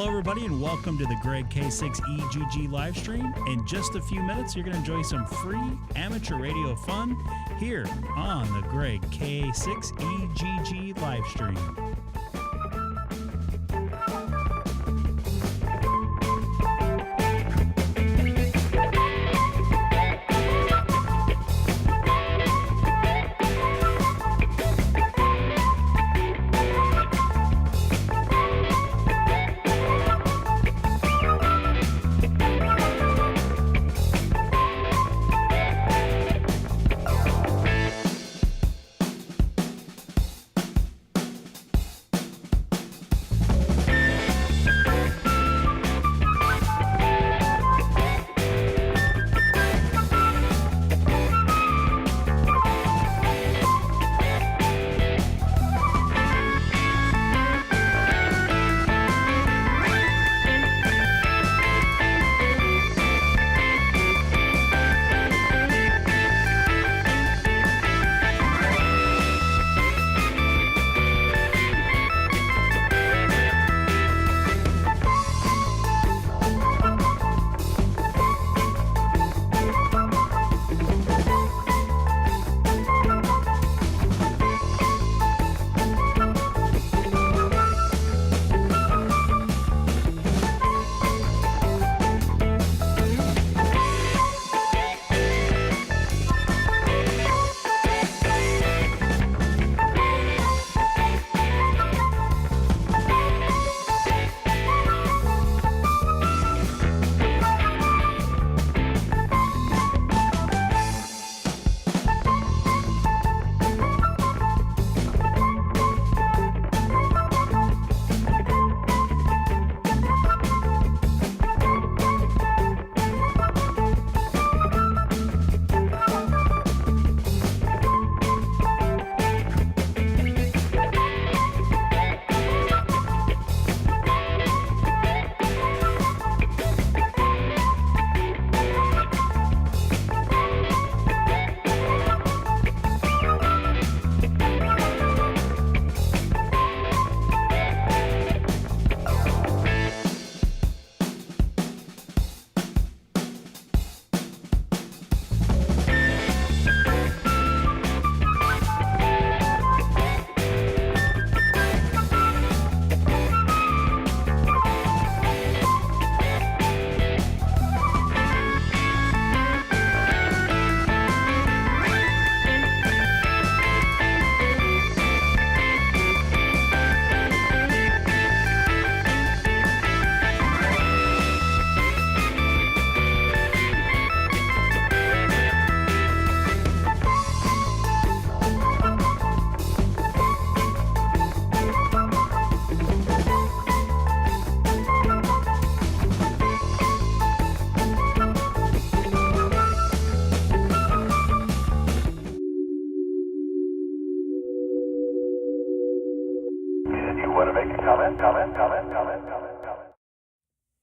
Hello, everybody, and welcome to the Greg K6EGG live stream. In just a few minutes, you're going to enjoy some free amateur radio fun here on the Greg K6EGG live stream.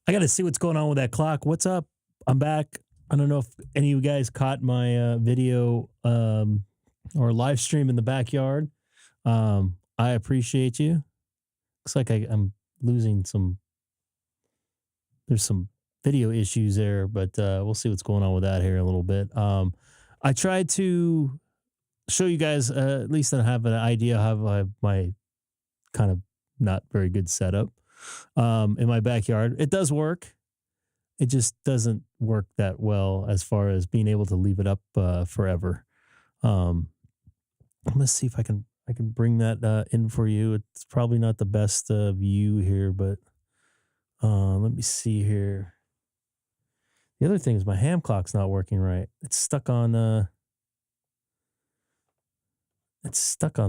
I got to see what's going on with that clock. What's up? I'm back. I don't know if any of you guys caught my video or live stream in the backyard. I appreciate you. Looks like I'm losing some. There's some video issues there, but we'll see what's going on with that here in a little bit. I tried to show you guys, at least I have an idea how I have my kind of not very good setup in my backyard. It does work. It just doesn't work that well as far as being able to leave it up forever. I'm gonna see if I can bring that in for you. It's probably not the best view here, but let me see here. The other thing is my ham clock's not working right. It's stuck on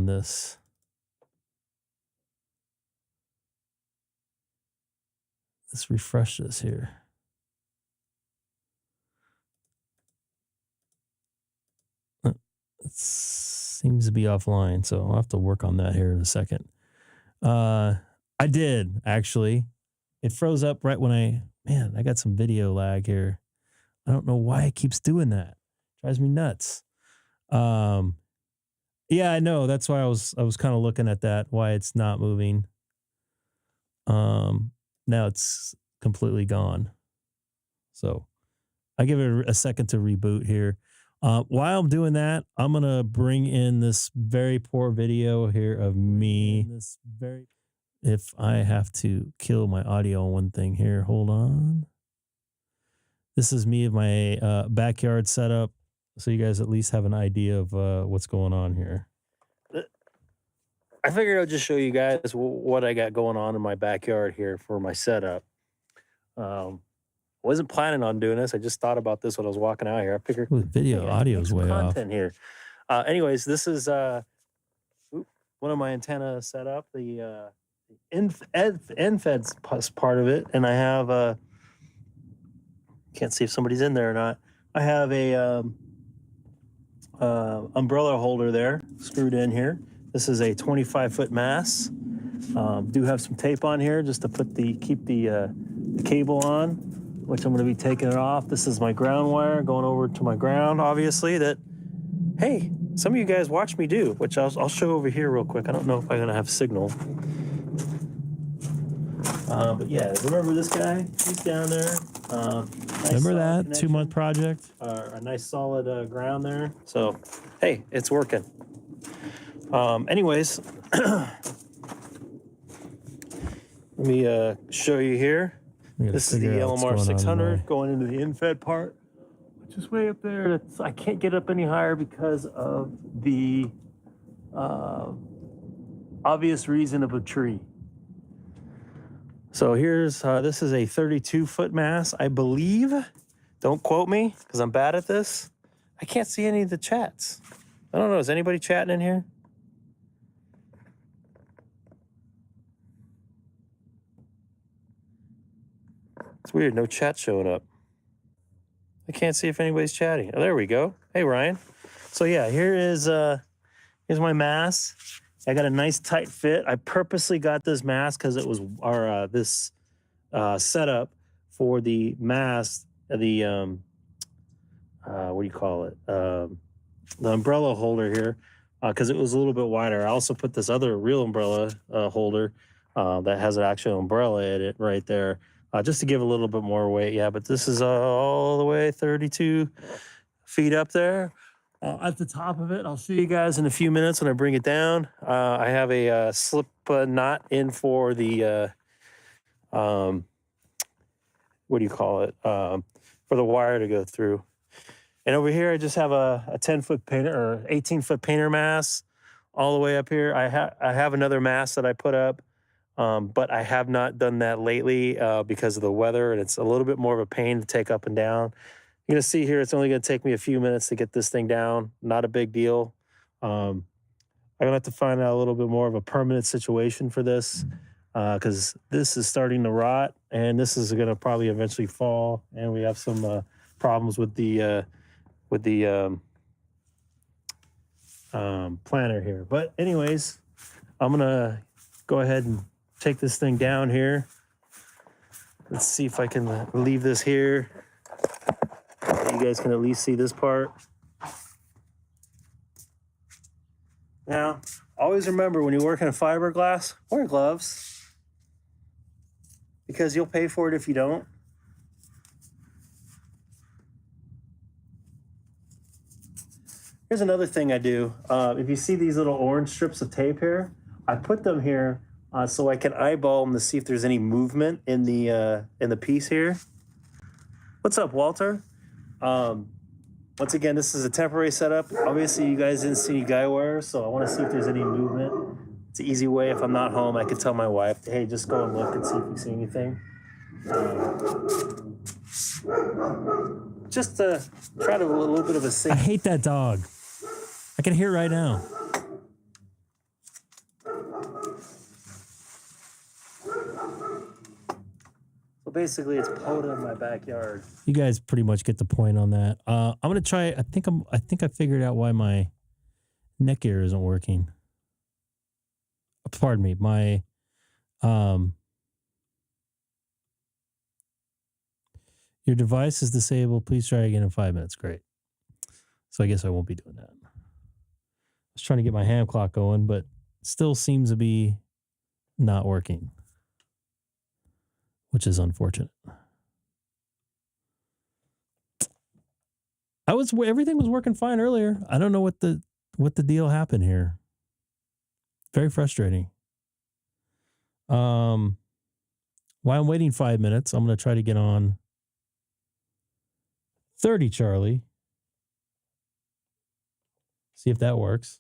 this. Let's refresh this here. It seems to be offline, so I'll have to work on that here in a second. I did, actually. It froze up right when I got some video lag here. I don't know why it keeps doing that. Drives me nuts. Yeah, I know. That's why I was kind of looking at that, why it's not moving. now it's completely gone. So I give it a second to reboot here. While I'm doing that, I'm going to bring in this very poor video here of me. If I have to kill my audio on one thing here, hold on. This is me of my backyard setup, so you guys at least have an idea of what's going on here. I figured I'll just show you guys what I got going on in my backyard here for my setup. Wasn't planning on doing this. I just thought about this when I was walking out here. I figured audio is way off. Here. Anyways, this is one of my antenna set up. The end-fed's part of it, and I have can't see if somebody's in there or not. I have a umbrella holder there screwed in here. This is a 25-foot mass. Do have some tape on here just to keep the cable on, which I'm going to be taking it off. This is my ground wire going over to my ground, obviously, that, hey, some of you guys watch me do, which I'll show over here real quick. I don't know if I'm going to have signal. But yeah, remember this guy? He's down there. Nice, remember that 2-month project? A nice solid ground there. So, hey, it's working. Anyways, let me show you here. This is the LMR 600 going into the in-fed part, which is way up there. I can't get up any higher because of the obvious reason of a tree. So here's, this is a 32-foot mass, I believe. Don't quote me, because I'm bad at this. I can't see any of the chats. I don't know, is anybody chatting in here? It's weird, no chat showing up. I can't see if anybody's chatting. Oh, there we go. Hey, Ryan. So yeah, here's my mass. I got a nice tight fit. I purposely got this mask because it was our this setup for the mask, the what do you call it? The umbrella holder here, because it was a little bit wider. I also put this other real umbrella holder that has an actual umbrella in it right there, just to give a little bit more weight. Yeah, but this is all the way 32 feet up there. At the top of it, I'll show you guys in a few minutes when I bring it down. I have a slip knot in for the, what do you call it, for the wire to go through. And over here, I just have a 10-foot painter or 18-foot painter mass all the way up here. I have another mass that I put up, but I have not done that lately because of the weather, and it's a little bit more of a pain to take up and down. You're going to see here, it's only going to take me a few minutes to get this thing down. Not a big deal. I'm going to have to find out a little bit more of a permanent situation for this because this is starting to rot, and this is going to probably eventually fall, and we have some problems with the planter here. But anyways, I'm going to go ahead and take this thing down here. Let's see if I can leave this here. You guys can at least see this part. Now, always remember when you work in a fiberglass, wear gloves, because you'll pay for it if you don't. Here's another thing I do. If you see these little orange strips of tape here, I put them here so I can eyeball them to see if there's any movement in the piece here. What's up, Walter? Once again, this is a temporary setup. Obviously, you guys didn't see any guy wires, so I want to see if there's any movement. It's an easy way. If I'm not home, I can tell my wife, hey, just go and look and see if you see anything. Just to try to a little bit of a safe. I hate that dog. I can hear it right now. So basically, it's POTA in my backyard. You guys pretty much get the point on that. I'm gonna try. I think I figured out why my neck ear isn't working. Pardon me. My your device is disabled. Please try again in 5 minutes. Great. So I guess I won't be doing that. I was trying to get my ham clock going, but still seems to be not working. which is unfortunate. Everything was working fine earlier. I don't know what the deal happened here. Very frustrating. While I'm waiting 5 minutes, I'm going to try to get on 30 Charlie. See if that works.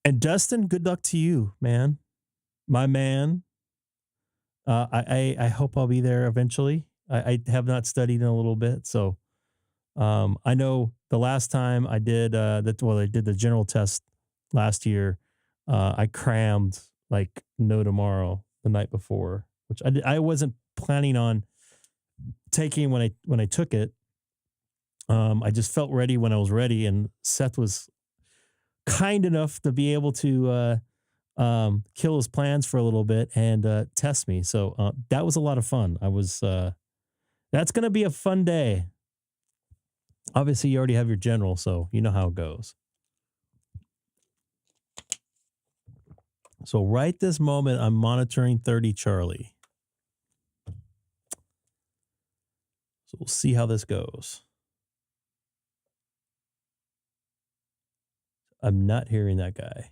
And Dustin, good luck to you, man. My man. I hope I'll be there eventually. I have not studied in a little bit, so I know the last time I did I did the general test last year. I crammed like no tomorrow the night before, which I wasn't planning on taking when I took it. I just felt ready when I was ready, and Seth was kind enough to be able to kill his plans for a little bit and test me. So that was a lot of fun. That's going to be a fun day. Obviously, you already have your general, so you know how it goes. So right this moment, I'm monitoring 30 Charlie. So we'll see how this goes. I'm not hearing that guy.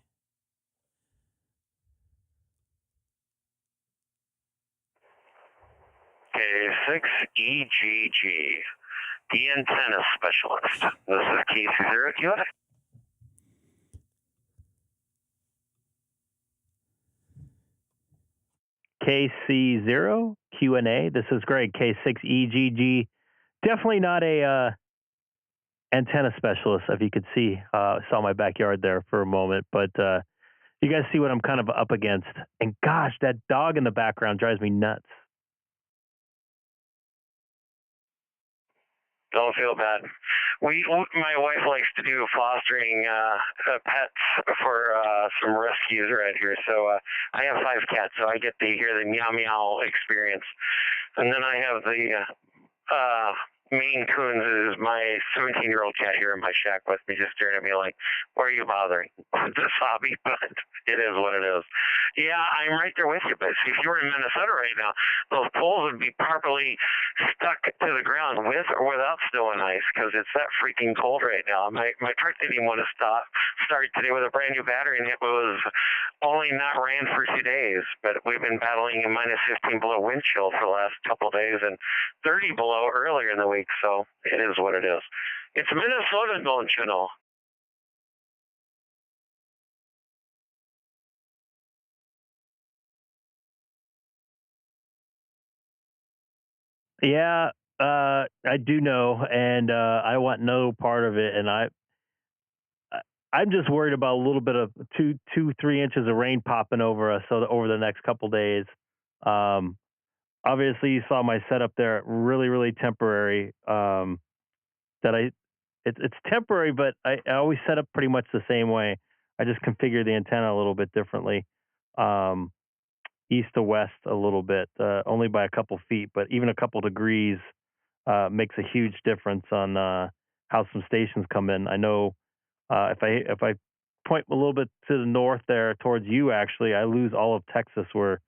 K6EGG, the antenna specialist. This is K6EGG. KC0 Q&A. This is Greg, K6EGG. Definitely not a antenna specialist, if you could see. Saw my backyard there for a moment, but you guys see what I'm kind of up against. And gosh, that dog in the background drives me nuts. Don't feel bad. My wife likes to do fostering pets for some rescues right here. So I have 5 cats, so I get to hear the meow meow experience. And then I have the Maine Coons is my 17-year-old cat here in my shack with me, just staring at me like, why are you bothering with this hobby? But it is what it is. Yeah, I'm right there with you. But if you were in Minnesota right now, those poles would be properly stuck to the ground with or without snow and ice, because it's that freaking cold right now. My truck didn't even want to start today with a brand new battery, and it was only not ran for 2 days. But we've been battling a minus 15 below wind chill for the last couple of days and 30 below earlier in the week. So it is what it is. It's Minnesota, don't you know? Yeah, I do know, and I want no part of it. And I'm just worried about a little bit of 3 inches of rain popping over us over the next couple days. Obviously, you saw my setup there, really, really temporary. It's temporary, but I always set up pretty much the same way. I just configure the antenna a little bit differently, east to west a little bit, only by a couple feet, but even a couple degrees makes a huge difference on how some stations come in. I know if I point a little bit to the north there towards you, actually, I lose all of Texas, where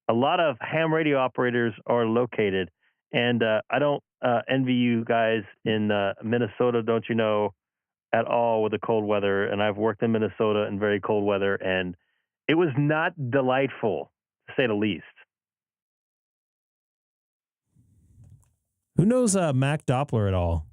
a lot of ham radio operators are located. And I don't envy you guys in Minnesota, don't you know, at all with the cold weather. And I've worked in Minnesota in very cold weather, and it was not delightful, to say the least. Who knows Mac Doppler at all?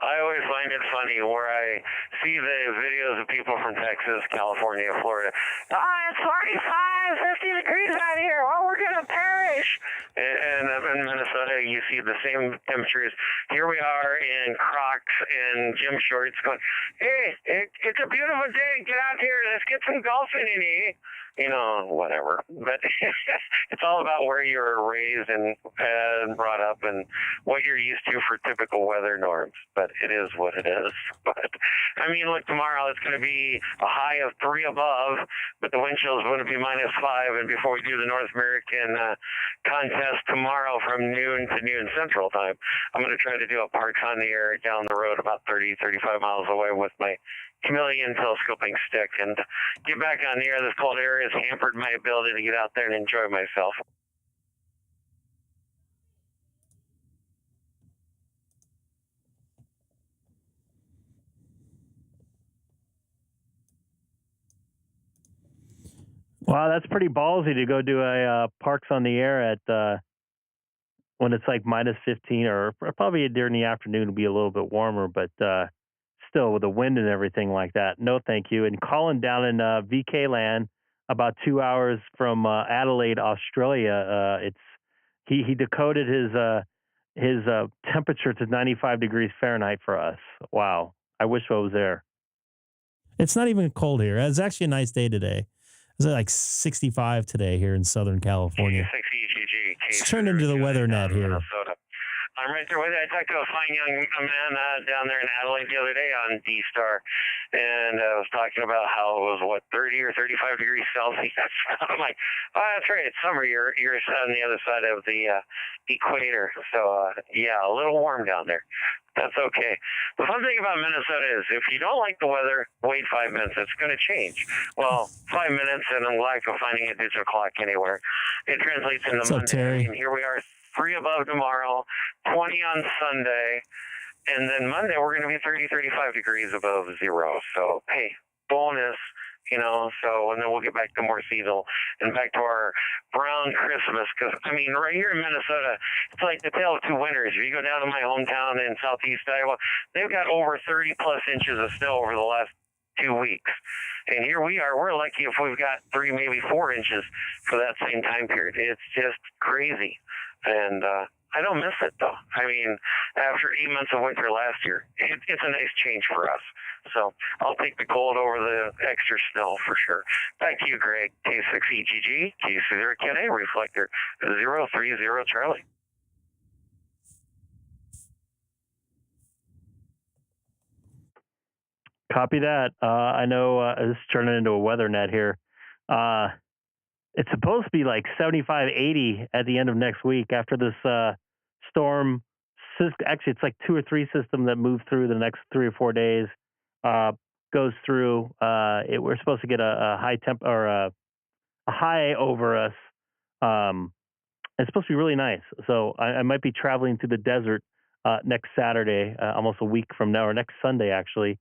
I always find it funny where I see the videos of people from Texas, California, Florida. It's 45, 50 degrees out here. Oh, we're going to perish. And in Minnesota, you see the same temperatures. Here we are in Crocs and gym shorts going, hey, it's a beautiful day. Get out here. Let's get some golfing in here. You know, whatever. But it's all about where you were raised and brought up and what you're used to for typical weather norms. But it is what it is. But I mean, look, tomorrow it's going to be a high of 3 above, but the wind chill is going to be minus 5, and before we do the North American contest tomorrow from noon to noon Central Time, I'm going to try to do a Parks on the Air down the road about 30, 35 miles away with my chameleon telescoping stick, and get back on the air. This cold air has hampered my ability to get out there and enjoy myself. Wow, that's pretty ballsy to go do a Parks on the Air at when it's like -15, or probably during the afternoon it'll be a little bit warmer, but still with the wind and everything like that. No, thank you. And Colin down in VK land, about 2 hours from Adelaide, Australia. He decoded his temperature to 95 degrees Fahrenheit for us. Wow, I wish I was there. It's not even cold here. It's actually a nice day today. It's like 65 today here in Southern California. K6EGG. It's turned into the weather net here. Minnesota. I'm right there with you. I talked to a fine young man down there in Adelaide the other day on DStar, and I was talking about how it was, 30 or 35 degrees Celsius. I'm like, oh, that's right. It's summer. You're on the other side of the equator. So, yeah, a little warm down there. That's okay. The fun thing about Minnesota is if you don't like the weather, wait 5 minutes. It's going to change. Well, 5 minutes and a lack of finding a digital clock anywhere. It translates into Monday. Terry? And here we are, 3 above tomorrow, 20 on Sunday. And then Monday, we're going to be 30, 35 degrees above zero. So, hey, bonus. You know, so, and then we'll get back to more seasonal and back to our brown Christmas. Because, I mean, right here in Minnesota, it's like the tale of two winters. If you go down to my hometown in southeast Iowa, they've got over 30 plus inches of snow over the last 2 weeks. And here we are. We're lucky if we've got 3, maybe 4 inches for that same time period. It's just crazy. And I don't miss it, though. I mean, after 8 months of winter last year, it's a nice change for us. So I'll take the cold over the extra snow for sure. Back to you, Greg. K6EGG, K6EGG, reflector 030 Charlie. Copy that. I know this is turning into a weather net here. It's supposed to be like 75, 80 at the end of next week after this storm. Actually, it's like 2 or 3 systems that move through the next 3 or 4 days. Goes through. We're supposed to get a high temp or a high over us. It's supposed to be really nice. So I might be traveling through the desert next Saturday, almost a week from now, or next Sunday actually,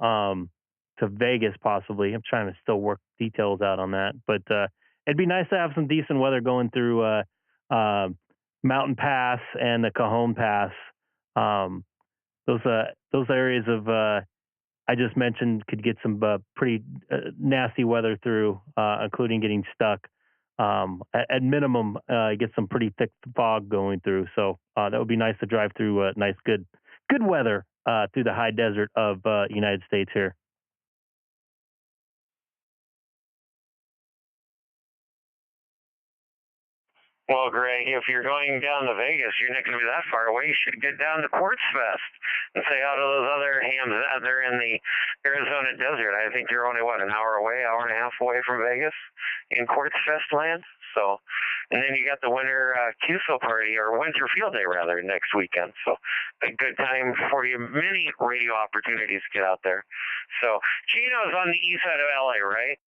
to Vegas possibly. I'm trying to still work details out on that, but it'd be nice to have some decent weather going through Mountain Pass and the Cajon Pass. Those areas of I just mentioned could get some pretty nasty weather through, including getting stuck. At minimum, get some pretty thick fog going through. So that would be nice to drive through nice, good weather through the high desert of United States here. Well, Greg, if you're going down to Vegas, you're not going to be that far away. You should get down to Quartz Fest and say out of those other hams out there in the Arizona desert. I think you're only, an hour away, hour and a half away from Vegas in Quartz Fest land. So, and then you got the winter QSO party, or winter field day rather, next weekend. So a good time for you. Many radio opportunities to get out there. So Chino's on the east side of LA, right?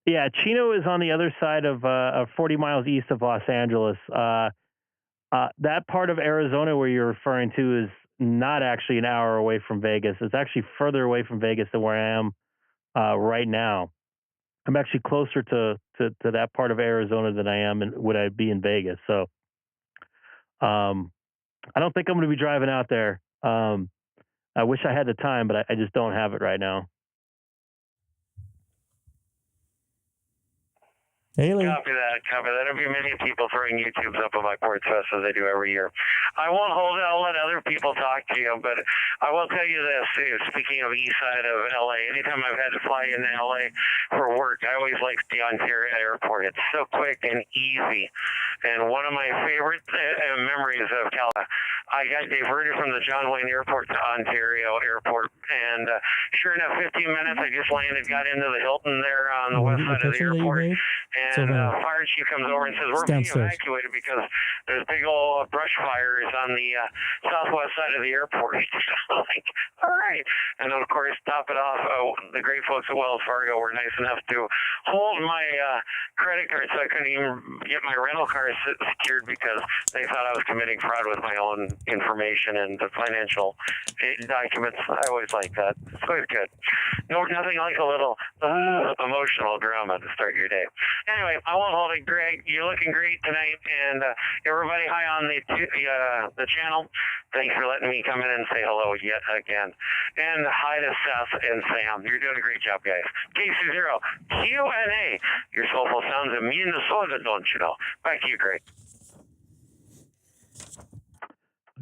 Yeah, Chino is on the other side of 40 miles east of Los Angeles. That part of Arizona where you're referring to is not actually an hour away from Vegas. It's actually further away from Vegas than where I am right now. I'm actually closer to that part of Arizona than I am would I be in Vegas. So I don't think I'm going to be driving out there. I wish I had the time, but I just don't have it right now. Haley. Copy that. There'll be many people throwing YouTubes up on my Quartz Fest as they do every year. I won't hold it. I'll let other people talk to you, but I will tell you this, too. Speaking of east side of LA, anytime I've had to fly into LA for work, I always like the Ontario airport. It's so quick and easy. And one of my favorite memories of California, I got diverted from the John Wayne Airport to Ontario Airport, and sure enough, 15 minutes, I just landed, got into the Hilton there on the west side of the airport, and fire chief comes over and says, we're being evacuated because there's big old brush fires on the southwest side of the airport. Like, all right. And then, of course, top it off, the great folks at Wells Fargo were nice enough to hold my credit card so I couldn't even get my rental car secured because they thought I was committing fraud with my own information and the financial documents. I always like that. It's always good. No, nothing like a little emotional drama to start your day. Anyway, I won't hold it, Greg. You're looking great tonight, and everybody hi on the channel. Thanks for letting me come in and say hello yet again. And hi to Seth and Sam. You're doing a great job, guys. K6EGG, Q&A. Your soulful sounds of Minnesota, don't you know? Back to you, Greg.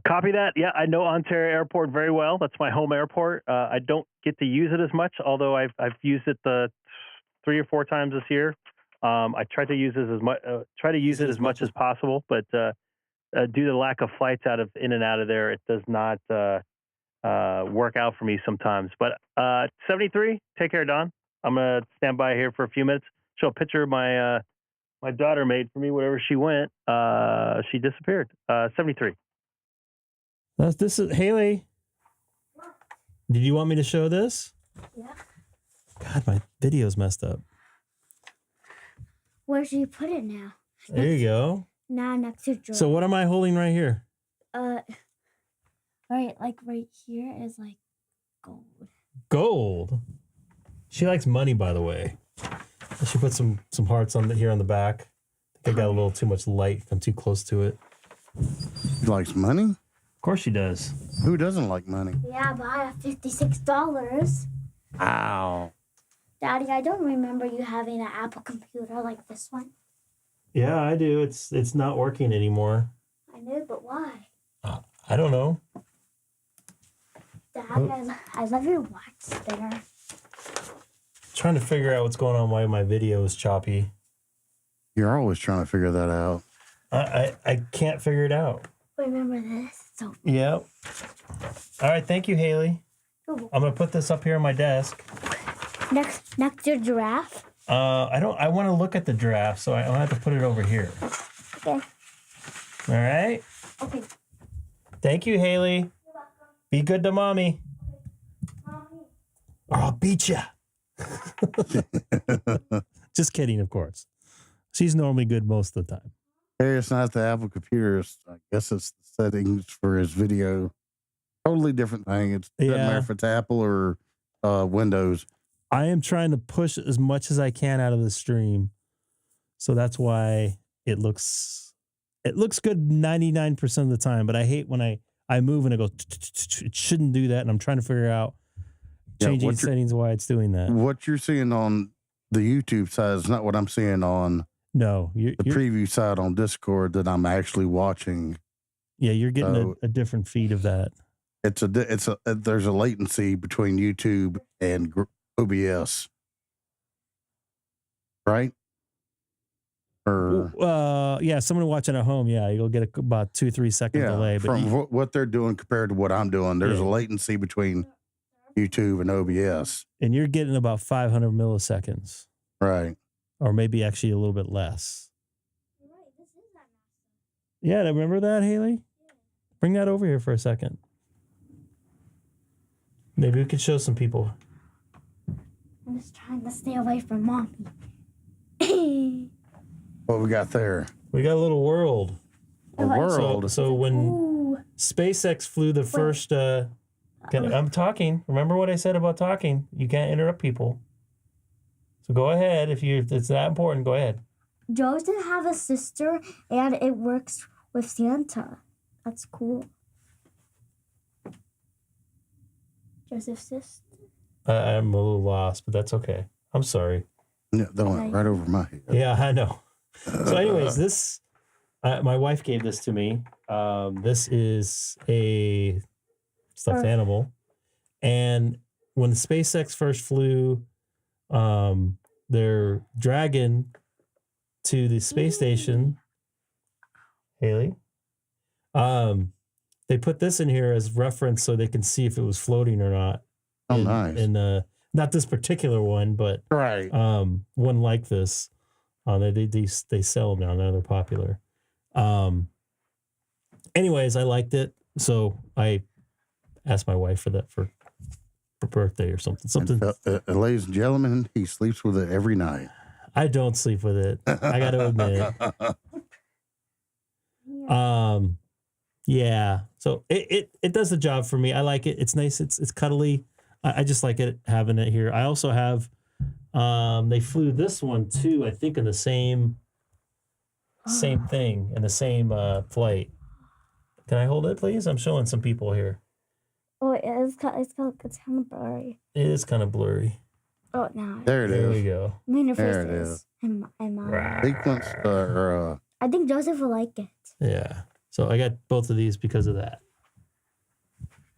Copy that. Yeah, I know Ontario Airport very well. That's my home airport. I don't get to use it as much, although I've used it 3 or 4 times this year. I try to use it as much as possible, but due to the lack of flights in and out of there, it does not work out for me sometimes. But 73, take care, Don. I'm gonna stand by here for a few minutes. Show a picture my daughter made for me. Wherever she went, she disappeared. 73. This is Haley. Did you want me to show this? Yeah. God, my video's messed up. Where should you put it now? There you go. Now next to George. So what am I holding right here? Right, like right here is like gold. Gold. She likes money, by the way. She put some hearts on here on the back. I think I got a little too much light. I'm too close to it. She likes money? Of course she does. Who doesn't like money? Yeah, but I have $56. Ow. Daddy, I don't remember you having an Apple computer like this one. Yeah, I do. It's not working anymore. I know, but why? I don't know. Dad, I love your watch spinner. Trying to figure out what's going on, why my video is choppy. You're always trying to figure that out. I can't figure it out. Remember this? So Yep. All right, thank you, Haley. cool. I'm gonna put this up here on my desk. Next to giraffe. I want to look at the giraffe, so I'll have to put it over here. Okay. All right. Okay. Thank you, Haley. Be good to mommy. Or I'll beat you. Just kidding, of course. She's normally good most of the time. Hey, it's not the Apple computer. I guess it's the settings for his video. Totally different thing. It doesn't matter if it's Apple or Windows. I am trying to push as much as I can out of the stream. So that's why it looks good 99% of the time, but I hate when I move and it goes, it shouldn't do that. And I'm trying to figure out changing settings why it's doing that. What you're seeing on the YouTube side is not what I'm seeing on the preview side on Discord that I'm actually watching. Yeah, you're getting a different feed of that. There's a latency between YouTube and OBS, right? Or yeah, someone watching at home, yeah, you'll get about 2-3 second delay. But from what they're doing compared to what I'm doing, there's a latency between YouTube and OBS, and you're getting about 500 milliseconds, right? Or maybe actually a little bit less. Yeah, remember that, Haley? Bring that over here for a second. Maybe we could show some people. I'm just trying to stay away from mommy. What we got there? We got a little world. A world. So when SpaceX flew the first, I'm talking. Remember what I said about talking? You can't interrupt people. So go ahead if it's that important. Go ahead. Joseph have a sister, and it works with Santa. That's cool. Joseph's sister. I'm a little lost, but that's okay. I'm sorry. Yeah, that went right over my head. Yeah, I know. So anyways, this, my wife gave this to me. This is a stuffed animal. And when the SpaceX first flew their Dragon to the space station, Haley, they put this in here as reference so they can see if it was floating or not. Oh, nice. And not this particular one, but Right. one like this. They sell them now. Now they're popular. Anyways, I liked it, so I asked my wife for that for birthday or something. Ladies and gentlemen, he sleeps with it every night. I don't sleep with it. I got to admit. Yeah. So it does the job for me. I like it. It's nice. It's cuddly. I just like it having it here. I also have. They flew this one too. I think in the same thing in the same flight. Can I hold it, please? I'm showing some people here. Oh, it's kind of blurry. It is kind of blurry. Oh, no. There it is. There we go. I mean, There it is. And Sequence. I think Joseph will like it. Yeah. So I got both of these because of that.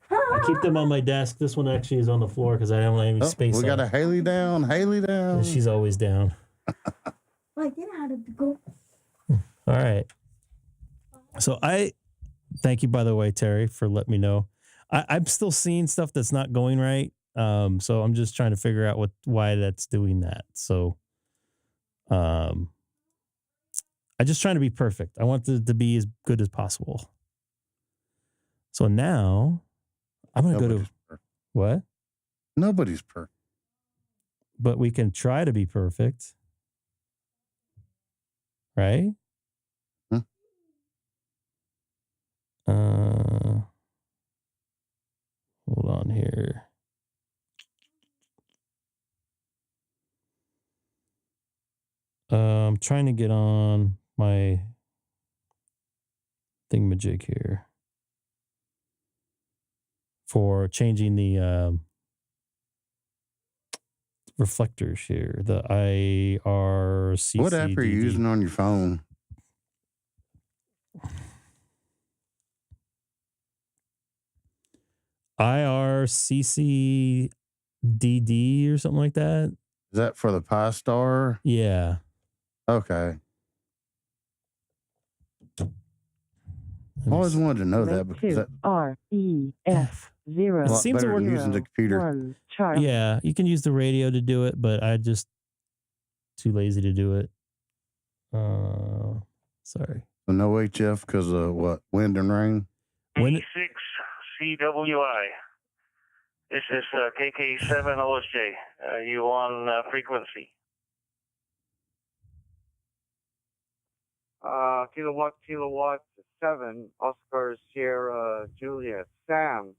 I keep them on my desk. This one actually is on the floor because I don't have any space. We got a Haley down. Haley down. She's always down. Well, I didn't know how to go. All right. So thank you, by the way, Terry, for letting me know. I'm still seeing stuff that's not going right. So I'm just trying to figure out why that's doing that. So, I'm just trying to be perfect. I want it to be as good as possible. So now I'm going to go to perfect. What? Nobody's perfect. But we can try to be perfect. Right? Hold on here. I'm trying to get on my thingamajig here for changing the reflectors here. The IRCC. What app are you using on your phone? IRCC-DD or something like that. Is that for the Pi-Star? Yeah. Okay. I always wanted to know that because that REF0. It seems to work using the computer. Yeah, you can use the radio to do it, but I just too lazy to do it. Sorry. So no HF because of what? Wind and rain? K6CWI. This is KK7OSJ. You on frequency? Kilowatt 7, Oscar Sierra Juliet, Sam,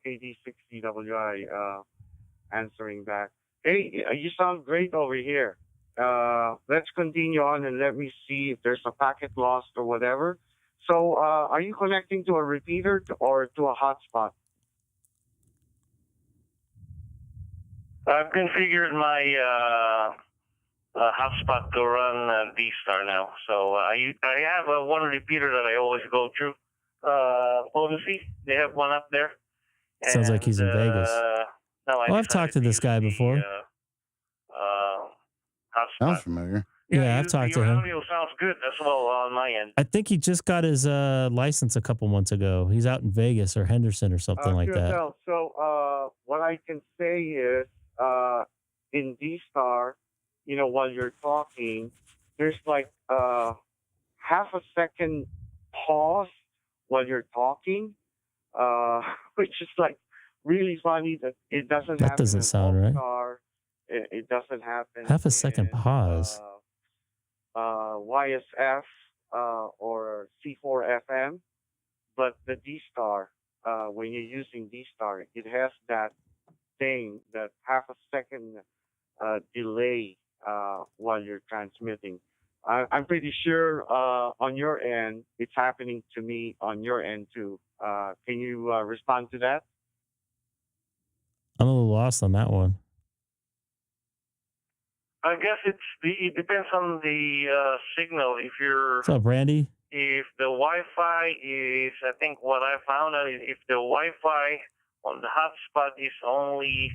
KD6DWI, answering back. Hey, you sound great over here. Let's continue on and let me see if there's a packet lost or whatever. So, are you connecting to a repeater or to a hotspot? I've configured my hotspot to run DStar now. So I have one repeater that I always go through. Policy, they have one up there. Sounds like he's in Vegas. No, I've talked to this guy before. Sounds familiar. Yeah, I've talked to him. Your audio sounds good as well on my end. I think he just got his license a couple months ago. He's out in Vegas or Henderson or something like that. So, what I can say is, in DStar, while you're talking, there's like half a second pause while you're talking, which is like really funny that it doesn't happen. That doesn't sound right. It doesn't happen. Half a second pause. YSF or C4 FM, but the DStar, when you're using DStar, it has that thing, that half a second delay while you're transmitting. I'm pretty sure on your end, it's happening to me on your end too. Can you respond to that? I'm a little lost on that one. I guess it depends on the signal. If you're What's up, Randy? If the Wi-Fi is, I think what I found out is if the Wi-Fi on the hotspot is only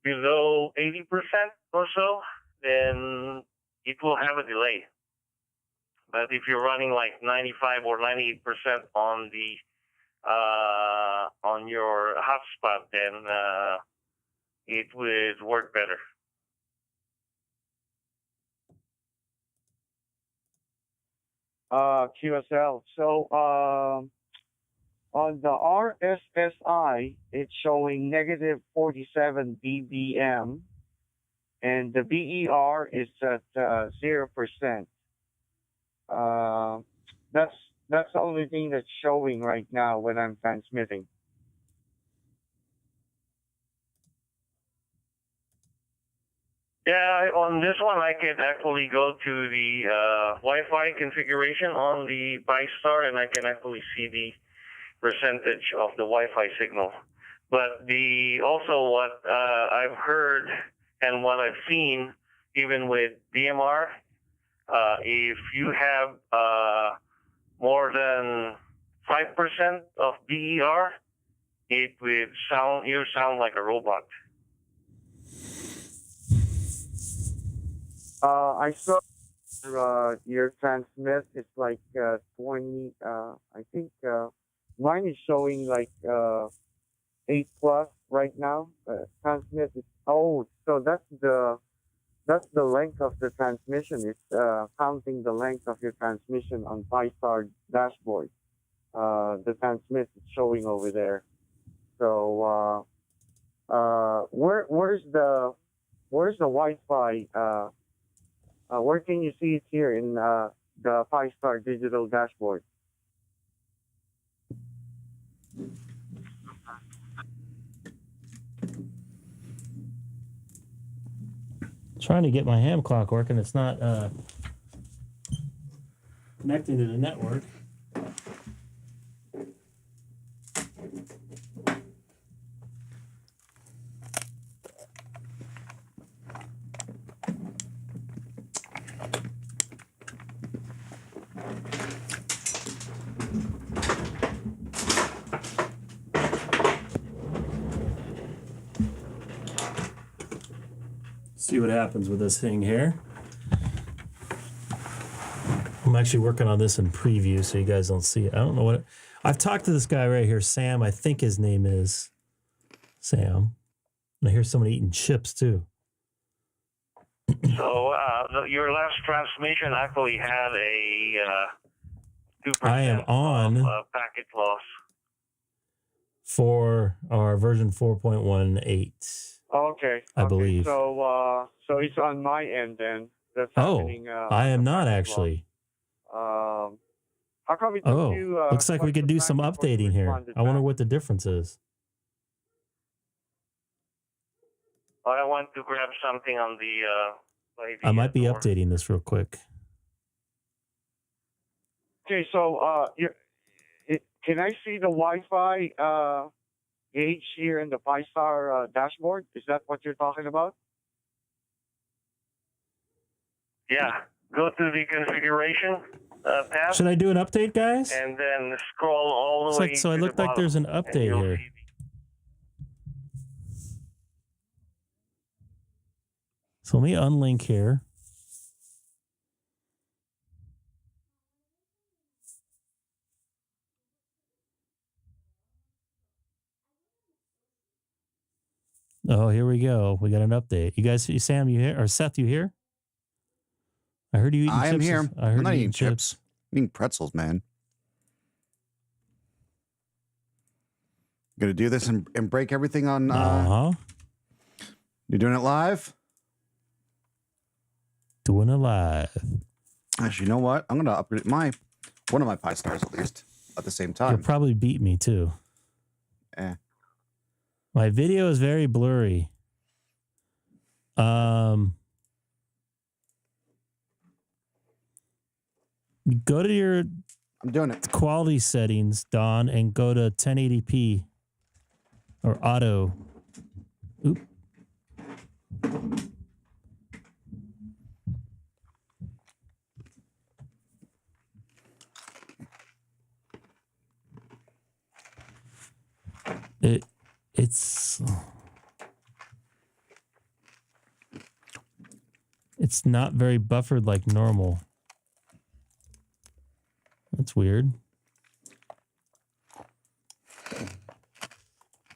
below 80% or so, then it will have a delay. But if you're running like 95 or 98% on the on your hotspot, then it would work better. QSL. So on the RSSI, it's showing negative 47 dBm, and the BER is at 0%. That's the only thing that's showing right now when I'm transmitting. Yeah, on this one, I can actually go to the Wi-Fi configuration on the DStar, and I can actually see the percentage of the Wi-Fi signal. But also what I've heard and what I've seen, even with DMR, if you have more than 5% of BER, it would sound like a robot. I saw your transmit is like 20. I think mine is showing like 8 plus right now. Transmit is so that's the length of the transmission. It's counting the length of your transmission on DStar dashboard. The transmit is showing over there. So where's the Wi-Fi? Where can you see it here in the DStar digital dashboard? Trying to get my ham clock working. It's not connecting to the network. See what happens with this thing here. I'm actually working on this in preview so you guys don't see it. I don't know what I've talked to this guy right here, Sam. I think his name is Sam. And I hear somebody eating chips too. So your last transmission actually had a 2% I am on packet loss for our version 4.18. Okay. I believe. So it's on my end then. That's happening. I am not actually. How come it took you? Looks like we could do some updating here. I wonder what the difference is. I want to grab something on the. I might be updating this real quick. Okay, so can I see the Wi-Fi gauge here in the DStar dashboard? Is that what you're talking about? Yeah. Go to the configuration tab. Should I do an update, guys? And then scroll all the way. So it looked like there's an update here. So let me unlink here. Oh, here we go. We got an update. You guys, Sam, you here? Or Seth, you here? I heard you eating chips. I am here. I heard I'm not you eating chips. I'm eating pretzels, man. Gonna do this and break everything on. You're doing it live? Doing it live. Actually, you know what? I'm gonna upgrade one of my DStars at least at the same time. You'll probably beat me too. My video is very blurry. Go to your I'm doing it. Quality settings, Don, and go to 1080p or auto. Oop. It's not very buffered like normal. That's weird.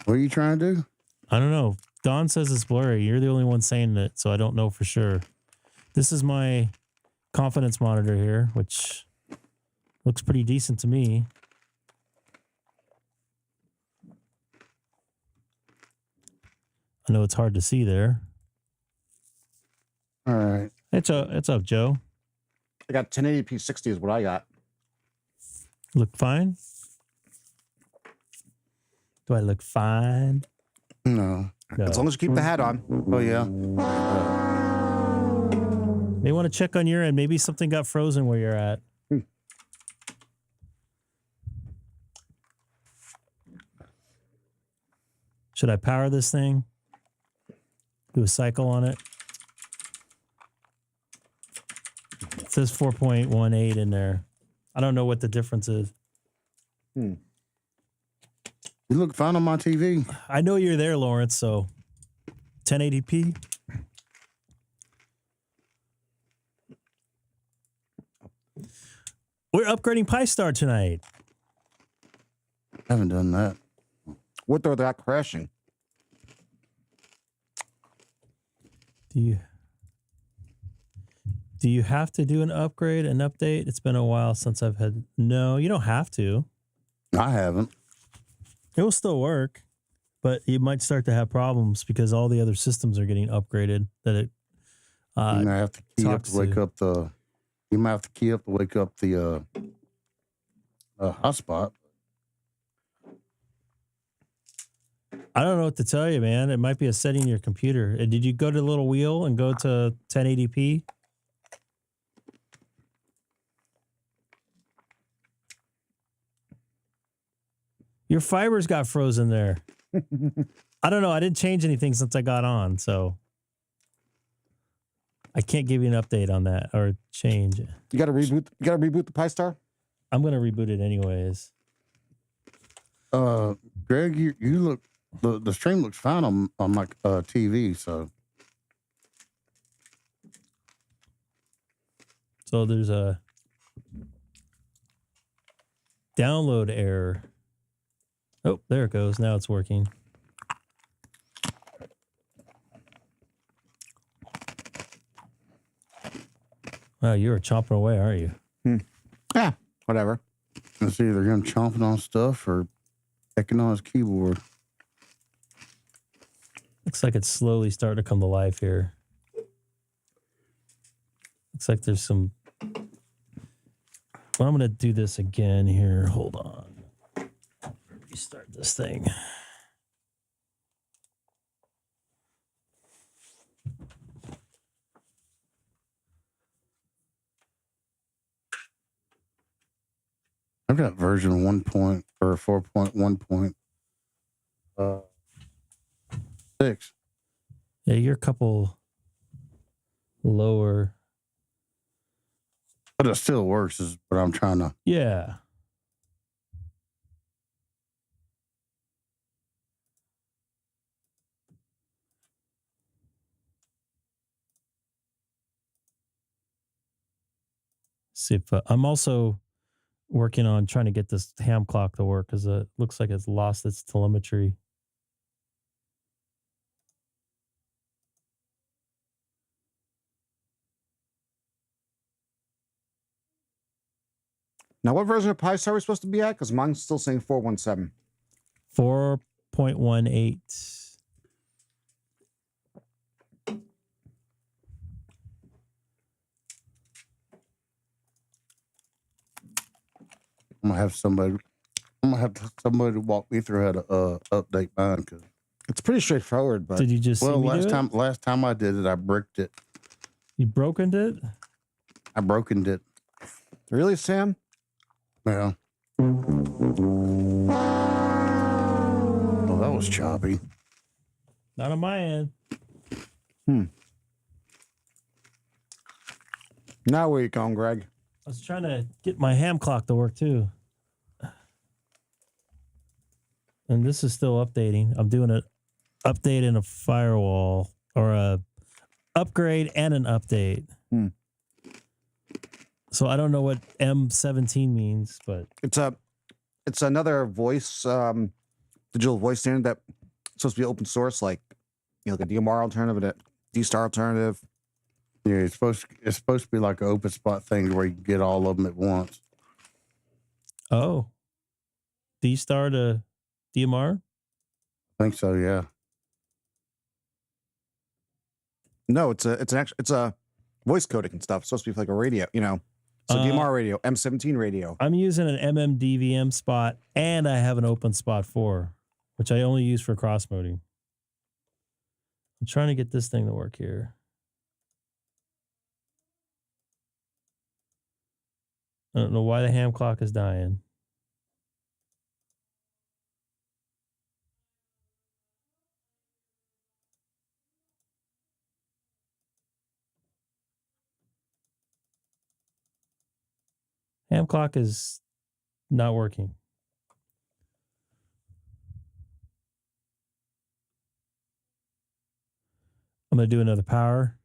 What are you trying to do? I don't know. Don says it's blurry. You're the only one saying it, so I don't know for sure. This is my confidence monitor here, which looks pretty decent to me. I know it's hard to see there. All right. It's up, Joe. I got 1080p 60 is what I got. Look fine? Do I look fine? No. No. As long as you keep the hat on. Oh, yeah. May want to check on your end. Maybe something got frozen where you're at. Should I power this thing? Do a cycle on it? It says 4.18 in there. I don't know what the difference is. You look fine on my TV. I know you're there, Lawrence, so 1080p. We're upgrading PyStar tonight. I haven't done that. What are that crashing? Do you have to do an upgrade, an update? It's been a while since I've had... No, you don't have to. I haven't. It will still work, but you might start to have problems because all the other systems are getting upgraded. That it You might have to key up talks to wake to. up the. You might have to key up to wake up the hotspot. I don't know what to tell you, man. It might be a setting in your computer. Did you go to the little wheel and go to 1080p? Your fibers got frozen there. I don't know. I didn't change anything since I got on, so I can't give you an update on that or change it. You got to reboot. You got to reboot the PyStar. I'm gonna reboot it anyways. Greg, you look. The stream looks fine on my TV. So there's a download error. Oh, there it goes. Now it's working. Wow, you were chomping away, aren't you? Yeah, whatever. it's either him chomping on stuff or pecking on his keyboard. Looks like it's slowly starting to come to life here. Looks like there's some... Well, I'm going to do this again here. Hold on. Restart this thing. I've got version 4.1.6. Yeah, you're a couple lower. But it still works, is what I'm trying to. Yeah. See if I'm also working on trying to get this ham clock to work because it looks like it's lost its telemetry. Now, what version of PyStar are we supposed to be at? Because mine's still saying 417. 4.18. I'm gonna have somebody walk me through how to update mine. Cause It's pretty straightforward, but Did you just see me do it? last time I did it, I bricked it. You broken it? I broken it. really, Sam? Yeah. Oh, that was choppy. Not on my end. Now where you going, Greg? I was trying to get my ham clock to work too. And this is still updating. I'm doing an update in a firewall or a upgrade and an update. So I don't know what M17 means, but It's another voice digital voice standard that's supposed to be open source, like the DMR alternative and the DStar alternative. Yeah, it's supposed to be like an open spot thing where you can get all of them at once. Oh, DStar to DMR? I think so, yeah. No, it's a voice codec and stuff. It's supposed to be like a radio, So DMR radio, M17 radio. I'm using an MMDVM spot, and I have an open spot 4, which I only use for cross moding. I'm trying to get this thing to work here. I don't know why the ham clock is dying. Ham clock is not working. I'm going to do another power.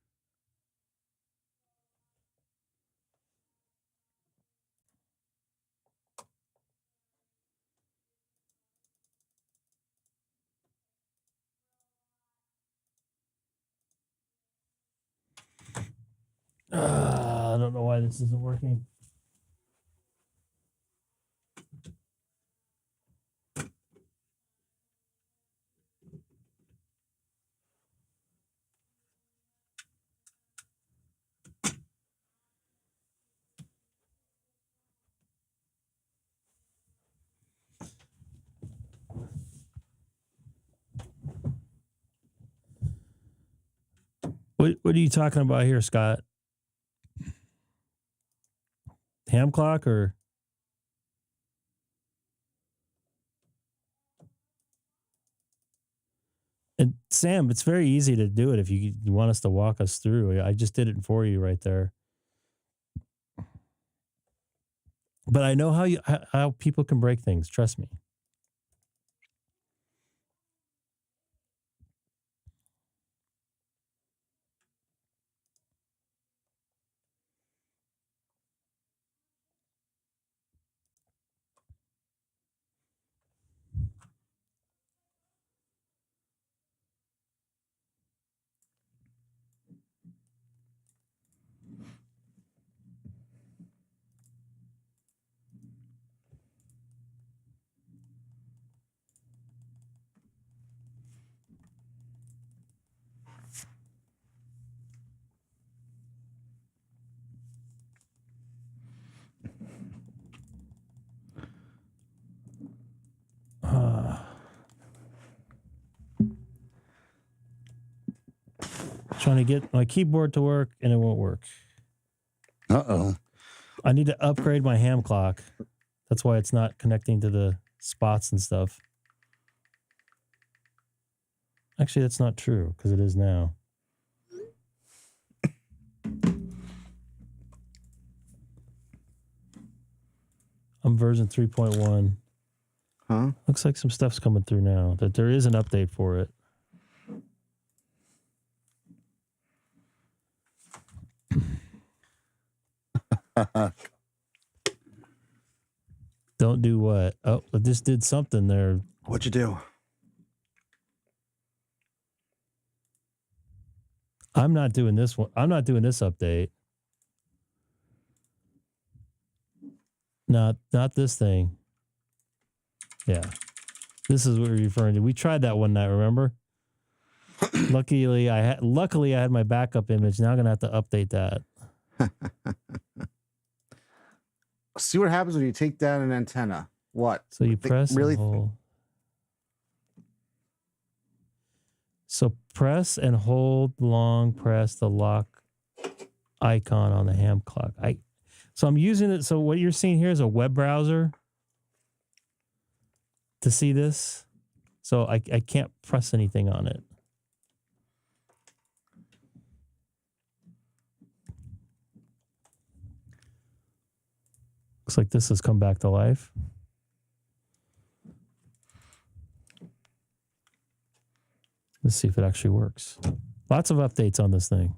I don't know why this isn't working. What are you talking about here, Scott? Ham clock or? And Sam, it's very easy to do it if you want us to walk us through. I just did it for you right there. But I know how people can break things. Trust me. Trying to get my keyboard to work and it won't work. Uh-oh. I need to upgrade my ham clock. That's why it's not connecting to the spots and stuff. Actually, that's not true because it is now. I'm version 3.1. Huh? Looks like some stuff's coming through now. That there is an update for it. Don't do what? Oh, I just did something there. What'd you do? I'm not doing this one. I'm not doing this update. Not this thing. Yeah. This is what we're referring to. We tried that one night, remember? Luckily I had my backup image. Now I'm going to have to update that. See what happens when you take down an antenna. What? So you press really and hold. So press and hold, long press the lock icon on the ham clock. So I'm using it. So what you're seeing here is a web browser to see this. So I can't press anything on it. Looks like this has come back to life. Let's see if it actually works. Lots of updates on this thing.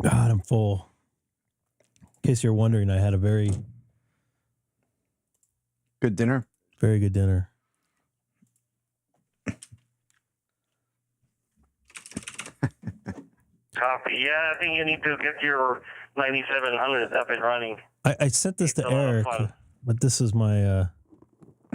God, I'm full. In case you're wondering, I had a very Good dinner. very good dinner. Copy. Yeah, I think you need to get your 9700 up and running. I sent this It's to a lot of Eric, fun. but this is my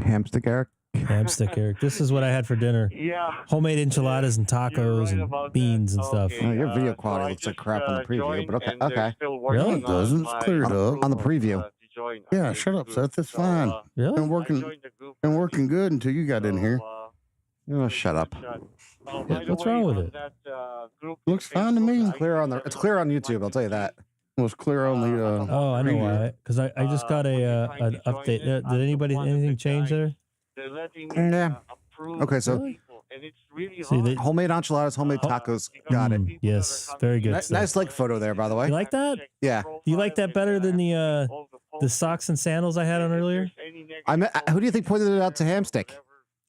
Hamstick, Eric. hamstick, Eric. This is what I had for dinner. Yeah. Homemade enchiladas and tacos You're right and about beans that. and stuff. Oh, your video so quality I looks like just, crap on the preview, joined, but okay, and they're okay. still Really? working It doesn't. my It's cleared up. On the approval, preview. to join Yeah, the shut up, group. Seth. That's So, fine. Really? Been I working, joined the group been last working week. good until you got in So, here. Oh, shut up. by Yeah, the what's way, wrong with on it? That, group Looks on fine to me. Facebook, It's clear on YouTube. I'll tell you that. It was clear on the. Oh, I know preview. why. Because I just got when you're a trying an to join update. it, Did anybody one of the anything change guys, there? They're letting me Yeah. approve Okay, so- people, and it's really See, hard. they- Homemade enchiladas, homemade tacos. Got it. Yes, very good stuff. Nice leg photo there, by the way. You like that? Yeah. Do you like that better than the socks and sandals I had on earlier? Who do you think pointed it out to Hamstick?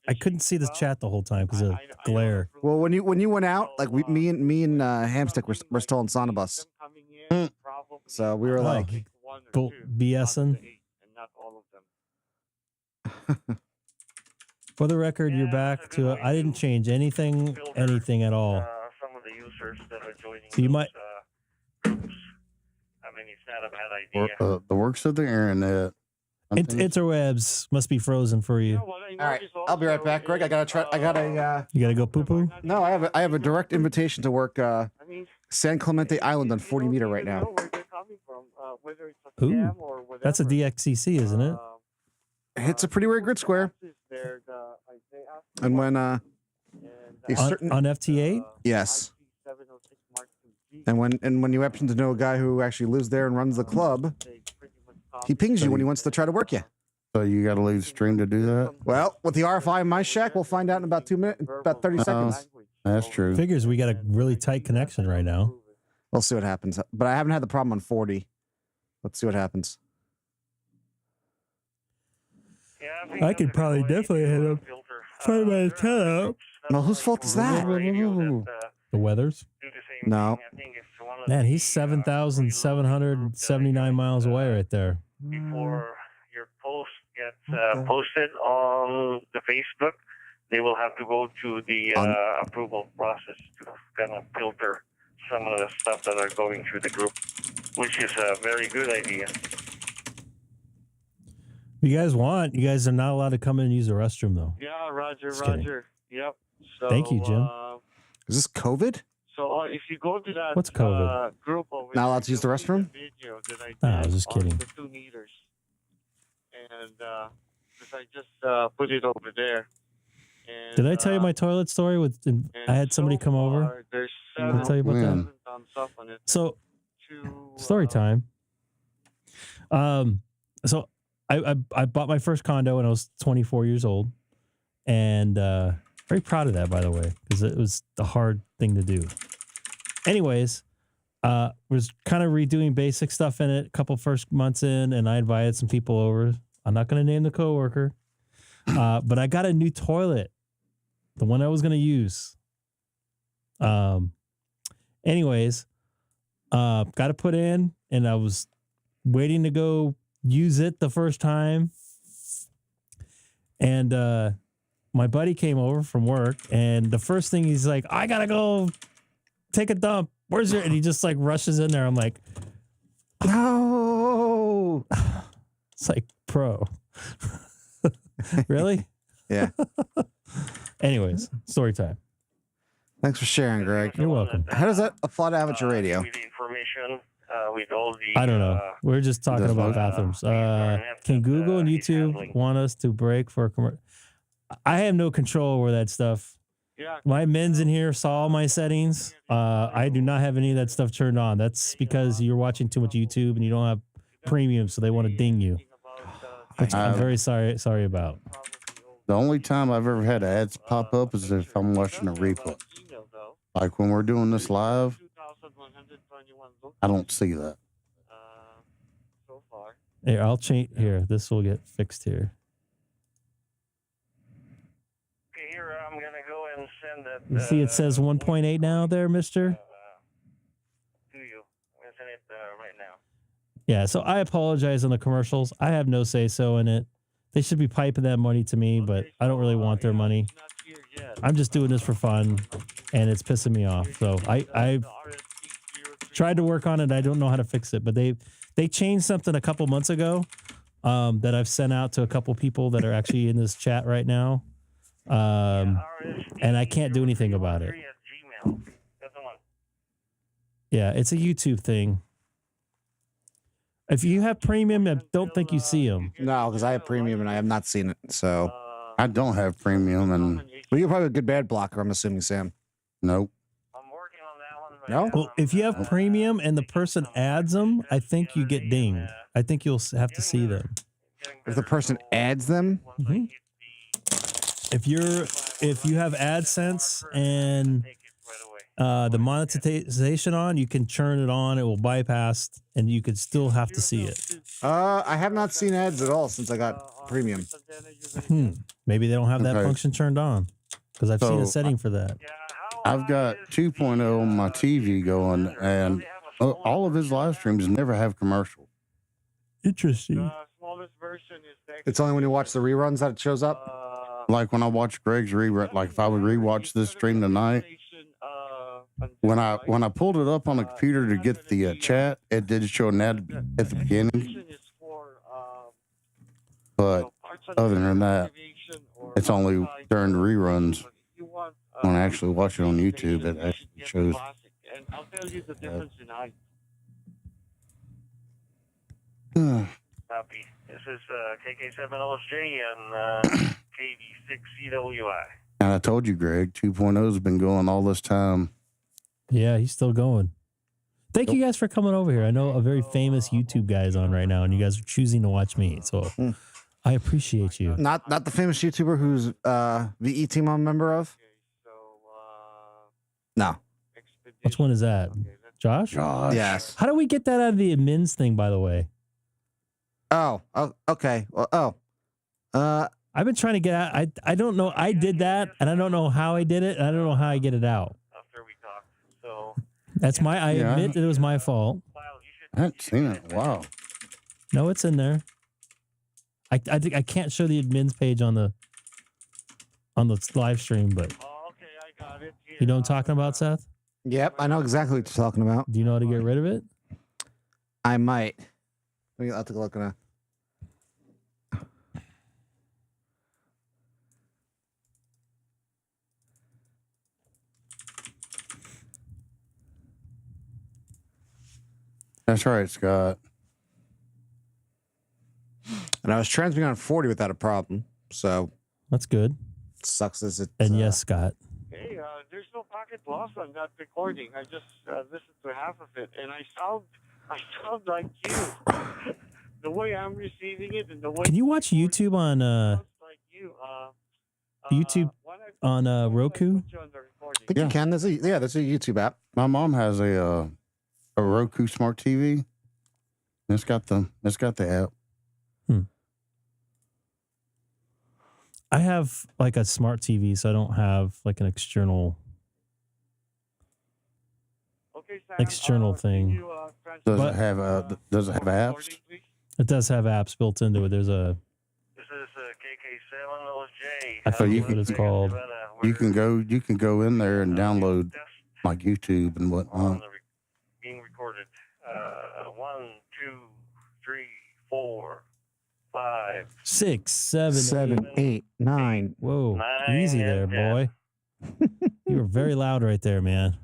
I couldn't see the chat the whole time because of glare. Well, when you went out, like me and Hamstick were still in SonoBus, so we were like, Go BSing. For the record, you're back to. I didn't change anything at all. Some of the users that are joining So you might. groups. I mean, it's not a bad idea. The works of the internet. I think- Interwebs must be frozen for you. all right, I'll be right back, Greg. I gotta. You gotta go poo poo. No, I have a direct invitation to work San Clemente Island on 40 meter right now. Ooh, that's a DXCC, isn't it? It's a pretty rare grid square. And when a certain On FT8. yes, and when you happen to know a guy who actually lives there and runs the club, he pings you when he wants to try to work you. So you got to leave the stream to do that. Well, with the RFI in my shack, we'll find out in about 2 minutes, about 30 seconds. That's true. Figures we got a really tight connection right now. We'll see what happens. But I haven't had the problem on 40. Let's see what happens. I could probably definitely hit him. Find my antenna out. Well, whose fault is that? The weather's. No. Man, he's 7,779 miles away right there. Before your post gets posted on the Facebook, they will have to go to the approval process to kind of filter some of the stuff that are going through the group, which is a very good idea. If you guys want, you guys are not allowed to come in and use the restroom, though. Yeah, Roger, Just kidding. Roger. Yep. So, Thank you, Jim. Is this COVID? So if you go to that What's COVID? group over Not allowed there, to use the you'll see restroom? video that I Nah, I was did just on kidding. The 2 meters, and because I just put it over there. And, Did I tell you my toilet story? I had somebody come over. There's Did I tell you about that? 7,000 thumbs up on it. So, To, story time. So I bought my first condo when I was 24 years old, and very proud of that, by the way, because it was a hard thing to do. Anyways, was kind of redoing basic stuff in it a couple first months in, and I invited some people over. I'm not going to name the coworker, but I got a new toilet, the one I was going to use. Anyways, got it put in, and I was waiting to go use it the first time. And my buddy came over from work, and the first thing he's like, I gotta go take a dump. Where's your? And he just like rushes in there. I'm like, No. it's like, bro, really? Yeah. Anyways, story time. Thanks for sharing, Greg. You're welcome. How does that apply to amateur radio? With the information, with all the, I don't know. We're just talking Doesn't about look- bathrooms. Can Google and he's YouTube handling. want us to break for a commercial? I have no control over that stuff. yeah, My men's in here saw all my settings. I do not have any of that stuff turned on. That's because you're watching too much YouTube and you don't have premium, so they want to ding you. Which I'm very sorry about. The only time I've ever had ads pop up is if I'm watching a replay. Like when we're doing this live, I don't see that. So far. Here, I'll change. Here, this will get fixed here. Okay, here I'm gonna go and send that. You see, it says 1.8 now, there, Mister. To you. send it right now. Yeah, so I apologize on the commercials. I have no say-so in it. They should be piping that money to me, but I don't really want their money. I'm just doing this for fun, and it's pissing me off. So I've tried to work on it. I don't know how to fix it, but they changed something a couple months ago that I've sent out to a couple people that are actually in this chat right now, and I can't do anything about it. Yeah, it's a YouTube thing. If you have premium, I don't think you see them. No, because I have premium and I have not seen it. So I don't have premium, and well, you're probably a good bad blocker. I'm assuming, Sam. nope. I'm working on that one. No? Well, if you have premium and the person adds them, I think you get dinged. I think you'll have to see them. If the person adds them, Mm-hmm. If you have AdSense and the monetization on, you can turn it on. It will bypass, and you could still have to see it. I have not seen ads at all since I got premium. Maybe they don't have that Okay. function turned on because I've seen a So, setting for that. I've got 2.0 on my TV going, and all of his live streams never have commercial. Interesting. Smallest version is It's only when you watch the reruns that it shows up. Like when I watch Greg's rerun, like if I would rewatch this stream tonight, when I pulled it up on the computer to get the chat, it did show an ad at the beginning. But other than that, it's only during the reruns. When I actually watch it on YouTube, it actually shows. And I'll tell you the difference tonight. Copy. This is KK7LSJ and KD6CWI. And I told you, Greg, 2.0 has been going all this time. Yeah, he's still going. Thank you guys for coming over here. I know a very famous YouTube guy is on right now, and you guys are choosing to watch me. So I appreciate you. Not the famous YouTuber who's VE team I'm a member of. No. Which one is that? Josh? Yes. How do we get that out of the admins thing, by the way? Oh, okay. Well, I've been trying to get out. I don't know. I did that, and I don't know how I did it, and I don't know how I get it out. After we talked. So That's I admit that it was my fault. I haven't seen it in a while. No, it's in there. I think I can't show the admins page on the live stream, but okay, I got it. you know what I'm talking about, Seth? yep, I know exactly what you're talking about. Do you know how to get rid of it? I might. I'll take a look now. That's right, Scott. And I was transmitting on 40 without a problem. So That's good. sucks as it. And yes, Scott. Hey, there's no pocket loss on that recording. I just listened to half of it, and I sound like you. The way I'm receiving it, and the way. Can you watch YouTube on like you, YouTube on Roku? I think you can. There's a YouTube app. My mom has a Roku smart TV. It's got the app. I have like a smart TV, so I don't have like an external thing. Does it have apps? It does have apps built into it. There's a. This is KK7LSJ. I forget what it's called. You can go in there and download like YouTube and whatnot. Being recorded. 1, 2, 3, 4, 5, 6, 7, 8, 9. Whoa, 9, easy there, and boy. You were very loud right there, man.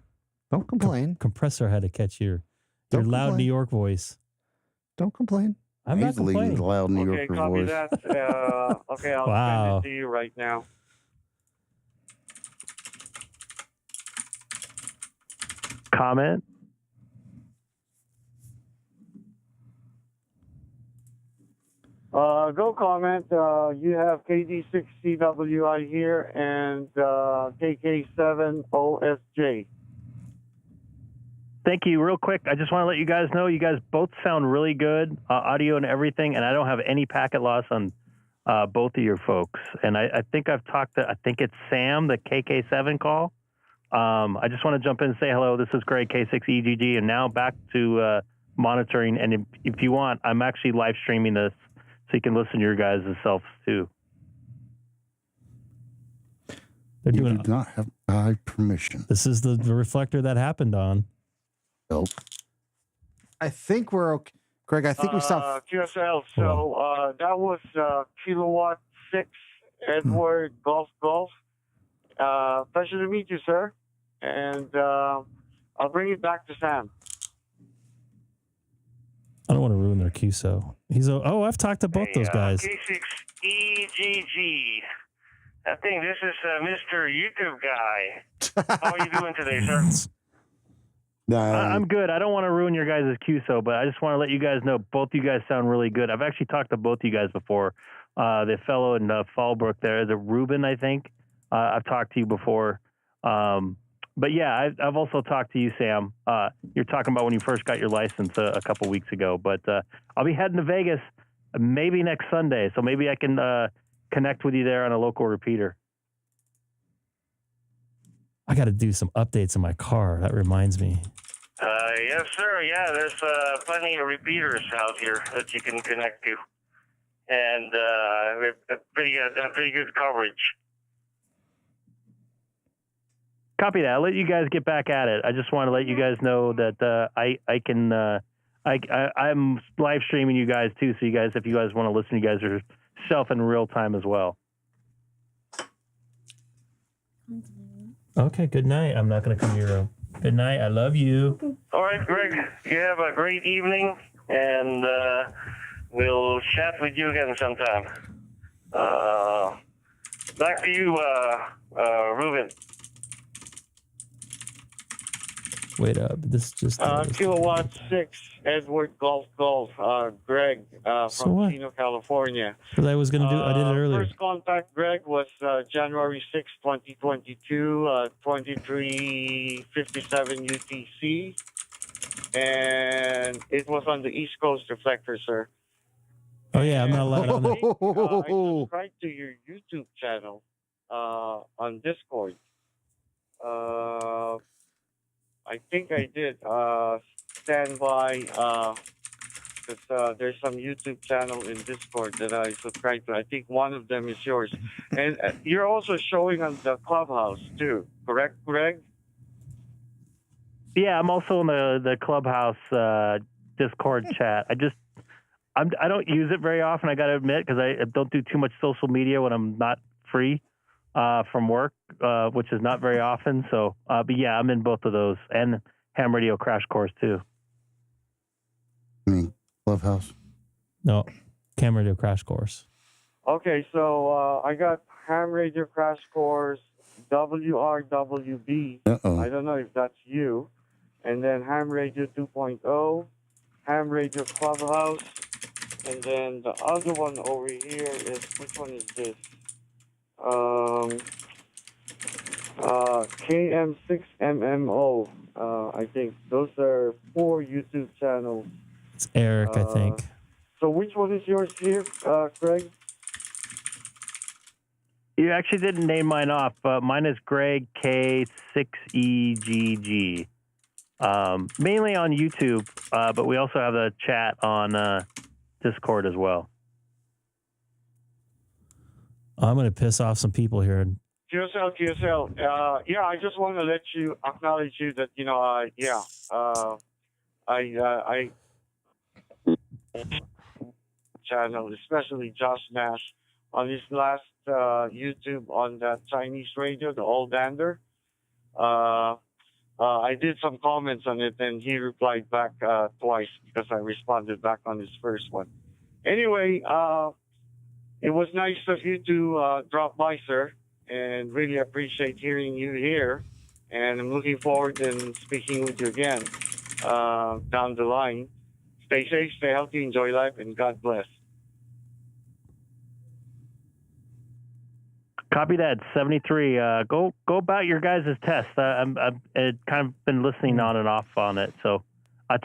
Don't complain. Compressor had to catch your Don't loud complain. New York voice. Don't complain. I'm not Easily complaining. loud New Okay, Yorker copy voice. that. Okay, I'll Wow. send it to you right now. Comment? Go comment. You have KD6CWI here and KK7OSJ. Thank you. Real quick, I just want to let you guys know you guys both sound really good, audio and everything, and I don't have any packet loss on both of your folks. And I think I've talked to, I think it's Sam, the KK7 call. I just want to jump in and say hello. This is Greg, K6EGG, and now back to monitoring. And if you want, I'm actually live streaming this so you can listen to your guys' selves too. They're You doing. do not have my permission. This is the reflector that happened on. Nope. I think we're okay. Greg, I think we stopped. QSL. So that was kilowatt 6 Edward Golf Golf. Pleasure to meet you, sir. And I'll bring it back to Sam. I don't want to ruin their QSO. He's I've talked to both those guys. K6EGG. I think this is Mr. YouTube guy. How are you doing today, sir? I'm good. I don't want to ruin your guys' QSO, but I just want to let you guys know both you guys sound really good. I've actually talked to both you guys before. The fellow in Fallbrook there, is it Ruben, I think? I've talked to you before. But yeah, I've also talked to you, Sam. You're talking about when you first got your license a couple weeks ago. But I'll be heading to Vegas maybe next Sunday, so maybe I can connect with you there on a local repeater. I got to do some updates in my car. That reminds me. Yes, sir. Yeah, there's plenty of repeaters out here that you can connect to, and pretty good coverage. Copy that. I'll let you guys get back at it. I just want to let you guys know that I'm live streaming you guys too. So you guys, if you guys want to listen, you guys are self in real time as well. Okay, good night. I'm not going to come to your room. Good night. I love you. All right, Greg. You have a great evening, and we'll chat with you again sometime. Back to you, Ruben. Wait up. This just Kilowatt 6 Edward Golf Golf. Greg from Chino, California. Because I was going to do. I did it earlier. First contact, Greg, was January 6, 2022, 2357 UTC, and it was on the East Coast reflector, sir. Oh yeah, I'm not allowed on I it. subscribed to your YouTube channel on Discord. I think I did. Stand by, because there's some YouTube channel in Discord that I subscribe to. I think one of them is yours. And you're also showing on the Clubhouse too, correct, Greg? Yeah, I'm also in the Clubhouse Discord chat. I don't use it very often, I got to admit, because I don't do too much social media when I'm not free from work, which is not very often. So, but yeah, I'm in both of those, and Ham Radio Crash Course too. I mean, Clubhouse. No, Ham Radio Crash Course. Okay, so I got Ham Radio Crash Course, WRWB. I don't know if that's you. And then Ham Radio 2.0, Ham Radio Clubhouse, and then the other one over here is, which one is this? KM6MMO. I think those are 4 YouTube channels. It's Eric, I think. So which one is yours here, Greg? You actually didn't name mine off. Mine is Greg K6EGG. Mainly on YouTube, but we also have a chat on Discord as well. I'm going to piss off some people here. QSL. Yeah, I just want to acknowledge you that, you know, I channel, especially Josh Nash, on his last YouTube on that Chinese radio, the Old Dander. I did some comments on it, and he replied back twice because I responded back on his first one. Anyway, it was nice of you to drop by, sir, and really appreciate hearing you here. And I'm looking forward to speaking with you again down the line. Stay safe, stay healthy, enjoy life, and God bless. Copy that. 73. Go about your guys' test. I've kind of been listening on and off on it. So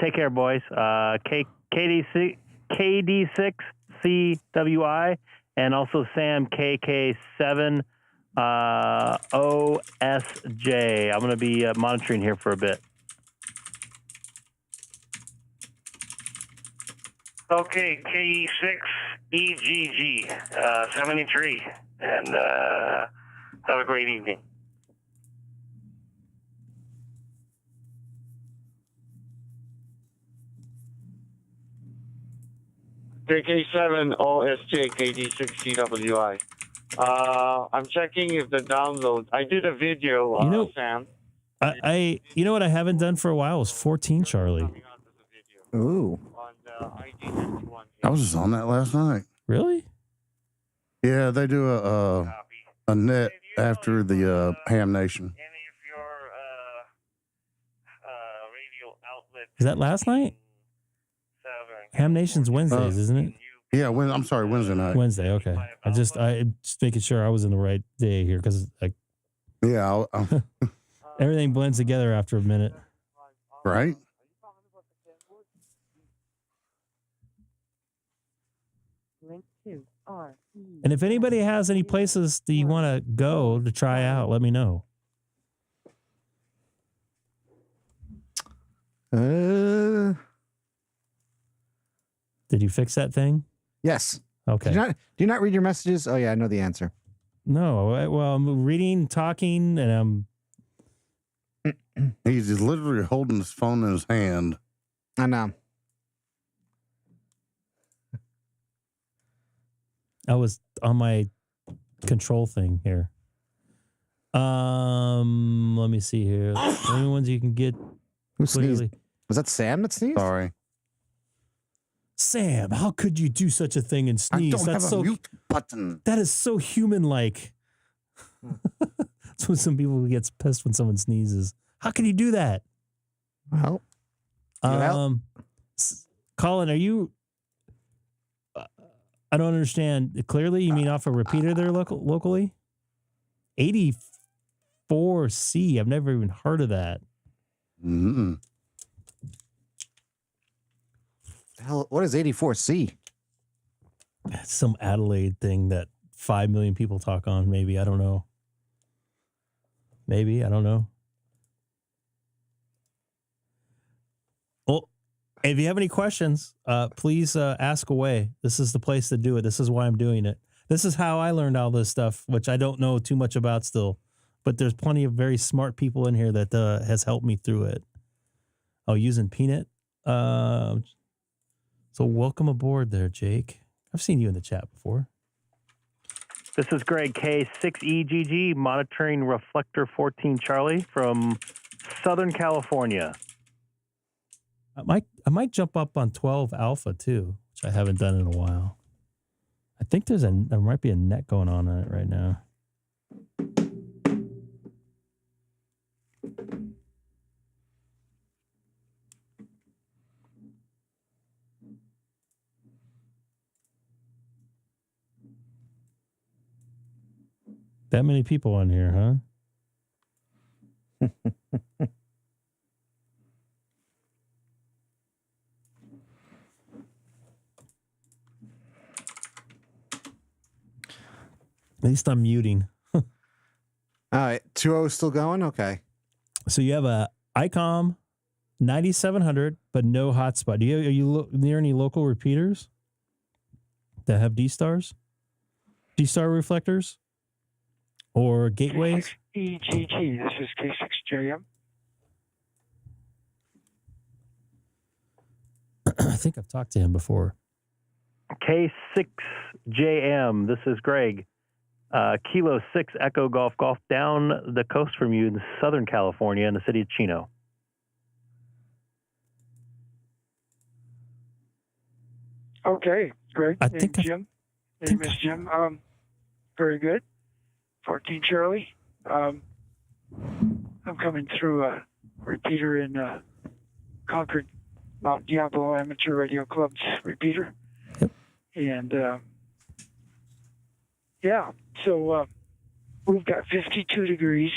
take care, boys. KD6CWI and also Sam KK7 OSJ. I'm going to be monitoring here for a bit. Okay, K6EGG, 73, and have a great evening. JK7 OSJKD6CWI. I'm checking if the download. I did a video, Sam. You know what I haven't done for a while is 14 Charlie. Ooh. I was just on that last night. Really? Yeah, they do a net after the Ham Nation. Is that last night? Ham Nation's Wednesdays, isn't it? Yeah, I'm sorry, Wednesday night. Wednesday, okay. I just making sure I was in the right day here because yeah, everything blends together after a minute. Right? And if anybody has any places that you want to go to try out, let me know. Did you fix that thing? Yes. Okay. Do you not read your messages? Oh, yeah, I know the answer. No. Well, I'm reading, talking, and He's just literally holding his phone in his hand. I know. I was on my control thing here. Let me see here. The only ones you can get Who clearly. sneezed? Was that Sam that sneezed? Sorry. Sam, how could you do such a thing and sneeze? I don't have a mute button. That is so human-like. That's when some people gets pissed when someone sneezes. How can you do that? Well, Colin, are you? I don't understand. Clearly, you mean off a repeater there locally? 84C. I've never even heard of that. Mm-mm. Hell, what is 84C? That's some Adelaide thing that 5 million people talk on. Maybe, I don't know. Maybe, I don't know. Well, if you have any questions, please ask away. This is the place to do it. This is why I'm doing it. This is how I learned all this stuff, which I don't know too much about still. But there's plenty of very smart people in here that has helped me through it. Oh, using Peanut. So welcome aboard there, Jake. I've seen you in the chat before. This is Greg, K6EGG, monitoring reflector 14 Charlie from Southern California. I might jump up on 12 Alpha too, which I haven't done in a while. I think there might be a net going on it right now. That many people on here, huh? At least I'm muting. All right. 2.0 is still going? Okay. So you have a Icom 9700, but no hotspot. Are you near any local repeaters that have DStars? DStar reflectors? Or gateways? K6EGG, this is K6JM. I think I've talked to him before. K6JM, this is Greg. Kilo 6 Echo Golf down the coast from you in Southern California in the city of Chino. Okay, Greg. I think Jim. Name is Jim. Very good. 14 Charlie. I'm coming through a repeater in Concord, Mount Diablo Amateur Radio Club's repeater. Yep. And yeah, so we've got 52 degrees.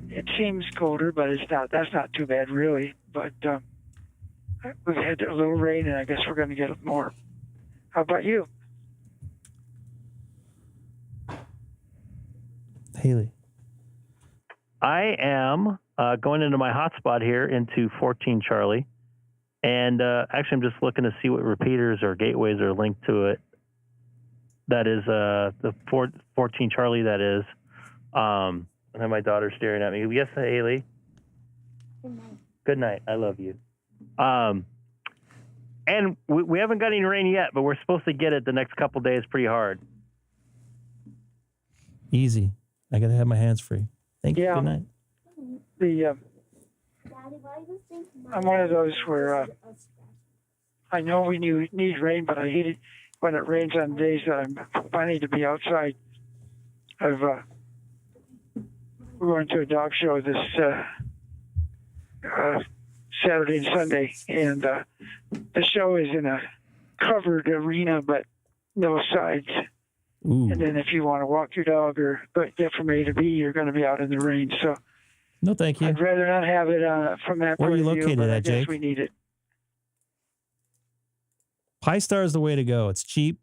It seems colder, but that's not too bad really. But we've had a little rain, and I guess we're going to get more. How about you? Haley. I am going into my hotspot here into 14 Charlie. And actually, I'm just looking to see what repeaters or gateways are linked to it. That is the 14 Charlie, that is. And then my daughter's staring at me. Yes, Haley? Good night. Good night. I love you. And we haven't got any rain yet, but we're supposed to get it the next couple days pretty hard. Easy. I got to have my hands free. Thank you. Good night. I'm one of those where I know we need rain, but I hate it when it rains on days that I'm planning to be outside. We're going to a dog show this Saturday and Sunday, and the show is in a covered arena, but no sides. Ooh. And then if you want to walk your dog or get from A to B, you're going to be out in the rain. So No, thank you. I'd rather not have it from that Where are point you of view, located but I at, guess Jake? we need it. Pi-Star is the way to go. It's cheap.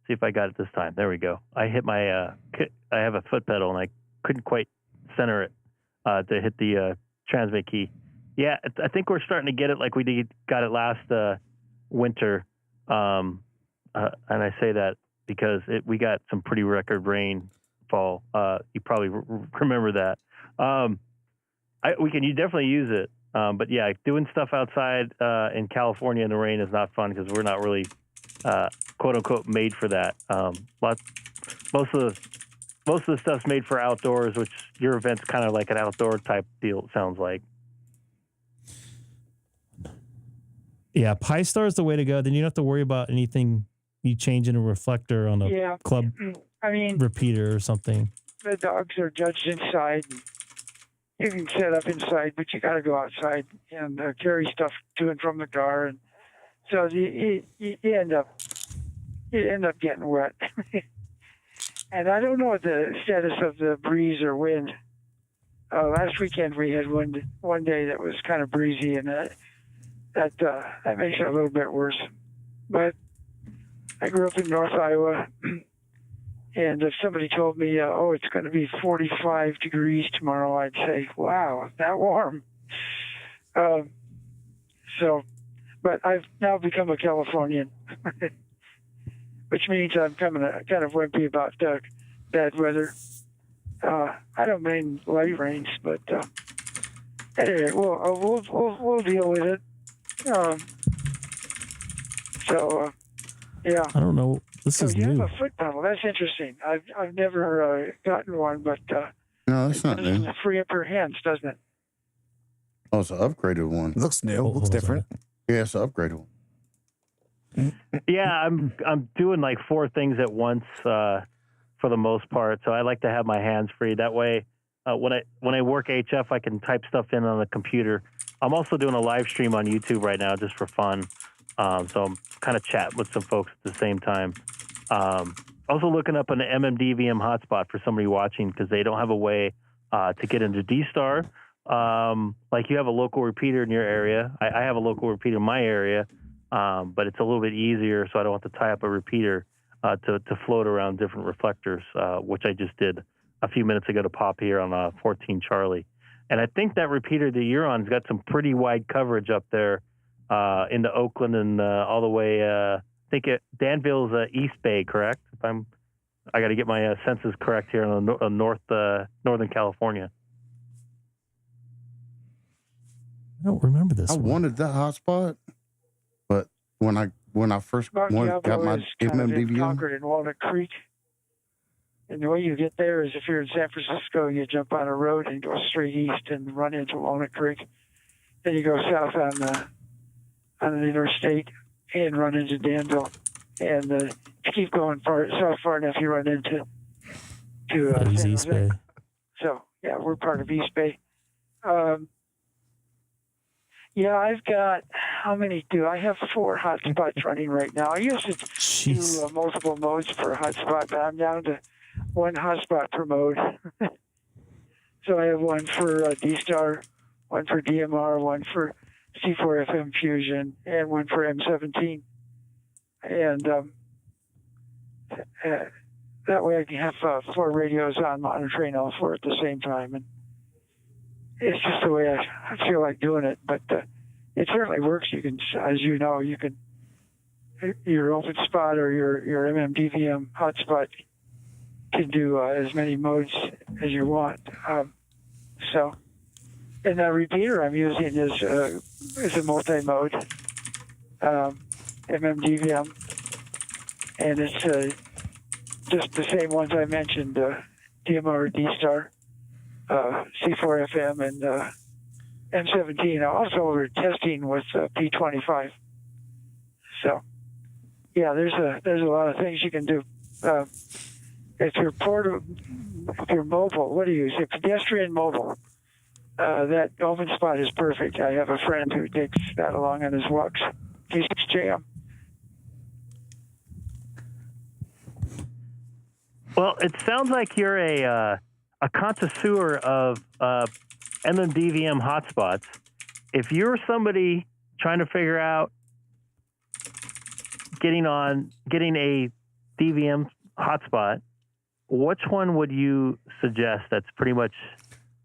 See if I got it this time. There we go. I hit my, I have a foot pedal and I couldn't quite center it to hit the transmit key. Yeah, I think we're starting to get it like we got it last winter. And I say that because we got some pretty record rainfall. You probably remember that. You definitely use it. But yeah, doing stuff outside in California in the rain is not fun because we're not really quote unquote made for that. Most of the stuff's made for outdoors, which your event's kind of like an outdoor type deal. It sounds like. Yeah, Pi-Star is the way to go. Then you don't have to worry about anything you change in a reflector on a club repeater or something. The dogs are judged inside. You can set up inside, but you got to go outside and carry stuff to and from the car, and so you end up getting wet. And I don't know what the status of the breeze or wind. Last weekend we had one day that was kind of breezy, and that makes it a little bit worse. But I grew up in North Iowa, and if somebody told me, it's going to be 45 degrees tomorrow, I'd say, wow, that warm. But I've now become a Californian, which means I'm kind of wimpy about bad weather. I don't mind light rains, but anyway, we'll deal with it. Yeah. I don't know. This is you new. have a foot pedal. That's interesting. I've never gotten one, but No, that's not new. It free up your hands, doesn't it? Oh, it's an upgraded one. It looks new. Looks different. Yeah, it's an upgraded one. Yeah, I'm doing like 4 things at once for the most part. So I like to have my hands free. That way, when I work HF, I can type stuff in on the computer. I'm also doing a live stream on YouTube right now just for fun. So I'm kind of chatting with some folks at the same time. Also looking up an MMD VM hotspot for somebody watching because they don't have a way to get into DStar. Like you have a local repeater in your area. I have a local repeater in my area, but it's a little bit easier, so I don't have to tie up a repeater to float around different reflectors, which I just did a few minutes ago to pop here on 14 Charlie. And I think that repeater that you're on's got some pretty wide coverage up there into Oakland and all the way. I think Danville's East Bay, correct? I got to get my senses correct here on Northern California. I don't remember this. I wanted that hotspot, but when I first got my MMDVM, Concord and Walnut Creek. And the way you get there is if you're in San Francisco, you jump on a road and go straight east and run into Walnut Creek. Then you go south on the interstate and run into Danville. And if you keep going south far enough, you run into San East Jose. Bay. So, yeah, we're part of East Bay. Yeah, I've got, how many do I have? 4 hotspots running right now. I used to do multiple modes per hotspot, but I'm down to 1 hotspot per mode. So I have one for DStar, one for DMR, one for C4FM fusion and one for M17. And that way I can have 4 radios on monitoring all 4 at the same time. And it's just the way I feel like doing it. But it certainly works. You can, as you know, you can, your openspot or your MMDVM hotspot can do as many modes as you want. So, and the repeater I'm using is a multi-mode MMDVM, and it's just the same ones I mentioned: DMR, DStar, C4FM, and M17. Also, we're testing with P25. So, yeah, there's a lot of things you can do. If you're if you're mobile, what do you use? A pedestrian mobile. That openspot is perfect. I have a friend who takes that along on his walks. K6EGG. Well, it sounds like you're a connoisseur of MMDVM hotspots. If you're somebody trying to figure out getting a DVM hotspot, which one would you suggest that's pretty much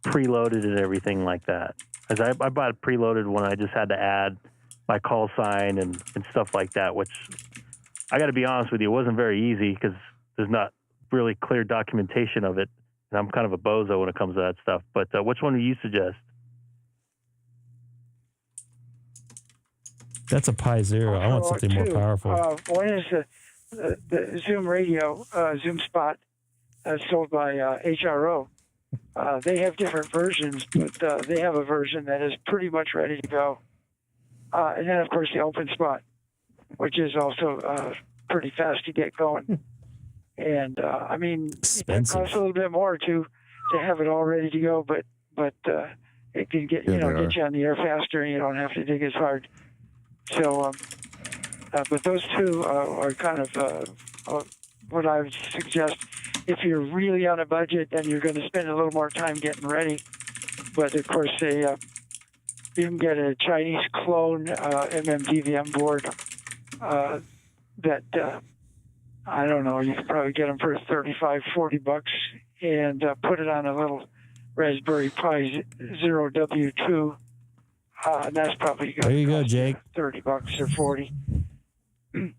preloaded and everything like that? As I bought a preloaded one, I just had to add my call sign and stuff like that, which I got to be honest with you, it wasn't very easy because there's not really clear documentation of it. And I'm kind of a bozo when it comes to that stuff. But which one do you suggest? That's a Pi Zero. I want something more powerful. One is the Zoom radio, Zoom Spot, sold by HRO. They have different versions, but they have a version that is pretty much ready to go. And then, of course, the OpenSpot, which is also pretty fast to get going. And I mean, it costs a little bit more to have it all ready to go, but it can get get you on the air faster, and you don't have to dig as hard. So, but those two are kind of what I would suggest. If you're really on a budget, then you're going to spend a little more time getting ready. But of course, you can get a Chinese clone MMDVM board that I don't know. You can probably get them for $35-40 and put it on a little Raspberry Pi Zero W2. And that's probably going there you go, Jake. $30 or $40. It's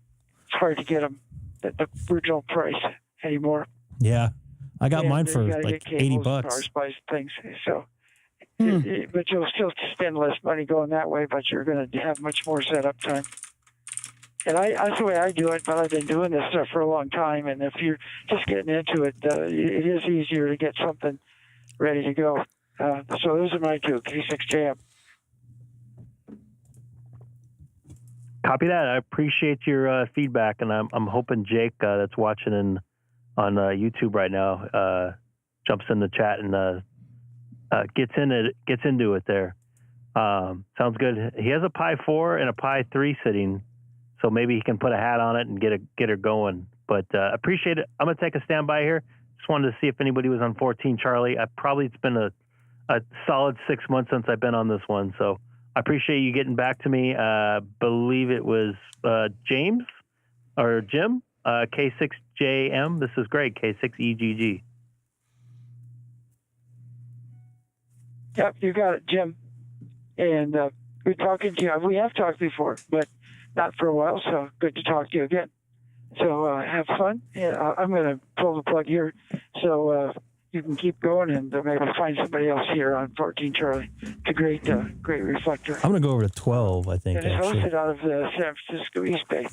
hard to get them at the original price anymore. Yeah, I got mine for like $80. Power supplies things. So, but you'll still spend less money going that way, but you're going to have much more setup time. And that's the way I do it, but I've been doing this stuff for a long time. And if you're just getting into it, it is easier to get something ready to go. So those are my two, K6EGG. Copy that. I appreciate your feedback, and I'm hoping Jake, that's watching on YouTube right now, jumps in the chat and gets into it there. Sounds good. He has a Pi 4 and a Pi 3 sitting, so maybe he can put a hat on it and get her going. But appreciate it. I'm gonna take a standby here. Just wanted to see if anybody was on 14 Charlie. It's been a solid 6 months since I've been on this one, so I appreciate you getting back to me. Believe it was James or Jim, K6JM. This is great, K6EGG. Yep, you got it, Jim. And good talking to you. We have talked before, but not for a while, so good to talk to you again. So have fun. Yeah, I'm going to pull the plug here so you can keep going and maybe find somebody else here on 14 Charlie. It's a great reflector. I'm going to go over to 12, I think. And it's hosted out of the San Francisco East Bay.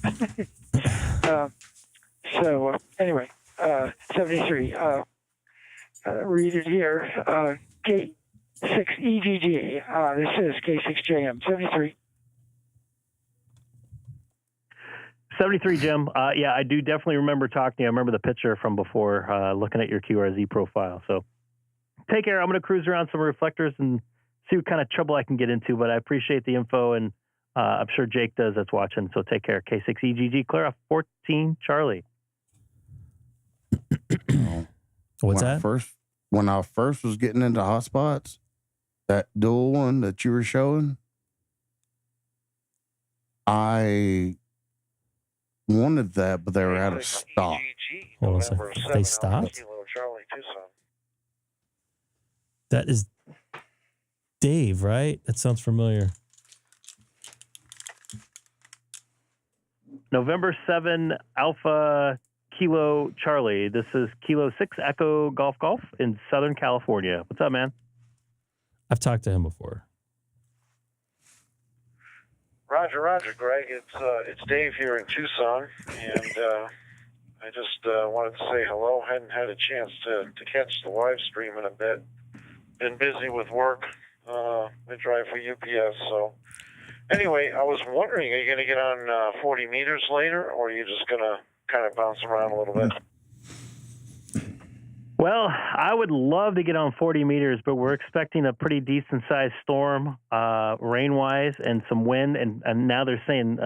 So anyway, 73. Read it here. K6EGG. This is K6JM 73. 73, Jim. Yeah, I do definitely remember talking to you. I remember the picture from before, looking at your QRZ profile. So take care. I'm going to cruise around some reflectors and see what kind of trouble I can get into, but I appreciate the info, and I'm sure Jake does that's watching. So take care. K6EGG, clear off 14 Charlie. What's that? When I first was getting into hotspots, that dual one that you were showing, I wanted that, but they were out of stock. Hold on a second. They stopped? That is Dave, right? That sounds familiar. November 7 Alpha Kilo Charlie. This is Kilo 6 Echo Golf Golf in Southern California. What's up, man? I've talked to him before. Roger, Greg. It's Dave here in Tucson, and I just wanted to say hello. Hadn't had a chance to catch the live stream in a bit. Been busy with work. I drive for UPS, so anyway, I was wondering, are you going to get on 40 meters later, or are you just going to kind of bounce around a little bit? Well, I would love to get on 40 meters, but we're expecting a pretty decent-sized storm, rain-wise, and some wind, and now they're saying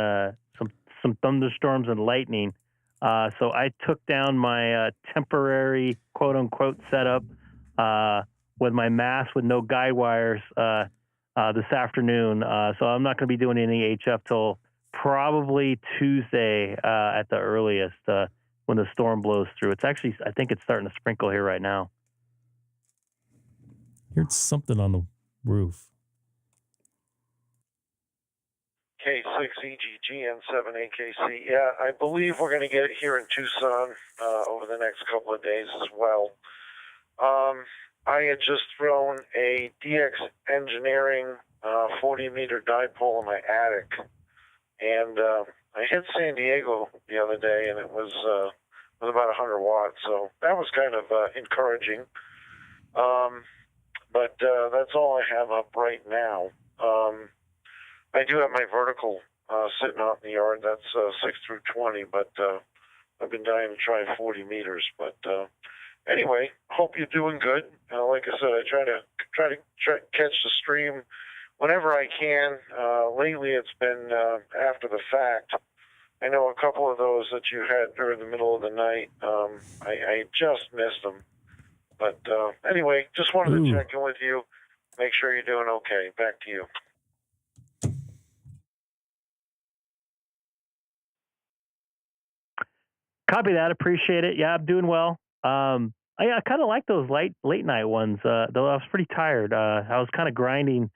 some thunderstorms and lightning. So I took down my temporary, quote-unquote, setup with my mast with no guide wires this afternoon. So I'm not going to be doing any HF till probably Tuesday at the earliest. When the storm blows through. It's actually, I think it's starting to sprinkle here right now. Here's something on the roof. K6EGG and 7AKC. Yeah, I believe we're going to get it here in Tucson over the next couple of days as well. I had just thrown a DX Engineering 40-meter dipole in my attic, and I hit San Diego the other day, and it was about 100 watts, so that was kind of encouraging. But that's all I have up right now. I do have my vertical sitting out in the yard. That's 6 through 20, but I've been dying to try 40 meters. But anyway, hope you're doing good. Like I said, I try to catch the stream whenever I can. Lately, it's been after the fact. I know a couple of those that you had during the middle of the night. I just missed them. But anyway, just wanted to check in with you, make sure you're doing okay. Back to you. Copy that. Appreciate it. Yeah, I'm doing well. I kind of like those late night ones, though I was pretty tired. I was kind of grinding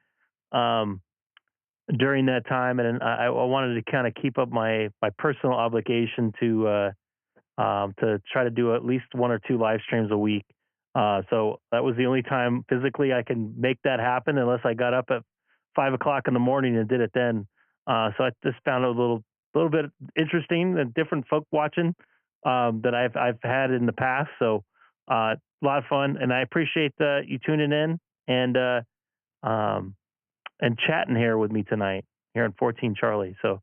during that time, and I wanted to kind of keep up my personal obligation to try to do at least 1 or 2 live streams a week. So that was the only time physically I can make that happen, unless I got up at 5 o'clock in the morning and did it then. So I just found it a little bit interesting and different folk watching that I've had in the past. So a lot of fun, and I appreciate you tuning in and chatting here with me tonight here on 14 Charlie. So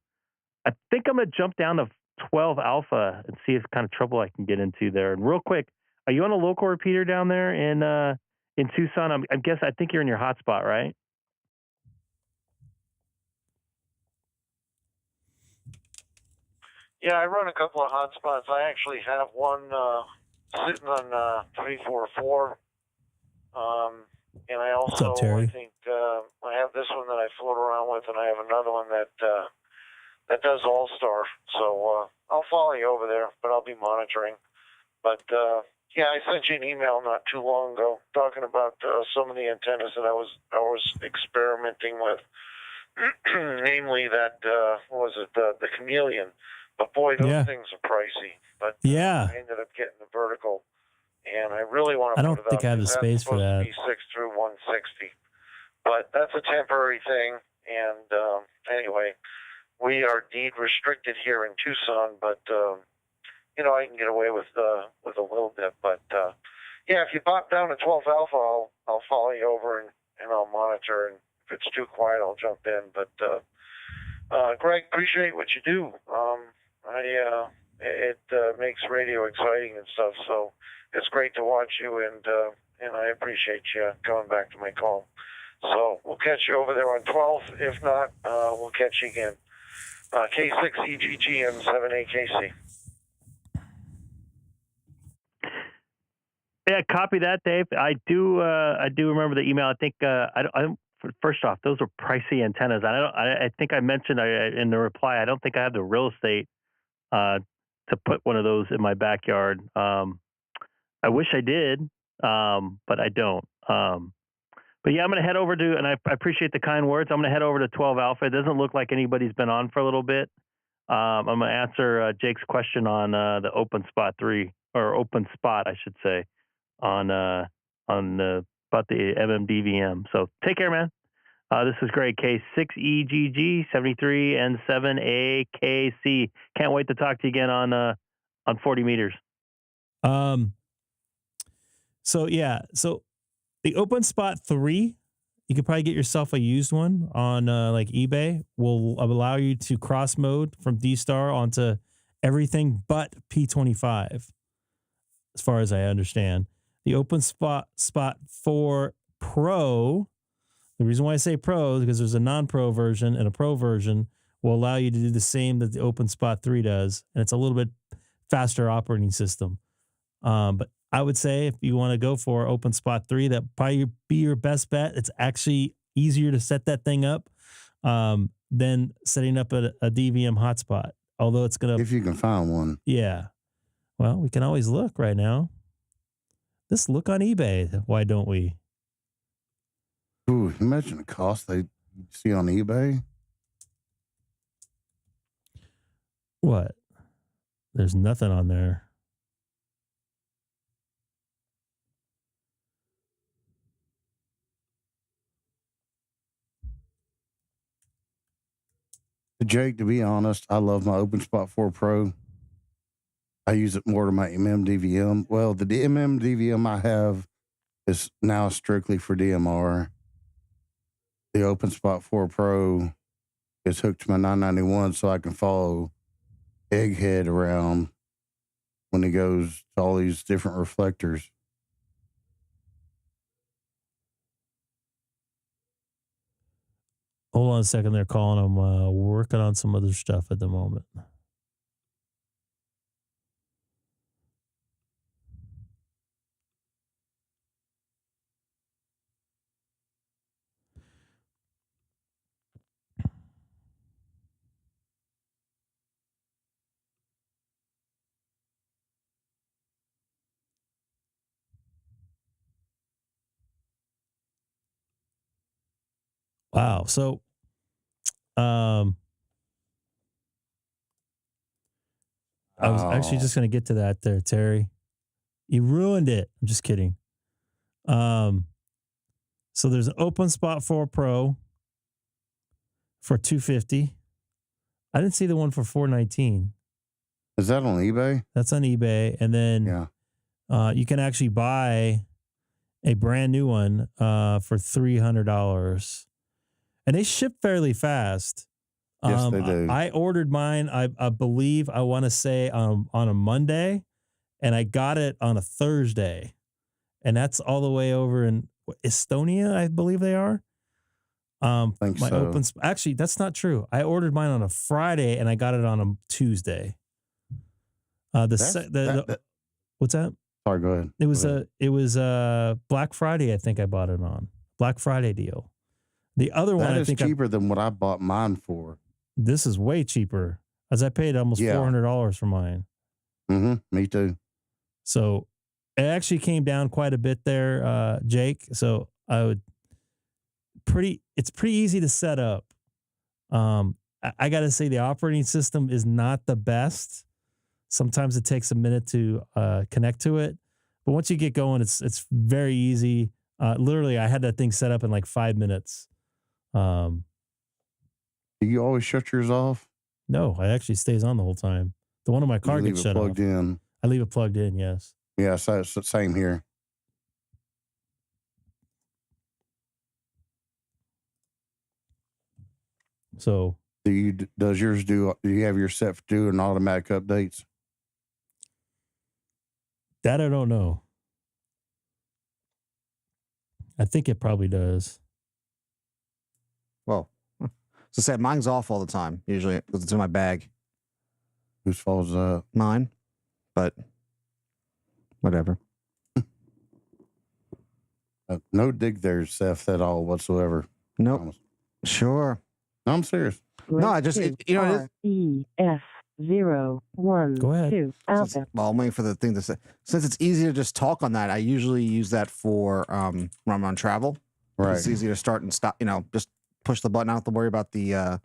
I think I'm going to jump down to 12 Alpha and see if kind of trouble I can get into there. And real quick, are you on a local repeater down there in Tucson? I think you're in your hotspot, right? Yeah, I run a couple of hotspots. I actually have one sitting on 344. And I also, I think, I have this one that I float around with, and I have another one that does Allstar. So I'll follow you over there, but I'll be monitoring. But yeah, I sent you an email not too long ago talking about some of the antennas that I was experimenting with, namely that what was it, the Chameleon. But boy, those things are pricey. But I ended up getting the vertical. And I really want to. I don't think I have the space for that. Be 6 through 160, but that's a temporary thing. And anyway, we are deed restricted here in Tucson, but you know, I can get away with a little bit. But yeah, if you pop down to 12 Alpha, I'll follow you over and I'll monitor. And if it's too quiet, I'll jump in. But Greg, appreciate what you do. It makes radio exciting and stuff. So. It's great to watch you, and I appreciate you coming back to my call. So we'll catch you over there on 12. If not, we'll catch you again. K6EGG and 7AKC. Yeah, copy that, Dave. I do remember the email. I think I don't first off, those are pricey antennas. I think I mentioned in the reply, I don't think I have the real estate to put one of those in my backyard. I wish I did, but I don't. But yeah, I'm going to head over to, and I appreciate the kind words. I'm going to head over to 12 Alpha. It doesn't look like anybody's been on for a little bit. I'm going to answer Jake's question on the openspot 3, or openspot, I should say, on about the MMDVM. So take care, man. This is Greg, K6EGG 73N7AKC. Can't wait to talk to you again on 40 meters. So yeah, so the openspot 3, you could probably get yourself a used one on like eBay. Will allow you to cross mode from DStar onto everything but P25, as far as I understand. The openspot 4 Pro, the reason why I say Pro is because there's a non-Pro version, and a Pro version will allow you to do the same that the openspot 3 does, and it's a little bit faster operating system. But I would say if you want to go for openspot 3, that probably be your best bet. It's actually easier to set that thing up than setting up a DVM hotspot. Although it's going to... If you can find one. Yeah. Well, we can always look right now. Let's look on eBay. Why don't we? Ooh, imagine the cost they see on eBay. What? There's nothing on there. Jake, to be honest, I love my openspot 4 Pro. I use it more to my MMDVM. Well, the MMDVM I have is now strictly for DMR. The openspot 4 Pro is hooked to my 991 so I can follow Egghead around when he goes to all these different reflectors. Hold on a second. They're calling them. Working on some other stuff at the moment. Wow. So, I was actually just going to get to that there, Terry. You ruined it. I'm just kidding. So there's an openspot 4 Pro for $250. I didn't see the one for $419. Is that on eBay? That's on eBay. And then you can actually buy a brand new one for $300. And they ship fairly fast. Yes, they do. I ordered mine, I believe, I want to say on a Monday, and I got it on a Thursday. And that's all the way over in Estonia, I believe they are. Think so. Actually, that's not true. I ordered mine on a Friday, and I got it on a Tuesday. What's that? Sorry, go ahead. It was Black Friday, I think I bought it on. Black Friday deal. The other one, I think, cheaper than what I bought mine for. This is way cheaper, as I paid almost $400 for mine. Mm-hmm. Me too. So it actually came down quite a bit there, Jake. So it's pretty easy to set up. I got to say the operating system is not the best. Sometimes it takes a minute to connect to it, but once you get going, it's very easy. Literally, I had that thing set up in like 5 minutes. Do you always shut yours off? No, it actually stays on the whole time. The one on my car gets shut off. Plugged in. I leave it plugged in. Yes. Yeah, so it's the same here. So do you have your set for doing automatic updates? That I don't know. I think it probably does. Well, so say mine's off all the time, usually, because it's in my bag. Whose fault is that? Mine, but whatever. No dig there, Seth, at all whatsoever. Nope. Promise. Sure. No, I'm serious. No, I just, you know, it is. Go ahead. Well, I'm waiting for the thing to say. Since it's easy to just talk on that, I usually use that for when I'm on travel. Right. It's easy to start and stop. You know, just push the button. I don't have to worry about the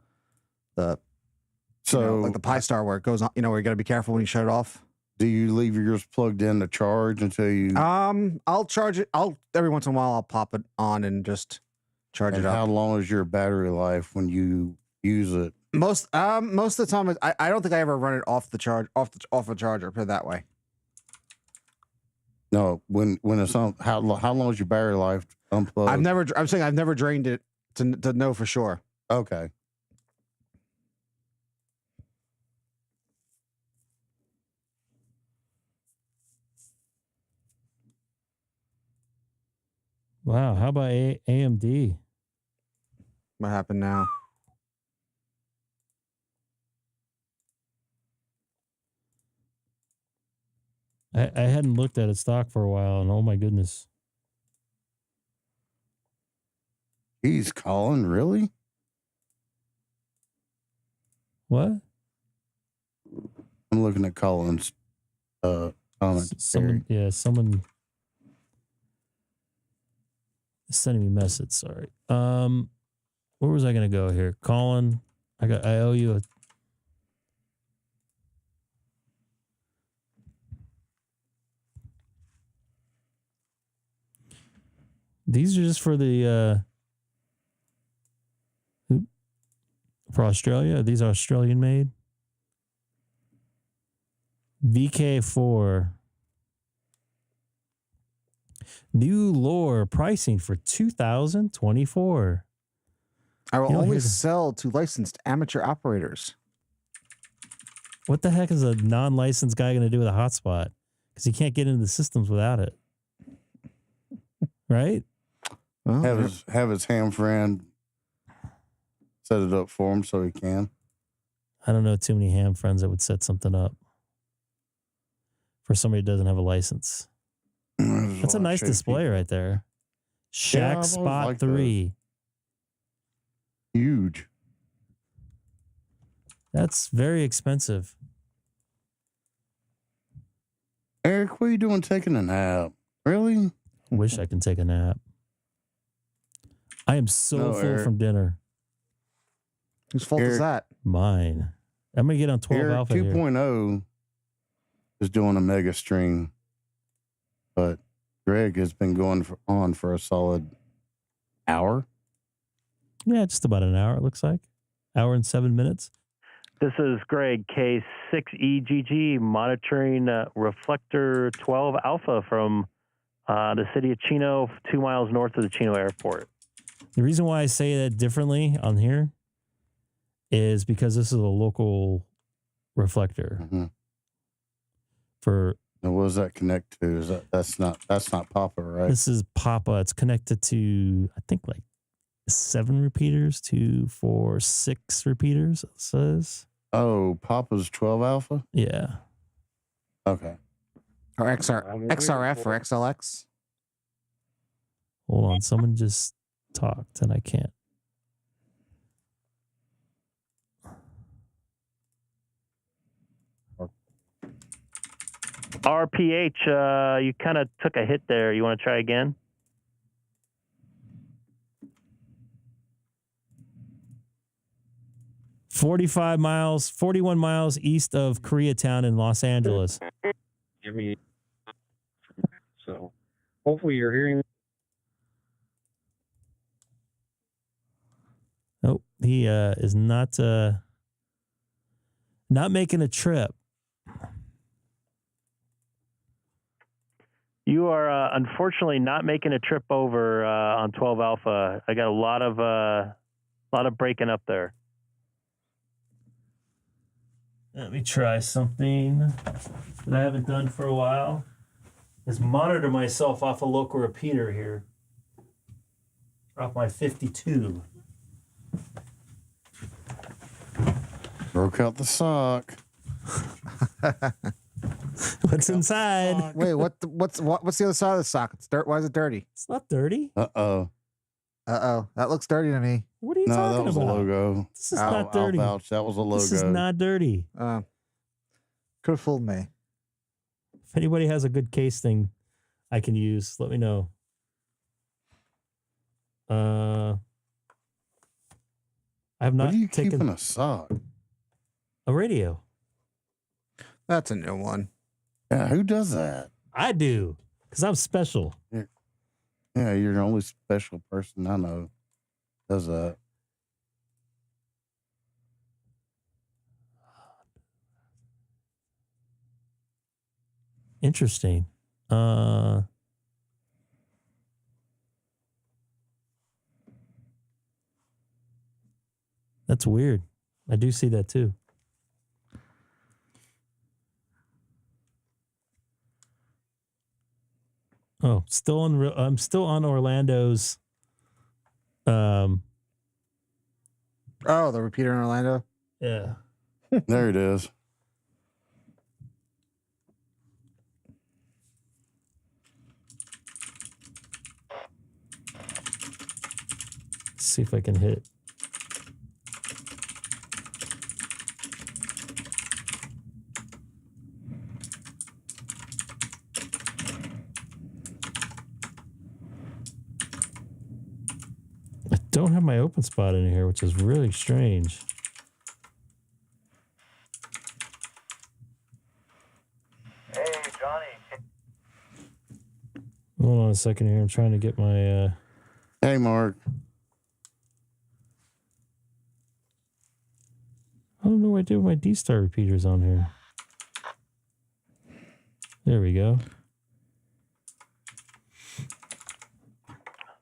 like the Pi Star where it goes on. You know, where you got to be careful when you shut it off. Do you leave yours plugged in to charge until you? I'll charge it. Every once in a while I'll pop it on and just charge it up. How long is your battery life when you use it? Most of the time, I don't think I ever run it off the charger. Put it that way. No, when it's on, how long is your battery life unplugged? I'm saying I've never drained it to know for sure. Okay. Wow, how about AMD? What happened now? I hadn't looked at its stock for a while, and oh my goodness. He's calling, really? What? I'm looking at Colin's comments. Someone is sending me a message. Sorry. Where was I gonna go here? Colin, I owe you a. These are just for the for Australia. These are Australian made. VK4. New lure pricing for 2024. I will only sell to licensed amateur operators. What the heck is a non-licensed guy going to do with a hotspot? Because he can't get into the systems without it. Right? Well, have his ham friend set it up for him so he can. I don't know too many ham friends that would set something up for somebody who doesn't have a license. That's a nice display right there. Shack Spot 3. Huge. That's very expensive. Eric, what are you doing taking a nap? Really? Wish I can take a nap. I am so full Eric. from dinner. Whose fault is that? Mine. I'm going to get on 12 Eric Alpha 2.0 is doing a mega stream, but Greg has been going on for a solid hour. Yeah, just about an hour, it looks like. Hour and 7 minutes. This is Greg, K6EGG, monitoring reflector 12 Alpha from the city of Chino, 2 miles north of the Chino airport. The reason why I say that differently on here is because this is a local reflector. Mm-hmm. For and what does that connect to? Is that's not Papa, right? This is Papa. It's connected to, I think, like 7 repeaters, 2, 4, 6 repeaters, it says. Oh, Papa's 12 Alpha? Yeah. Okay. Or XRF or XLX? Hold on. Someone just talked and I can't. RPH, you kind of took a hit there. You want to try again? "41 miles east of Koreatown in Los Angeles." Give me. So, hopefully you're hearing. Nope, he is not making a trip. You are unfortunately not making a trip over on 12 Alpha. I got a lot of breaking up there. Let me try something that I haven't done for a while. Is monitor myself off a local repeater here. Off my 52. Broke out the sock. What's inside? Wait, what's the other side of the sock? It's dirt. Why is it dirty? It's not dirty. Uh-oh. Uh-oh. That looks dirty to me. What are you No, talking that was about? a logo. This is not dirty. I'll vouch. That was a logo. This is not dirty. Could have fooled me. If anybody has a good case thing I can use, let me know. I have not What are you taken keeping a sock? a radio. That's a new one. Yeah, who does that? I do, because I'm special. Yeah, you're the only special person I know does that. Interesting. That's weird. I do see that too. Oh, I'm still on Orlando's. Oh, the repeater in Orlando? Yeah. There it is. Let's see if I can hit. I don't have my open spot in here, which is really strange. Hey, Johnny. Hold on a second here. I'm trying to get my... Hey, Mark. I don't know what I do with my DStar repeaters on here. There we go.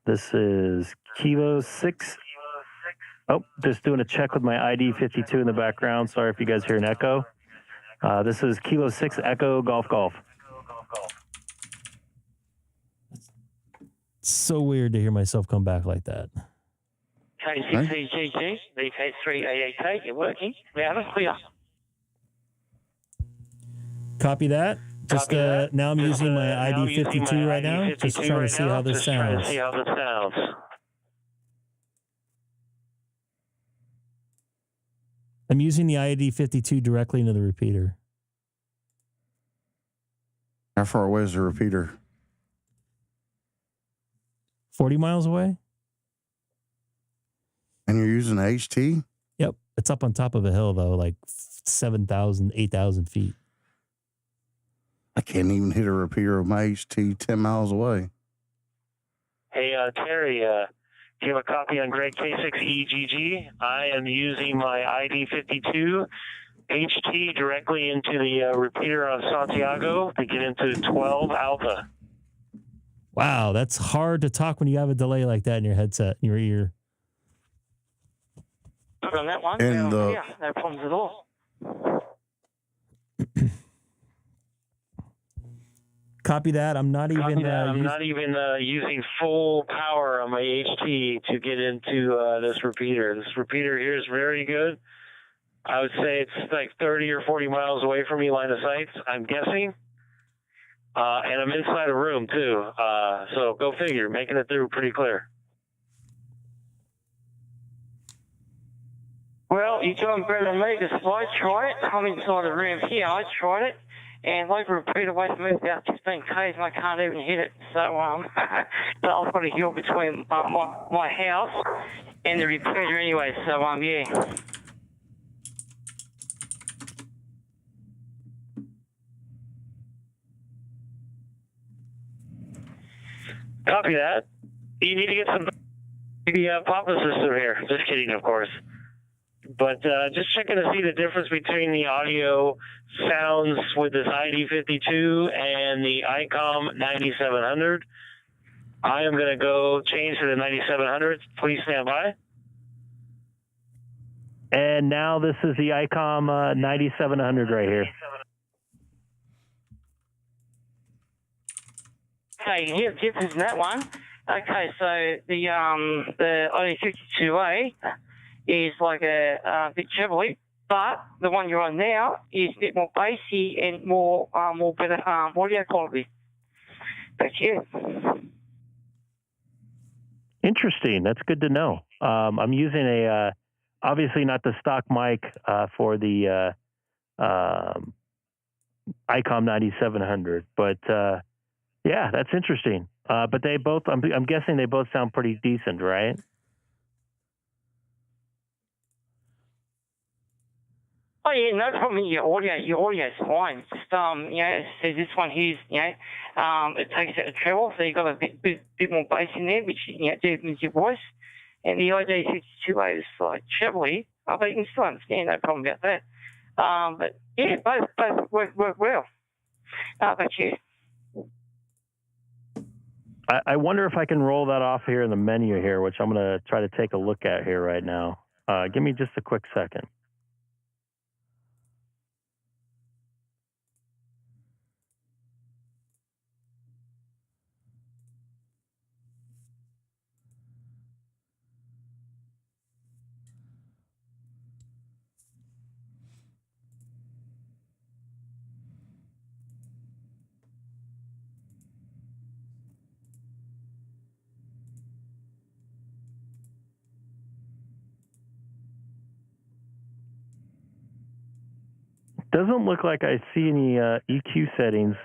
This is Kilo 6. Oh, just doing a check with my ID52 in the background. Sorry if you guys hear an echo. This is Kilo 6 Echo Golf Golf. It's so weird to hear myself come back like that. K6EGG, FT8 you're working. Loud and clear. Copy that. Just now I'm using my ID52 right now. Just trying to see how this sounds. I'm using the ID52 directly into the repeater. How far away is the repeater? 40 miles away? And you're using HT? Yep. It's up on top of a hill, though, like 7,000, 8,000 feet. I can't even hit a repeater of my HT 10 miles away. Hey, Terry, do you have a copy on Greg K6EGG? I am using my ID52 HT directly into the repeater on Santiago to get into 12 Alpha. Wow, that's hard to talk when you have a delay like that in your headset, in your ear. On that one, And yeah, no problems at all. Copy that. I'm not even. Using full power on my HT to get into this repeater. This repeater here is very good. I would say it's like 30 or 40 miles away from me, line of sight, I'm guessing. And I'm inside a room too. So go figure, making it through pretty clear. Well, you're doing better than me because I tried it. I'm inside the room here. I tried it. And local repeater away from me about 15 k's and I can't even hit it. So, but I've got a hill between my house and the repeater anyway. So, yeah. Copy that. You need to get some papa system here. Just kidding, of course. But just checking to see the difference between the audio sounds with this ID52 and the Icom 9700. I am going to go change to the 9700. Please stand by. And now this is the Icom 9700 right here. Okay, here's the difference in that one. Okay, so the ID52A is like a bit treble, but the one you're on now is a bit more bassy and more better audio quality. Thank you. Interesting. That's good to know. I'm using a obviously not the stock mic for the Icom 9700, but yeah, that's interesting. But they both, I'm guessing they both sound pretty decent, right? Oh yeah, no problem. Your audio's fine. Just you know, so this one here's, you know, it takes out the treble, so you got a bit more bass in there, which, you know, deepens your voice. And the ID-62A is like trebly, but you can still understand, no problem about that. But yeah, both work well. But you. I wonder if I can roll that off here in the menu here, which I'm going to try to take a look at here right now. Give me just a quick second. Doesn't look like I see any EQ settings.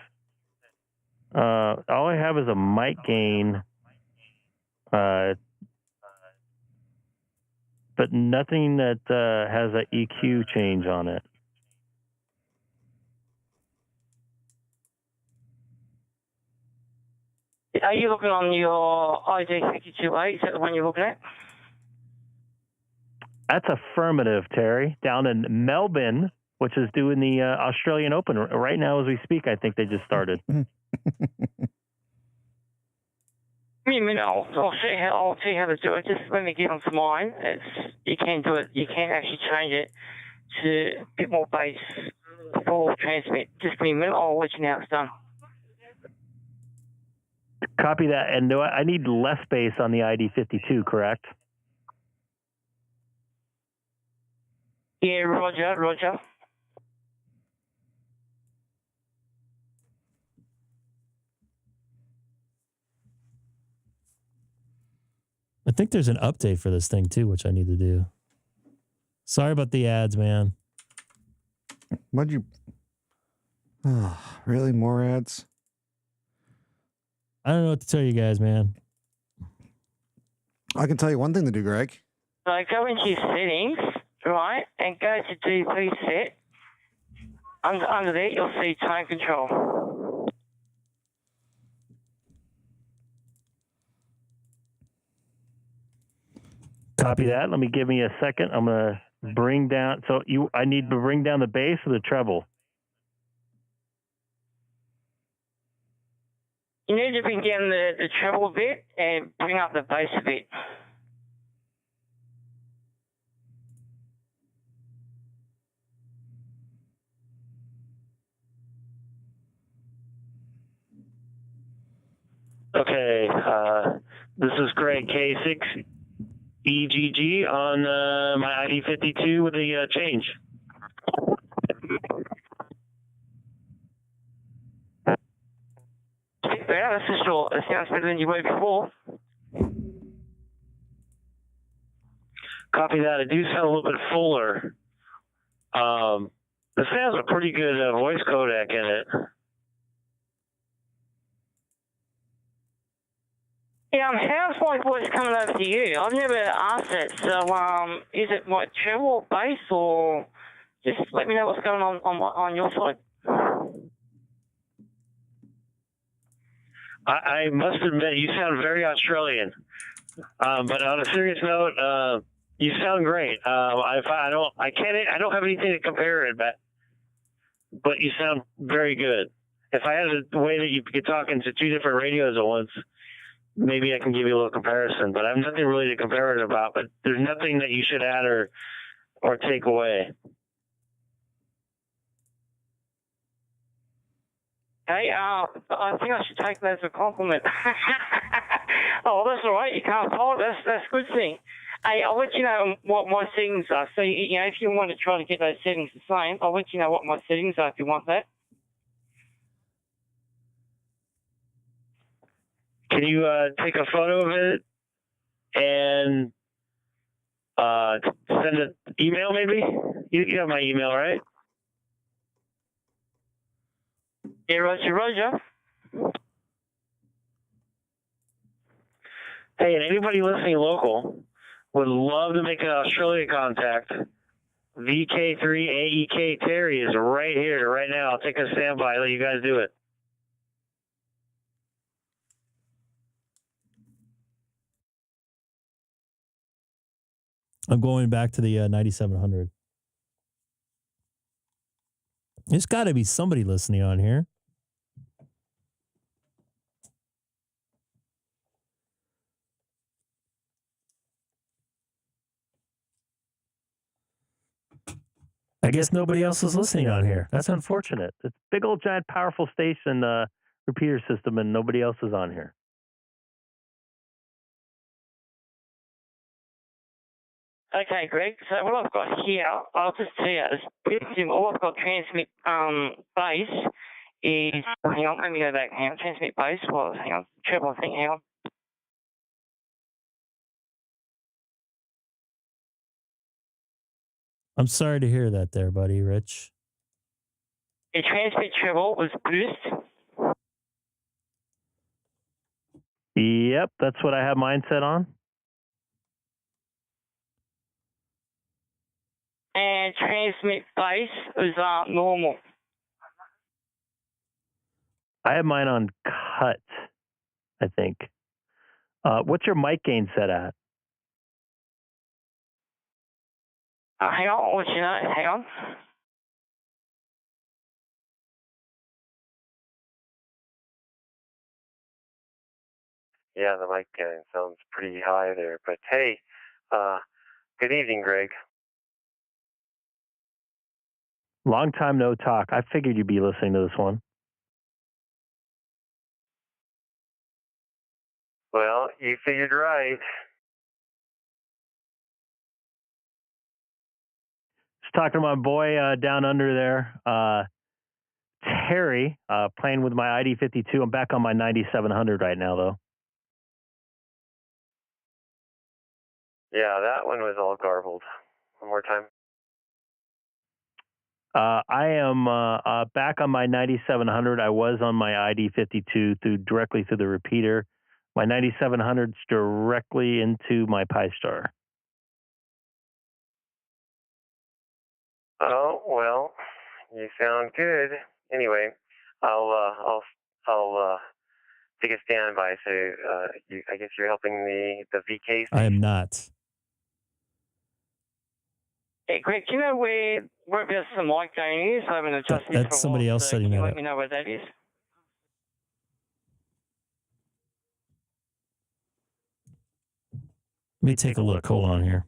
All I have is a mic gain, but nothing that has an EQ change on it. Are you looking on your ID-62A? Is that the one you're looking at? That's affirmative, Terry. Down in Melbourne, which is doing the Australian Open right now as we speak. I think they just started. Give me a minute. I'll see how to do it. Just let me get onto mine. You can do it. You can actually change it to a bit more bass for transmit. Just give me a minute. I'll let you know it's done. Copy that. And I need less bass on the ID-52, correct? Yeah, Roger. I think there's an update for this thing too, which I need to do. Sorry about the ads, man. What'd you... Oh, really? More ads? I don't know what to tell you guys, man. I can tell you one thing to do, Greg. So go into your settings, right, and go to DP set. Under there, you'll see tone control. Copy that. Let me give me a second. I'm going to bring down. So I need to bring down the bass or the treble? You need to bring down the treble a bit and bring up the bass a bit. Okay, this is Greg K6EGG on my ID-52 with the change. Yeah, that's for sure. It sounds better than you were before. Copy that. It do sound a little bit fuller. This has a pretty good voice codec in it. Yeah, how's my voice coming over to you? I've never asked that. So, is it my treble or bass, or just let me know what's going on your side? I must admit, you sound very Australian. But on a serious note, you sound great. I don't have anything to compare it, but you sound very good. If I had a way that you could talk into two different radios at once, maybe I can give you a little comparison. But I have nothing really to compare it about. But there's nothing that you should add or take away. Hey, I think I should take that as a compliment. Oh, that's all right. You can't fault it. That's a good thing. Hey, I'll let you know what my settings are. So, you know, if you want to try to get those settings the same, I'll let you know what my settings are if you want that. Can you take a photo of it and send an email maybe? You have my email, right? Yeah, Roger. Hey, and anybody listening local would love to make an Australia contact. VK3AEK Terry is right here, right now. I'll take a standby, let you guys do it. I'm going back to the 9700. There's got to be somebody listening on here. I guess nobody else is listening on here. That's unfortunate. It's a big old giant powerful station repeater system and nobody else is on here. Okay, Greg. So what I've got here, I'll just tell you, all I've got transmit base is, hang on, let me go back, hang on, transmit base, well, hang on, triple, I think, hang on. I'm sorry to hear that there, buddy, Rich. The transmit treble was boost. Yep, that's what I have mine set on. And transmit base was normal. I have mine on cut, I think. What's your mic gain set at? Hang on, I'll let you know. Hang on. Yeah, the mic gain sounds pretty high there. But hey, good evening, Greg. Long time no talk. I figured you'd be listening to this one. Well, you figured right. Just talking to my boy down under there, Terry, playing with my ID52. I'm back on my 9700 right now, though. Yeah, that one was all garbled. One more time. I am back on my 9700. I was on my ID52 directly through the repeater. My 9700's directly into my Pi Star. Oh well, you sound good. Anyway, I'll take a standby. So I guess you're helping the VK. I am not. Hey, Greg, do you know where there's some mic gain is? I haven't adjusted this for That's somebody else setting that up. Can you let me know where that is? Let me take a look. Hold on here.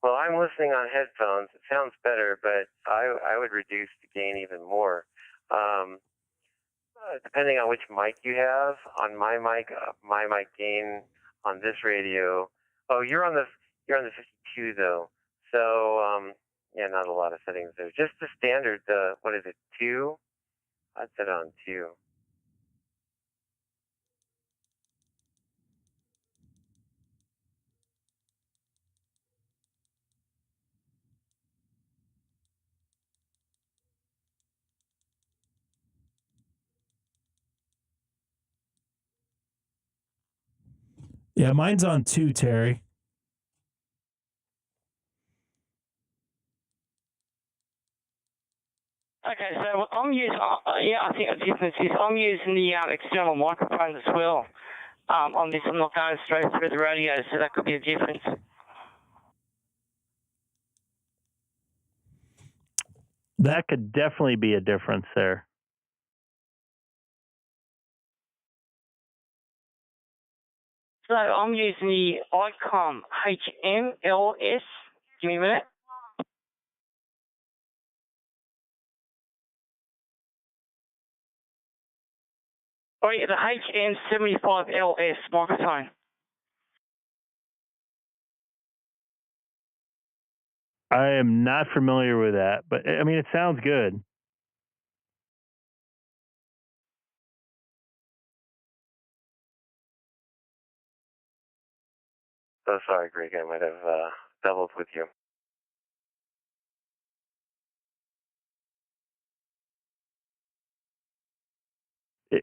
Well, I'm listening on headphones. It sounds better, but I would reduce the gain even more. Depending on which mic you have. On my mic gain on this radio. Oh, you're on the 52 though. So yeah, not a lot of settings there. Just the standard. What is it? 2? I'd set it on 2. Yeah, mine's on 2, Terry. Okay, so I'm using, I think the difference is I'm using the external microphone as well. On this, I'm not going straight through the radio, so that could be a difference. That could definitely be a difference there. So I'm using the Icom HMLS. Give me a minute. Oh yeah, the HM75LS microphone. I am not familiar with that, but I mean, it sounds good. so sorry, Greg. I might have doubled with you.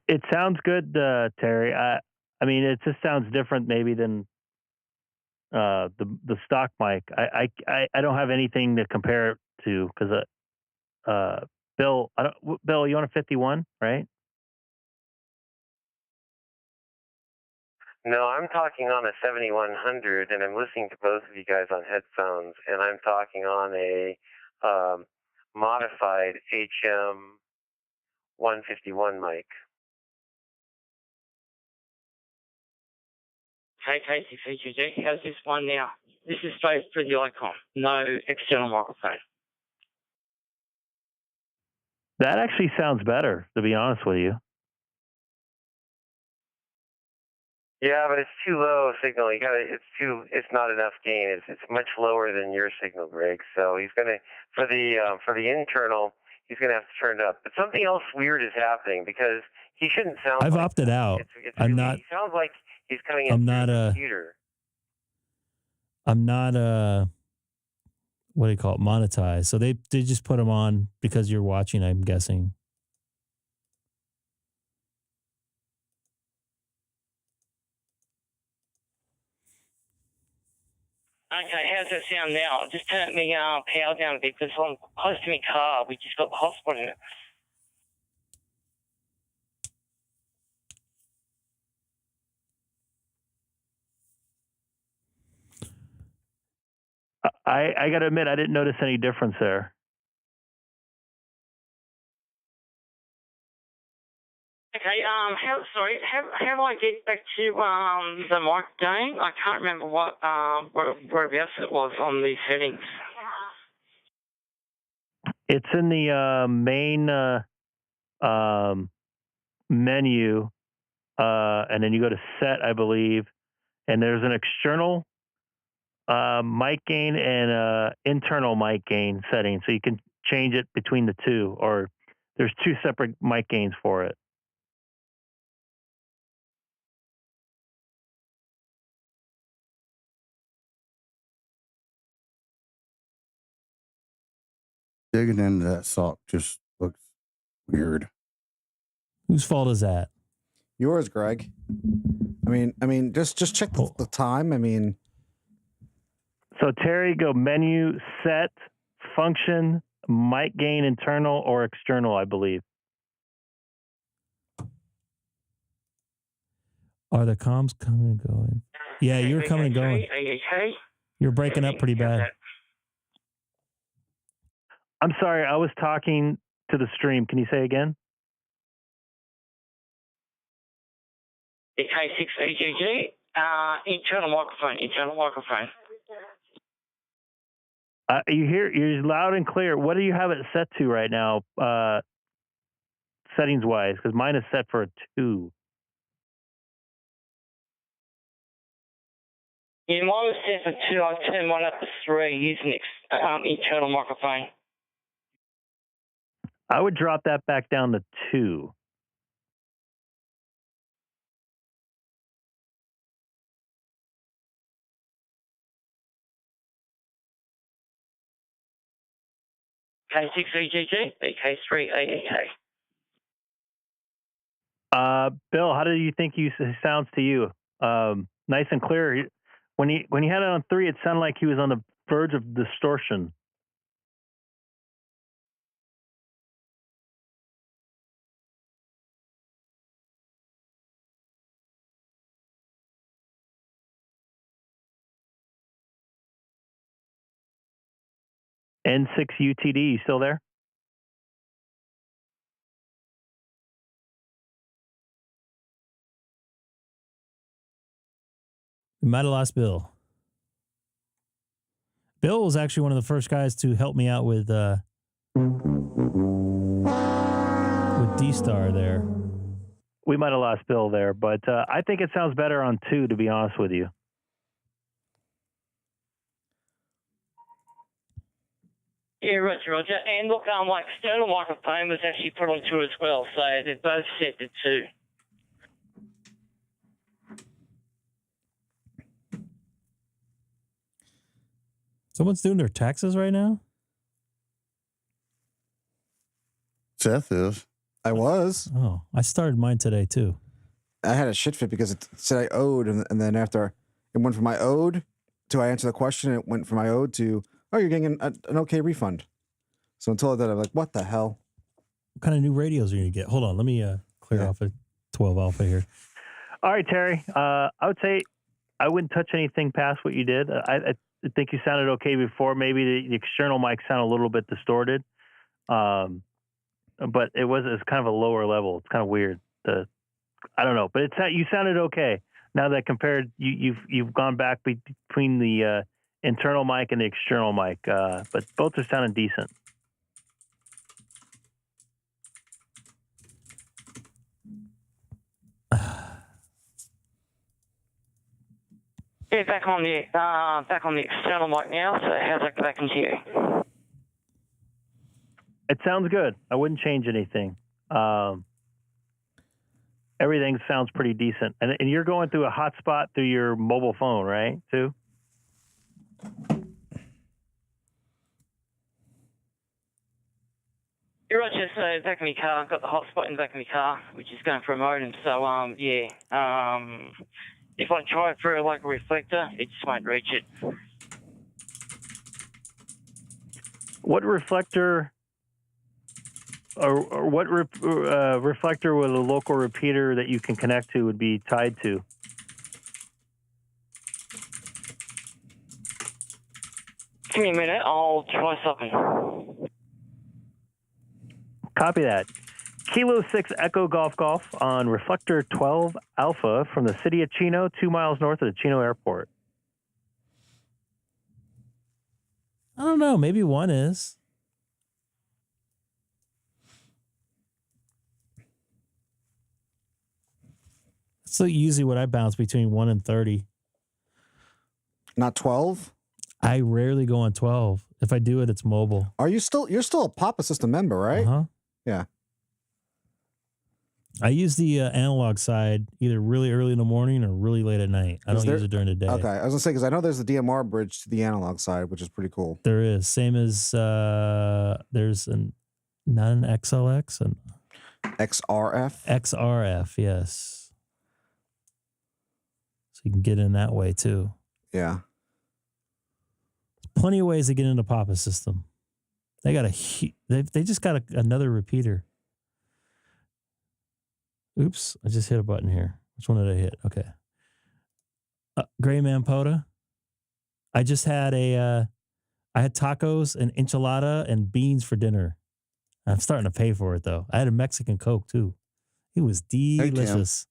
It sounds good, Terry. I mean, it just sounds different maybe than the stock mic. I don't have anything to compare it to because Bill, Bill, you want a 51, right? No, I'm talking on a 7100, and I'm listening to both of you guys on headphones, and I'm talking on a modified HM 151 mic. K6EGG, how's this one now? This is straight through the Icom, no external microphone. That actually sounds better, to be honest with you. Yeah, but it's too low signal. It's not enough gain. It's much lower than your signal, Greg. So he's gonna for the internal, he's gonna have to turn it up. But something else weird is happening because he shouldn't sound. I've opted out. I'm not. He sounds like he's coming in through the computer. I'm not what do you call it? Monetized. So they just put them on because you're watching, I'm guessing. Okay, how's that sound now? Just turn the power down a bit because I'm close to my car. We just got the hotspot in it. I got to admit, I didn't notice any difference there. Okay, how do I get back to the mic gain? I can't remember whereabouts it was on these settings. It's in the main menu, and then you go to set, I believe, and there's an external mic gain and internal mic gain setting, so you can change it between the two, or there's two separate mic gains for it. Digging into that sock just looks weird. Whose fault is that? Yours, Greg. I mean, just check the time. I mean, so Terry, go menu, set, function, mic gain, internal or external, I believe. Are the comms coming and going? Yeah, you're coming and going. You're breaking up pretty bad. I'm sorry, I was talking to the stream. Can you say again? K6EGG, internal microphone. You're loud and clear. What do you have it set to right now, settings wise? Because mine is set for a 2. Yeah, mine was set for 2. I've turned one up to 3 using internal microphone. I would drop that back down to 2. K6EGG, K3EGG. Bill, how do you think it sounds to you? Nice and clear. When he had it on 3, it sounded like he was on the verge of distortion. N6UTD, you still there? We might have lost Bill. Bill was actually one of the first guys to help me out with DStar there. We might have lost Bill there, but I think it sounds better on 2, to be honest with you. Yeah, Roger. And look, my external microphone was actually put on 2 as well, so they're both set to 2. Someone's doing their taxes right now? Seth is. I was. Oh, I started mine today too. I had a shit fit because it said I owed, and then after it went from I owed to I answer the question, it went from I owed to, oh, you're getting an okay refund. So until that, I'm like, what the hell? What kind of new radios are you going to get? Hold on. Let me clear off a 12 Alpha here. All right, Terry. I would say I wouldn't touch anything past what you did. I think you sounded okay before. Maybe the external mic sounded a little bit distorted. But it's kind of a lower level. It's kind of weird. I don't know, but you sounded okay. Now that compared, you've gone back between the internal mic and the external mic, but both are sounding decent. Yeah, back on the external mic now. So how's that back into you? It sounds good. I wouldn't change anything. Everything sounds pretty decent. And you're going through a hotspot through your mobile phone, right, too? You're right, just back in my car. I've got the hotspot in the back of my car, which is going for a modem. So, if I try it through like a reflector, it just won't reach it. What reflector or what reflector with a local repeater that you can connect to would be tied to? Give me a minute. I'll try something. Copy that. Kilo 6 Echo Golf Golf on reflector 12 Alpha from the city of Chino, 2 miles north of the Chino Airport. I don't know. Maybe one is. That's usually what I bounce between 1 and 30. Not 12? I rarely go on 12. If I do it, it's mobile. You're still a Papa System member, right? Uh-huh. Yeah. I use the analog side either really early in the morning or really late at night. I don't use it during the day. Okay. I was going to say, because I know there's the DMR bridge to the analog side, which is pretty cool. There is. Same as there's not an XLX. An XRF? XRF, yes. So you can get in that way too. Yeah. Plenty of ways to get into Papa System. They got they just got another repeater. Oops, I just hit a button here. Which one did I hit? Okay. Gray Mampota. I just had I had tacos and enchilada and beans for dinner. I'm starting to pay for it though. I had a Mexican Coke too. It was delicious.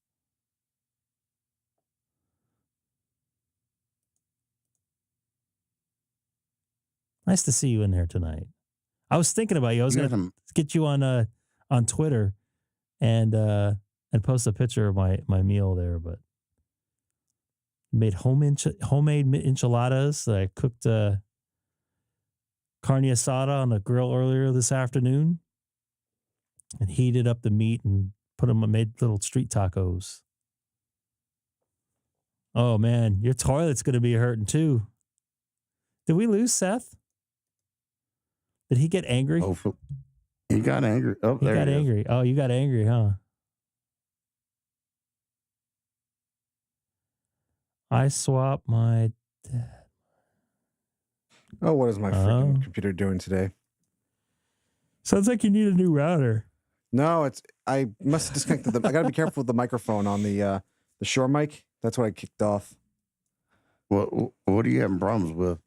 Nice to see you in here tonight. I was thinking about you. I was going to get you on Twitter and post a picture of my meal there, but made homemade enchiladas that I cooked carne asada on the grill earlier this afternoon and heated up the meat and made little street tacos. Oh man, your toilet's going to be hurting too. Did we lose Seth? Did he get angry? Oh, he got angry. Oh, there he got angry. Oh, you got angry, huh? I swapped my dad. Oh, what is my freaking computer doing today? Sounds like you need a new router. No, I must have disconnected them. I got to be careful with the microphone on the Shure mic. That's what I kicked off. What are you having problems with?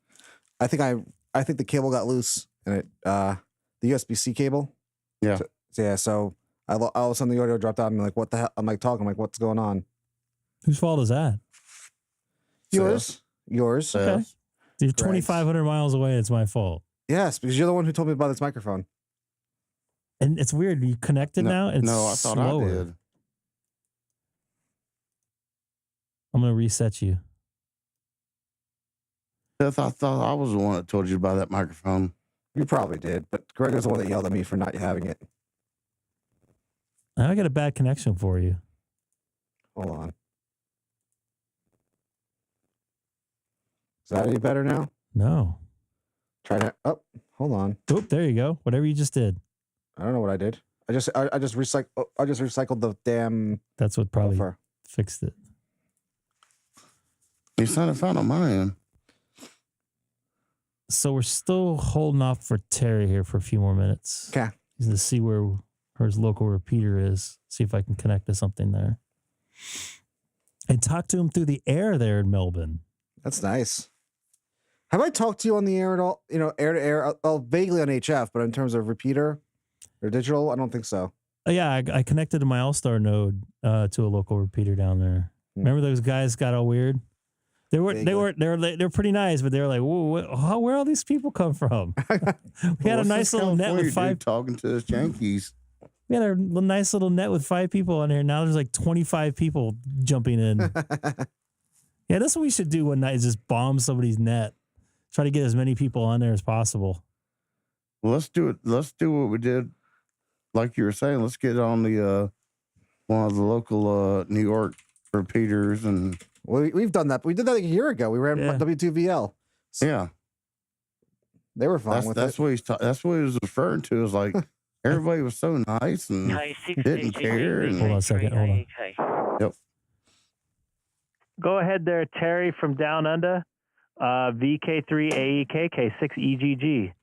I think the cable got loose. And the USB-C cable. Yeah. So all of a sudden the audio dropped out. And I'm like, what the hell? I'm like talking. I'm like, what's going on? Whose fault is that? Yours. Okay. You're 2,500 miles away. It's my fault. Yes, because you're the one who told me about this microphone. And it's weird. You connected now? It's I thought slower. I did. I'm going to reset you. Seth, I thought I was the one that told you about that microphone. You probably did, but Greg was the one that yelled at me for not having it. I got a bad connection for you. Hold on. Is that any better now? No. Try that. Oh, hold on. Oop, there you go. Whatever you just did. I don't know what I did. I just recycled the damn. That's what probably buffer. fixed it. You sounded fine on my end. So we're still holding off for Terry here for a few more minutes. Okay. To see where his local repeater is. See if I can connect to something there. And talk to him through the air there in Melbourne. That's nice. Have I talked to you on the air at all? You know, air to air? Vaguely on HF, but in terms of repeater or digital, I don't think so. Yeah, I connected to my Allstar node to a local repeater down there. Remember those guys got all weird? They were pretty nice, but they were like, "Whoa, where all these people come from?" We had a nice little net with 5 talking to us Yankees. We had a nice little net with 5 people on here. Now there's like 25 people jumping in. Yeah, that's what we should do one night: is just bomb somebody's net. Try to get as many people on there as possible. Well, let's do it. Let's do what we did, like you were saying. Let's get on the one of the local New York repeaters, and we've done that. We did that a year ago. We ran W2VL. So yeah, they were fine with that's it. That's what he was referring to. Is like everybody was so nice and didn't care. And, hold on a second. Hold on. Yep. Go ahead there, Terry from Down Under. VK3AEK K6EGG.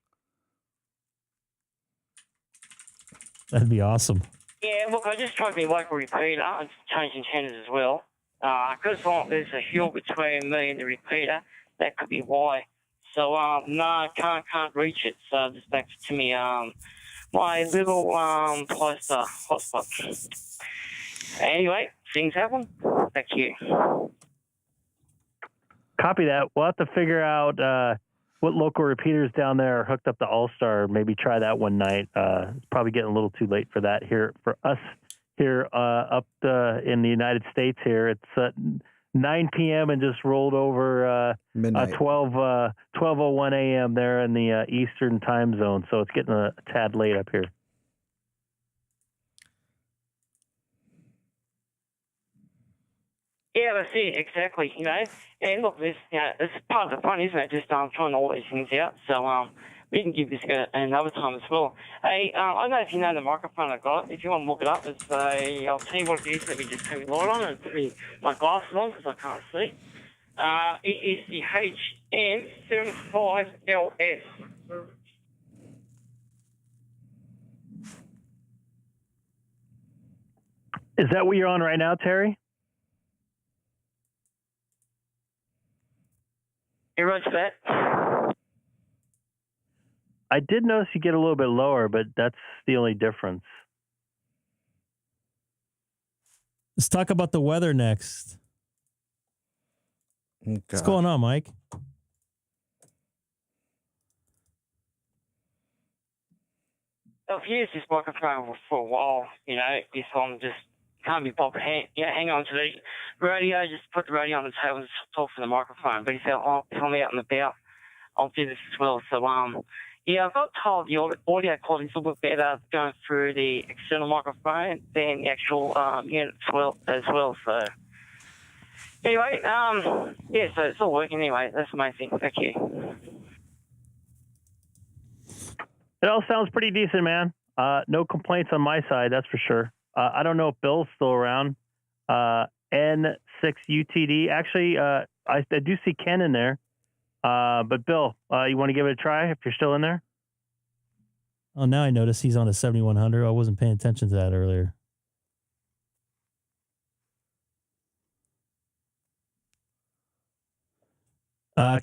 That'd be awesome. Yeah, look, I just tried to be local repeater and changing channels as well. Because there's a hill between me and the repeater, that could be why. So, no, can't reach it. So just back to me, my little closer hotspot. Anyway, things happen. Back to you. Copy that. We'll have to figure out what local repeaters down there are hooked up to Allstar. Maybe try that one night. It's probably getting a little too late for that here for us here up in the United States. Here it's 9 p.m. and just rolled over midnight. 12:01 a.m. there in the Eastern time zone. So it's getting a tad late up here. Yeah, that's it, exactly, you know. And look, this, you know, it's part of the fun, isn't it? Just trying all these things out. So we can give this another time as well. Hey, I don't know if you know the microphone I got. If you want to look it up, it's I'll tell you what it is. Let me just turn the light on and put my glasses on because I can't see. It is the HN75LS. Is that what you're on right now, Terry? Hey, roger that. I did notice you get a little bit lower, but that's the only difference. Let's talk about the weather next. Oh, what's going on, Mike? I've used this microphone for a while, you know, this one just can't be bothered. Hang on to the radio, just put the radio on the table and talk for the microphone. But if I'm out and about, I'll do this as well. So, yeah, I got told the audio quality is a little bit better going through the external microphone than the actual unit as well. So, anyway, yeah, so it's all working anyway. That's amazing. Thank you. It all sounds pretty decent, man. No complaints on my side, that's for sure. I don't know if Bill's still around. N6UTD. Actually, I do see Ken in there. But Bill, you want to give it a try if you're still in there? Oh, now I notice he's on a 7100. I wasn't paying attention to that earlier.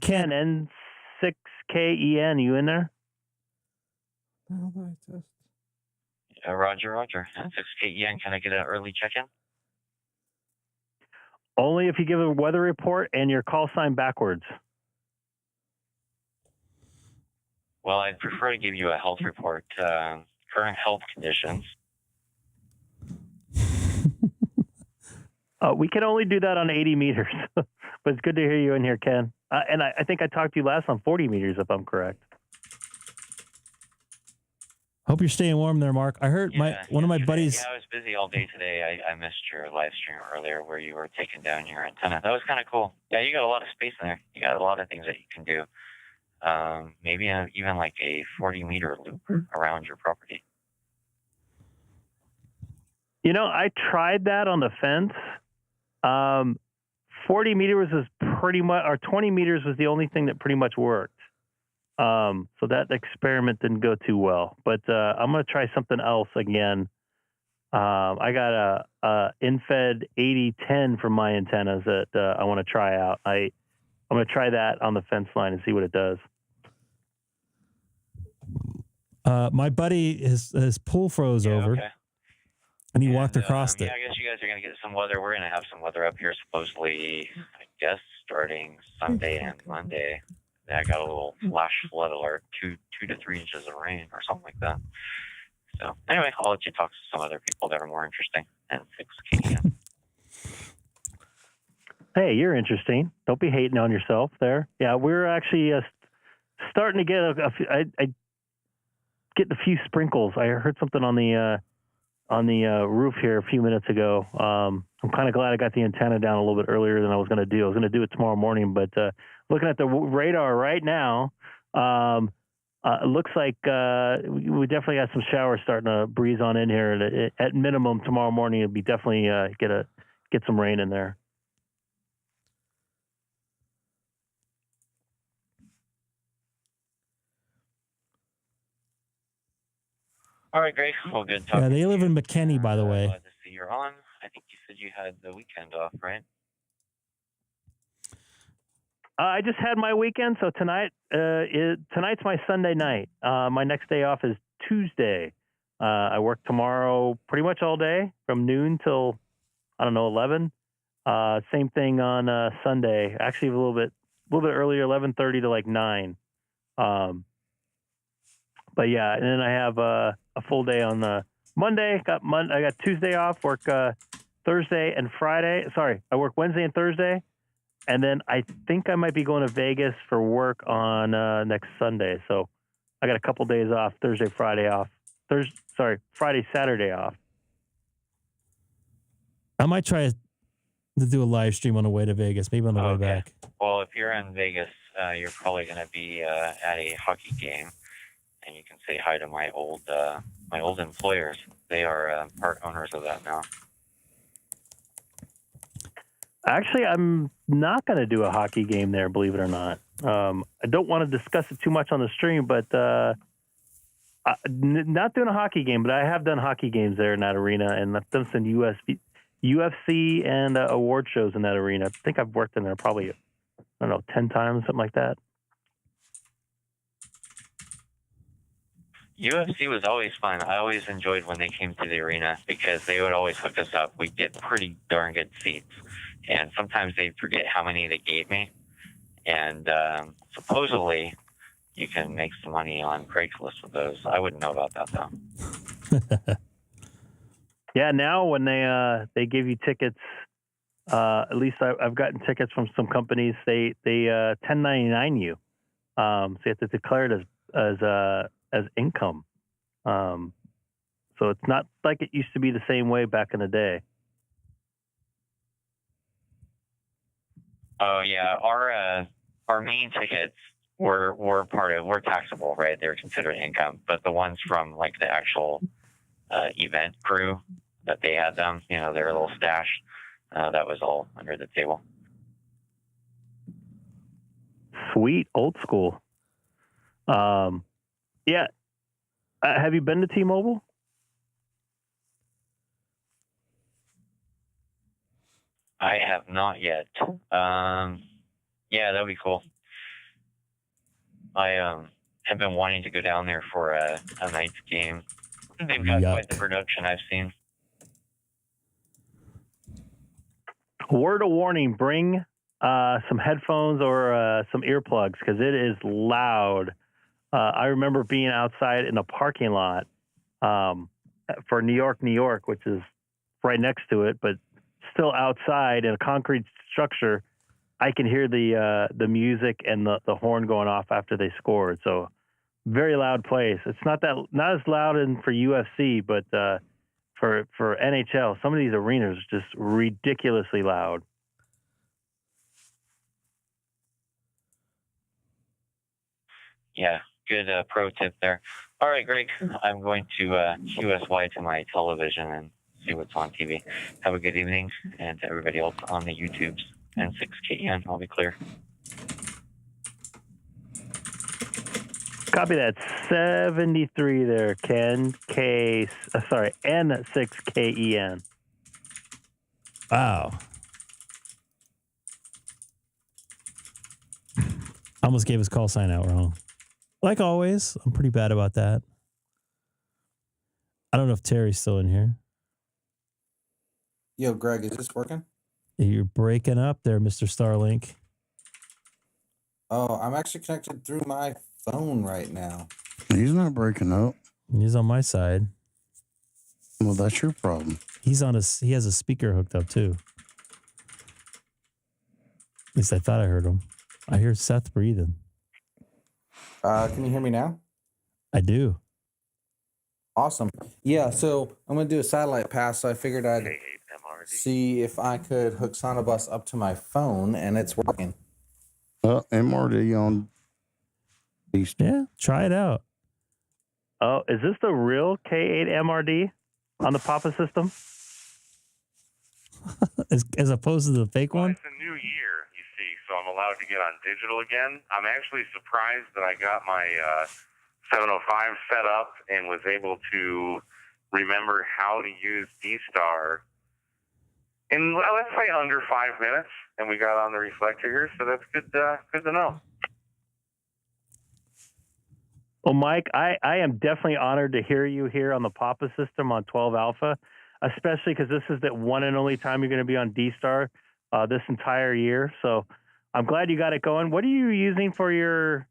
Ken, N6KEN, you in there? Roger. 6KEN, can I get an early check-in? Only if you give a weather report and your call sign backwards. Well, I'd prefer to give you a health report. Current health conditions. We can only do that on 80 meters. But it's good to hear you in here, Ken. And I think I talked to you last on 40 meters, if I'm correct. Hope you're staying warm there, Mark. I heard one of my buddies. Yeah, I was busy all day today. I missed your live stream earlier where you were taking down your antenna. That was kind of cool. Yeah, you got a lot of space in there. You got a lot of things that you can do. maybe even like a 40-meter loop around your property. You know, I tried that on the fence. 40 meters was pretty much, or 20 meters was the only thing that pretty much worked. So that experiment didn't go too well. But I'm going to try something else again. I got a InFed 8010 from my antennas that I want to try out. I'm going to try that on the fence line and see what it does. My buddy, his pool froze over. Okay. And he walked across it. Yeah, I guess you guys are going to get some weather. We're going to have some weather up here, supposedly, I guess, starting Sunday and Monday. Yeah, I got a little flash flood alert, 2 to 3 inches of rain or something like that. So, anyway, I'll let you talk to some other people that are more interesting and fix KDM. Hey, you're interesting. Don't be hating on yourself there. Yeah, we're actually starting to get I get a few sprinkles. I heard something on the roof here a few minutes ago. I'm kind of glad I got the antenna down a little bit earlier than I was going to do. I was going to do it tomorrow morning, but looking at the radar right now, it looks like we definitely got some showers starting to breeze on in here. And at minimum, tomorrow morning, it'll be definitely get some rain in there. All right, great. Well, good talking. Yeah, they live in McKinney, by the way. Glad to see you're on. I think you said you had the weekend off, right? I just had my weekend, so tonight's my Sunday night. My next day off is Tuesday. I work tomorrow pretty much all day from noon till 11. Same thing on Sunday. Actually, a little bit earlier, 11:30 to like 9. But yeah, and then I have a full day on the Monday. I got Tuesday off. Work Thursday and Friday. Sorry, I work Wednesday and Thursday, and then I think I might be going to Vegas for work on next Sunday. So I got a couple days off. Thursday, Friday off. Friday, Saturday off. I might try to do a live stream on the way to Vegas, maybe on the way back. Well, if you're in Vegas, you're probably going to be at a hockey game. And you can say hi to my old employers. They are part owners of that now. Actually, I'm not going to do a hockey game there, believe it or not. I don't want to discuss it too much on the stream, but not doing a hockey game, but I have done hockey games there in that arena, and I've done some UFC and award shows in that arena. I think I've worked in there probably, 10 times, something like that. UFC was always fun. I always enjoyed when they came to the arena because they would always hook us up. We'd get pretty darn good seats. And sometimes they'd forget how many they gave me. And supposedly you can make some money on Craigslist with those. I wouldn't know about that, though. Yeah, now when they give you tickets, at least I've gotten tickets from some companies, they 1099 you. So you have to declare it as income. So it's not like it used to be the same way back in the day. Oh yeah, our main tickets were taxable, right? They were considered income, but the ones from like the actual event crew that they had them, their little stash, that was all under the table. Sweet, old school. Yeah. Have you been to T-Mobile? I have not yet. Yeah, that'd be cool. I have been wanting to go down there for a night's game. They've got quite the production I've seen. Word of warning, bring some headphones or some earplugs because it is loud. I remember being outside in a parking lot for New York, which is right next to it, but still outside in a concrete structure. I can hear the music and the horn going off after they scored. So very loud place. It's not as loud for UFC, but for NHL, some of these arenas are just ridiculously loud. Yeah, good pro tip there. All right, Greg, I'm going to QSY to my television and see what's on TV. Have a good evening, and to everybody else on the YouTubes and 6KN, I'll be clear. Copy that. 73 there, Ken. N6KEN. Wow. Almost gave his call sign out wrong. Like always, I'm pretty bad about that. I don't know if Terry's still in here. Yo, Greg, is this working? You're breaking up there, Mr. Starlink. Oh, I'm actually connected through my phone right now. He's not breaking up. He's on my side. Well, that's your problem. He has a speaker hooked up too. At least I thought I heard him. I hear Seth breathing. Can you hear me now? I do. Awesome. Yeah, so I'm going to do a satellite pass, so I figured I'd see if I could hook SonoBus up to my phone, and it's working. MRD on DStar. Yeah, try it out. Oh, is this the real K8 MRD on the Papa system? as opposed to the fake one? It's a new year, you see, so I'm allowed to get on digital again. I'm actually surprised that I got my 705 set up and was able to remember how to use DStar in, let's say, under 5 minutes, and we got on the reflector here, so that's good to know. Well, Mike, I am definitely honored to hear you here on the Papa system on 12 Alpha, especially because this is the one and only time you're going to be on DStar this entire year. So I'm glad you got it going. What are you using for your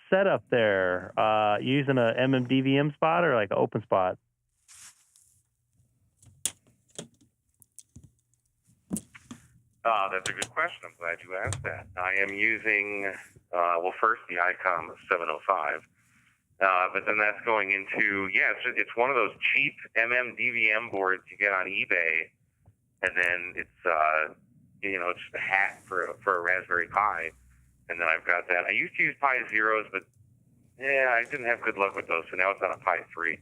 setup there? You using a MMDVM spot or like an open spot? That's a good question. I'm glad you asked that. I am using, first the Icom 705. But then that's going into, it's one of those cheap MMDVM boards you get on eBay, and then it's just a hat for a Raspberry Pi, and then I've got that. I used to use Pi Zeros, but I didn't have good luck with those, so now it's on a Pi 3.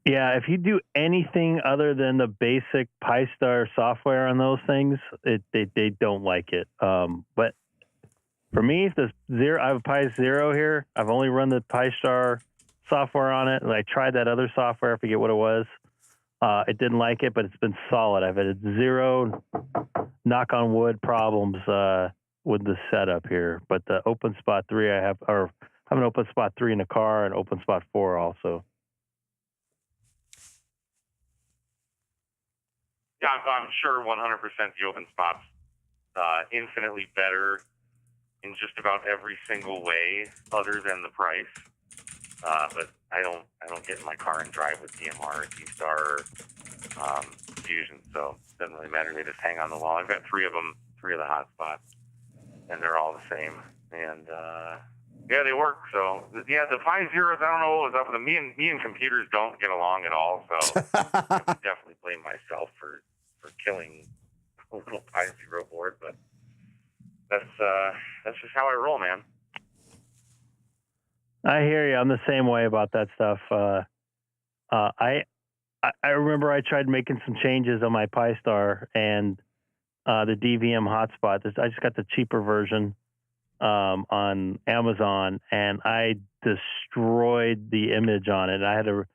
Yeah, if you do anything other than the basic PiStar software on those things, they don't like it. But for me, I have a Pi Zero here. I've only run the PiStar software on it, and I tried that other software. I forget what it was. It didn't like it, but it's been solid. I've had zero, knock on wood, problems with the setup here. But the OpenSpot 3 I have an OpenSpot 3 in the car and OpenSpot 4 also. Yeah, I'm sure 100% the OpenSpot's infinitely better in just about every single way, other than the price. But I don't get in my car and drive with DMR, DStar, Fusion, so it doesn't really matter. They just hang on the wall. I've got 3 of them, 3 of the hotspots, and they're all the same. And they work. So the Pi Zeros, I don't know what was up with them. Me and computers don't get along at all. So I would definitely blame myself for killing a little Pi Zero board, but that's just how I roll, man. I hear you. I'm the same way about that stuff. I remember I tried making some changes on my PiStar and the DVM hotspot. I just got the cheaper version on Amazon, and I destroyed the image on it. I had to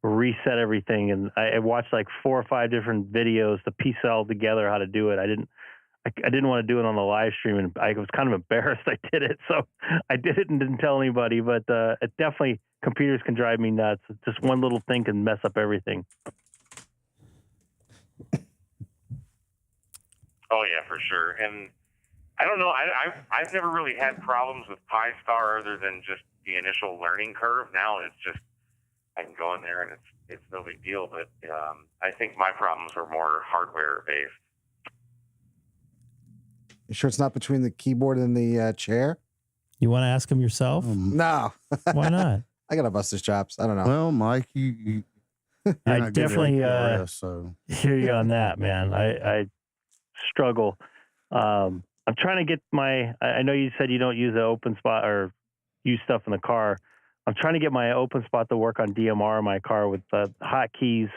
reset everything, and I watched like 4 or 5 different videos to piece it all together how to do it. I didn't want to do it on the live stream, and I was kind of embarrassed I did it, so I did it and didn't tell anybody. But it definitely, computers can drive me nuts. Just one little thing can mess up everything. Oh yeah, for sure. And I don't know. I've never really had problems with PiStar other than just the initial learning curve. Now it's just I can go in there and it's no big deal. But I think my problems were more hardware based. You sure it's not between the keyboard and the chair? You want to ask him yourself? No. Why not? I gotta bust his chops. I don't know. Well, Mike, you I definitely so hear you on that, man. I struggle. I I'm trying to get my. I know you said you don't use the open spot or use stuff in the car. I'm trying to get my open spot to work on DMR in my car with hotkeys.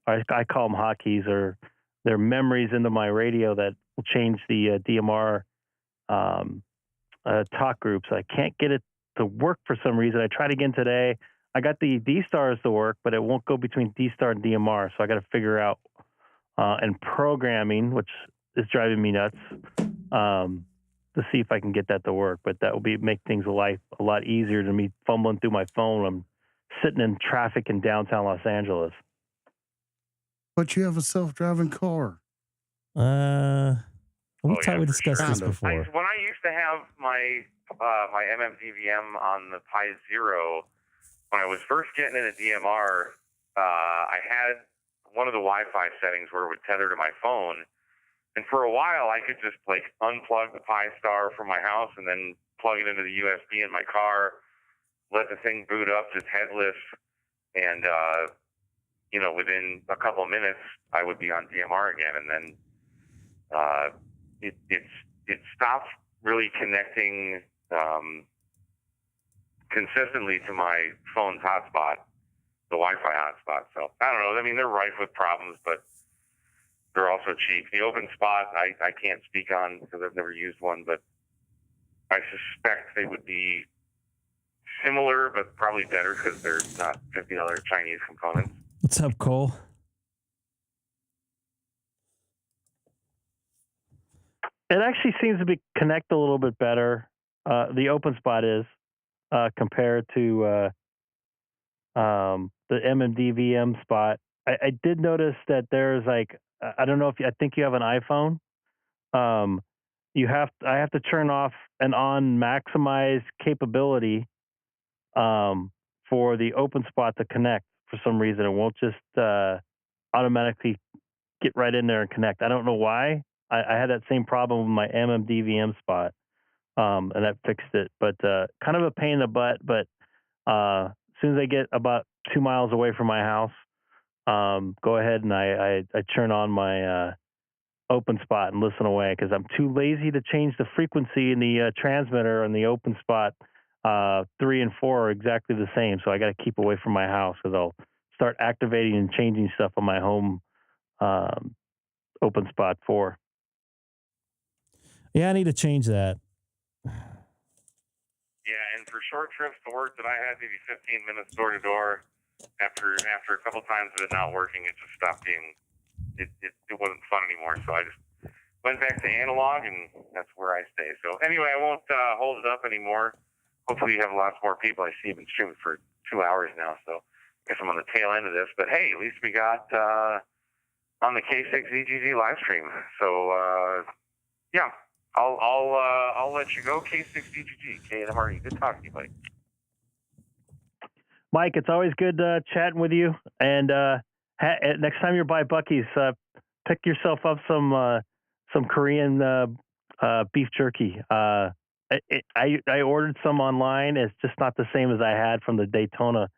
I call them hotkeys, or they're memories into my radio that will change the DMR talk groups. I can't get it to work for some reason. I tried again today. I got the DStars to work, but it won't go between DStar and DMR. So I got to figure out and programming, which is driving me nuts, to see if I can get that to work. But that will make things a lot easier than me fumbling through my phone. I'm sitting in traffic in downtown Los Angeles. But you have a self-driving car. We discussed this before. When I used to have my my MMDVM on the Pi Zero, when I was first getting into DMR, I had one of the Wi-Fi settings where it would tether to my phone. And for a while, I could just like unplug the Pi Star from my house and then plug it into the USB in my car, let the thing boot up just headless, and within a couple of minutes, I would be on DMR again. And then it stopped really connecting consistently to my phone's hotspot, the Wi-Fi hotspot. So I don't know. I mean, they're rife with problems, but they're also cheap. The open spot, I can't speak on because I've never used one, but I suspect they would be similar, but probably better because they're not $50 Chinese components. What's up, Cole? It actually seems to connect a little bit better. The open spot is compared to the MMDVM spot. I did notice that there's like, I don't know if I think you have an iPhone. I have to turn off and on maximize capability for the open spot to connect. For some reason, it won't just automatically get right in there and connect. I don't know why. I had that same problem with my MMDVM spot, and that fixed it. But kind of a pain in the butt. But as soon as I get about 2 miles away from my house, go ahead and I turn on my open spot and listen away because I'm too lazy to change the frequency in the transmitter and the open spot. 3 and 4 are exactly the same, so I got to keep away from my house because I'll start activating and changing stuff on my home open spot 4. Yeah, I need to change that. Yeah, and for short trips to work that I had, maybe 15 minutes door to door. After a couple times of it not working, it just stopped being. It wasn't fun anymore. So I just went back to analog, and that's where I stay. So anyway, I won't hold it up anymore. Hopefully, you have lots more people. I see you've been streaming for 2 hours now, so I guess I'm on the tail end of this. But hey, at least we got on the K6EGG live stream. So yeah. I'll let you go. K6EGG, KNMRE. Good talking to you, buddy. Mike, it's always good chatting with you. And next time you're by Buc-ee's, pick yourself up some Korean beef jerky. I ordered some online. It's just not the same as I had from the Daytona,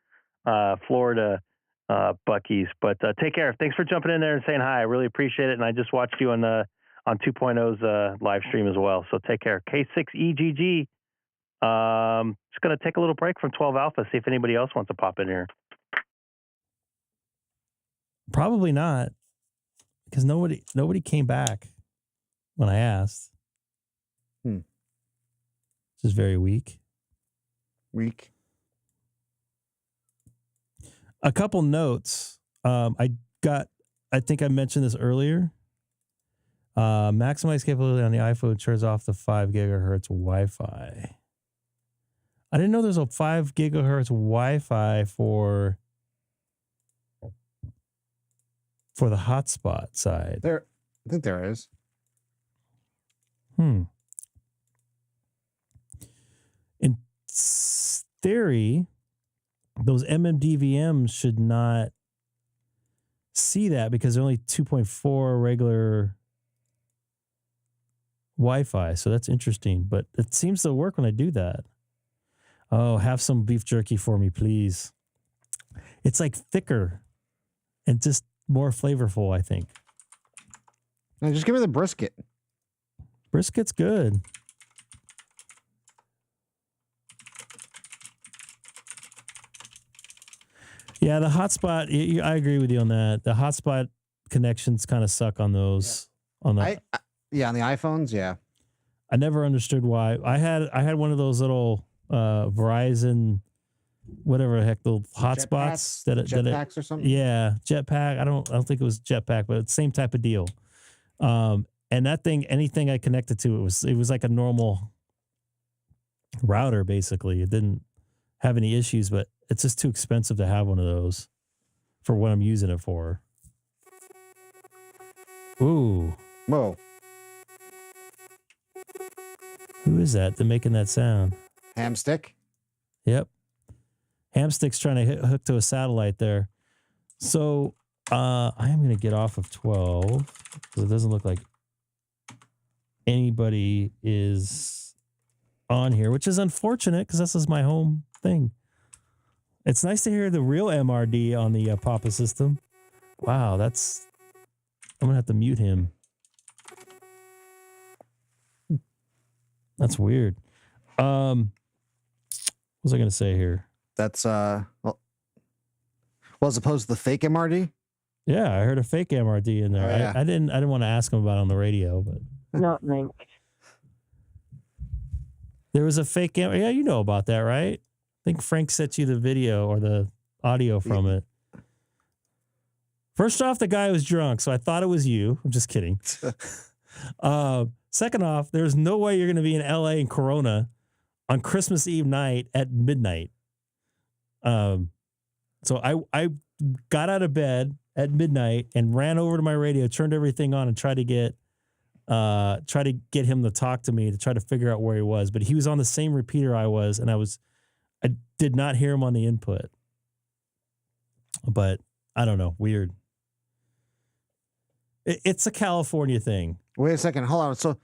Florida Buc-ee's. But take care. Thanks for jumping in there and saying hi. I really appreciate it. And I just watched you on 2.0's live stream as well. So take care. K6EGG. Just going to take a little break from 12 Alpha, see if anybody else wants to pop in here. Probably not, because nobody came back when I asked. This is very weak. A couple notes. I think I mentioned this earlier. Maximize capability on the iPhone turns off the 5 gigahertz Wi-Fi. I didn't know there's a 5 gigahertz Wi-Fi for the hotspot side. I think there is. In theory, those MMDVMs should not see that because they're only 2.4 regular Wi-Fi. So that's interesting, but it seems to work when I do that. Oh, have some beef jerky for me, please. It's like thicker and just more flavorful, I think. No, just give me the brisket. Brisket's good. Yeah, the hotspot. I agree with you on that. The hotspot connections kind of suck on those. Yeah. On the on the iPhones. Yeah, I never understood why. I had one of those little Verizon, whatever the heck, the hotspots jetpacks or something. Yeah, jetpack. I don't think it was jetpack, but it's the same type of deal. And that thing, anything I connected to, it was like a normal router. Basically, it didn't have any issues, but it's just too expensive to have one of those for what I'm using it for. Ooh. Whoa. Who is that? They're making that sound. Hamstick? Yep. Hamstick's trying to hook to a satellite there. So I am going to get off of 12 because it doesn't look like anybody is on here, which is unfortunate because this is my home thing. It's nice to hear the real MRD on the Papa system. Wow, I'm going to have to mute him. That's weird. What was I going to say here? That's, well, as opposed to the fake MRD? Yeah, I heard a fake MRD in there. Oh, yeah. I didn't want to ask him about it on the radio, but. Not me. There was a fake MRD. Yeah, you know about that, right? I think Frank sent you the video or the audio from it. First off, the guy was drunk, so I thought it was you. I'm just kidding. Second off, there's no way you're going to be in LA in Corona on Christmas Eve night at midnight. So I got out of bed at midnight and ran over to my radio, turned everything on, and tried to get him to talk to me to try to figure out where he was. But he was on the same repeater I was, and I did not hear him on the input. But I don't know, weird. It's a California thing. Wait a second, hold on. So,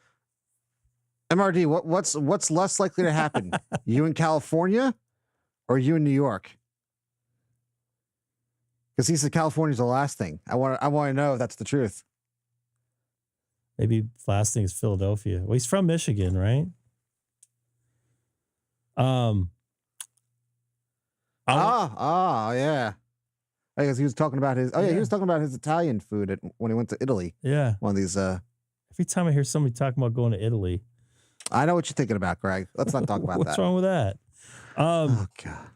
MRD, what's less likely to happen? You in California, or you in New York? Because he said California's the last thing. I want to know if that's the truth. Maybe last thing is Philadelphia. Well, he's from Michigan, right? Yeah. I guess he was talking about his. Oh yeah, he was talking about his Italian food when he went to Italy. Yeah, one of these. Every time I hear somebody talking about going to Italy, I know what you're thinking about, Greg. Let's not talk about What's that. wrong with that? Oh God.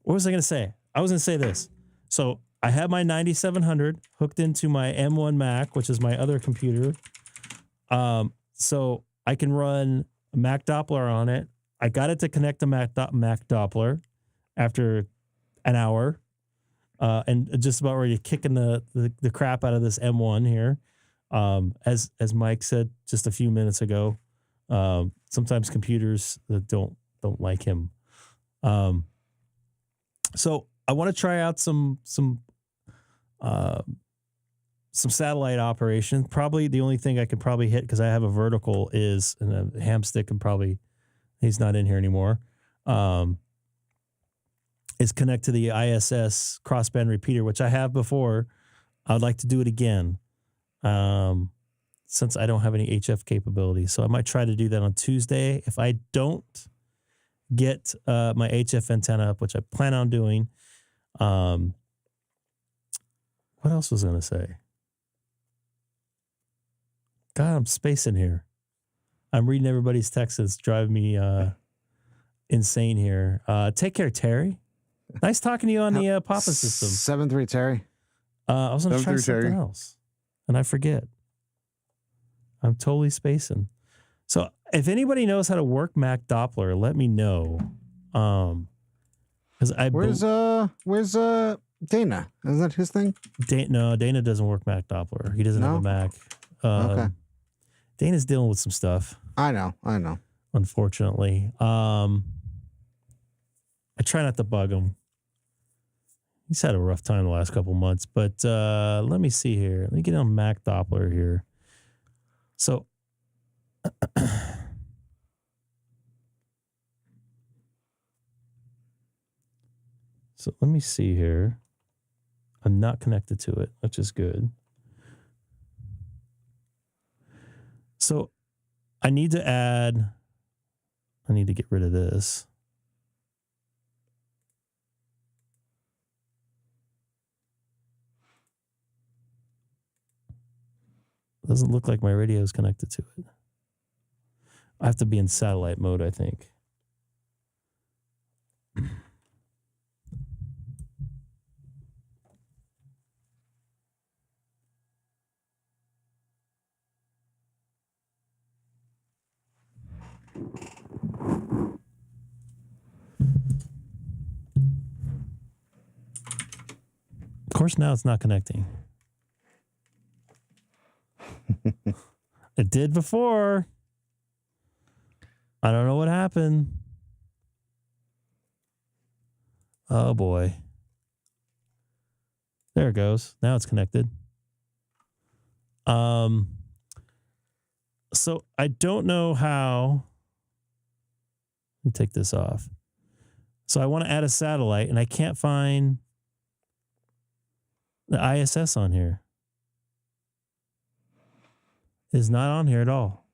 What was I going to say? I was going to say this. So I have my 9700 hooked into my M1 Mac, which is my other computer. So I can run a Mac Doppler on it. I got it to connect to Mac Doppler after an hour. And just about ready to kicking the crap out of this M1 here. As Mike said just a few minutes ago, sometimes computers that don't like him. So I want to try out some satellite operation. Probably the only thing I could probably hit because I have a vertical is, and a Hamstick and probably he's not in here anymore. Is connect to the ISS crossband repeater, which I have before. I'd like to do it again since I don't have any HF capability. So I might try to do that on Tuesday. If I don't get my HF antenna up, which I plan on doing. What else was I going to say? God, I'm spacing here. I'm reading everybody's texts. It's driving me insane here. Take care, Terry. Nice talking to you on the Papa system. 7-3 Terry. I was going to try something Terry. else, and I forget. I'm totally spacing. So if anybody knows how to work Mac Doppler, let me know. Because where's Dana? Is that his thing? No, Dana doesn't work Mac Doppler. He doesn't have a Mac. Okay. Dana's dealing with some stuff. I know. Unfortunately. I try not to bug him. He's had a rough time the last couple months, but let me see here. Let me get on Mac Doppler here. So, let me see here. I'm not connected to it, which is good. So I need to get rid of this. Doesn't look like my radio is connected to it. I have to be in satellite mode, I think. Of course, now it's not connecting. It did before. I don't know what happened. Oh boy. There it goes. Now it's connected. So I don't know how. Let me take this off. So I want to add a satellite and I can't find the ISS on here. It's not on here at all.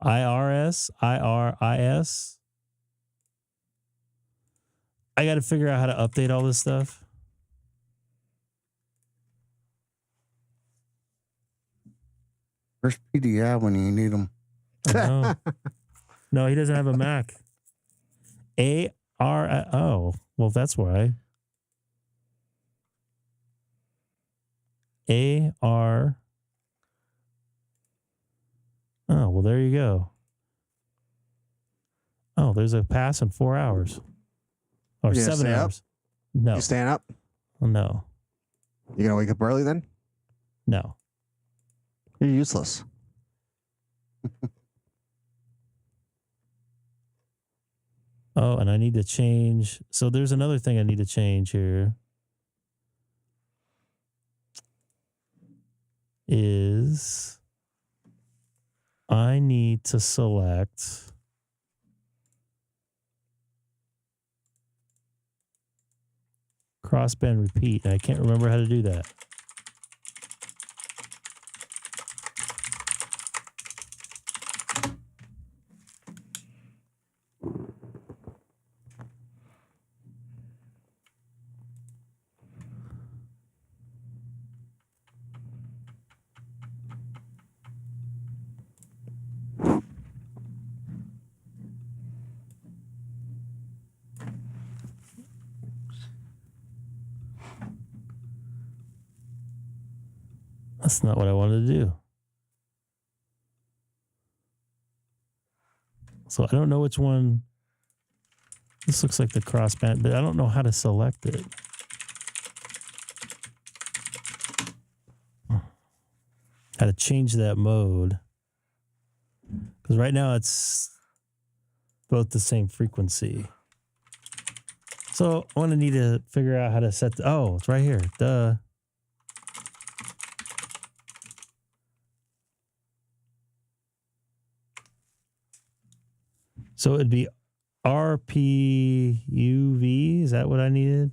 IRS, IRIS. I got to figure out how to update all this stuff. Where's PDI when you need them? No. No, he doesn't have a Mac. Oh, well, that's why. AR. Oh, well, there you go. Oh, there's a pass in 4 hours. Or 7 hours. Up? No. You staying up? No. You gonna wake up early then? No. You're useless. Oh, and I need to change. So there's another thing I need to change here. Is I need to select crossband repeat. And I can't remember how to do that. That's not what I wanted to do. So I don't know which one. This looks like the crossband, but I don't know how to select it. How to change that mode. Because right now it's both the same frequency. So I want to need to figure out how to set oh, it's right here. Duh. So it'd be RPUV. Is that what I needed?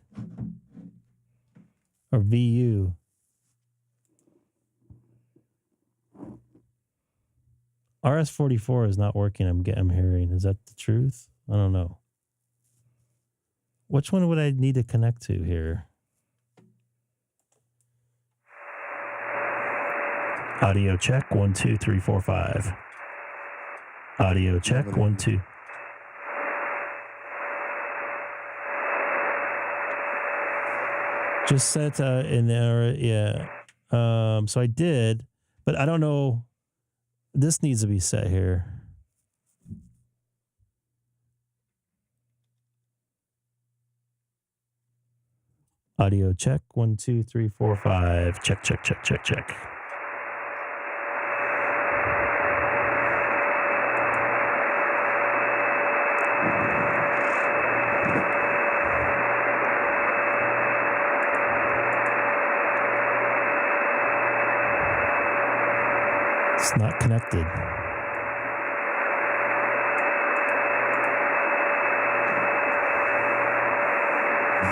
Or VU? RS-44 is not working. I'm hearing. Is that the truth? I don't know. Which one would I need to connect to here? Audio check 1 2 3 4 5. Audio check 1 2. Just set in there, yeah. So I did, but I don't know. This needs to be set here. Audio check 1 2 3 4 5. Check, check, check, check, check. It's not connected.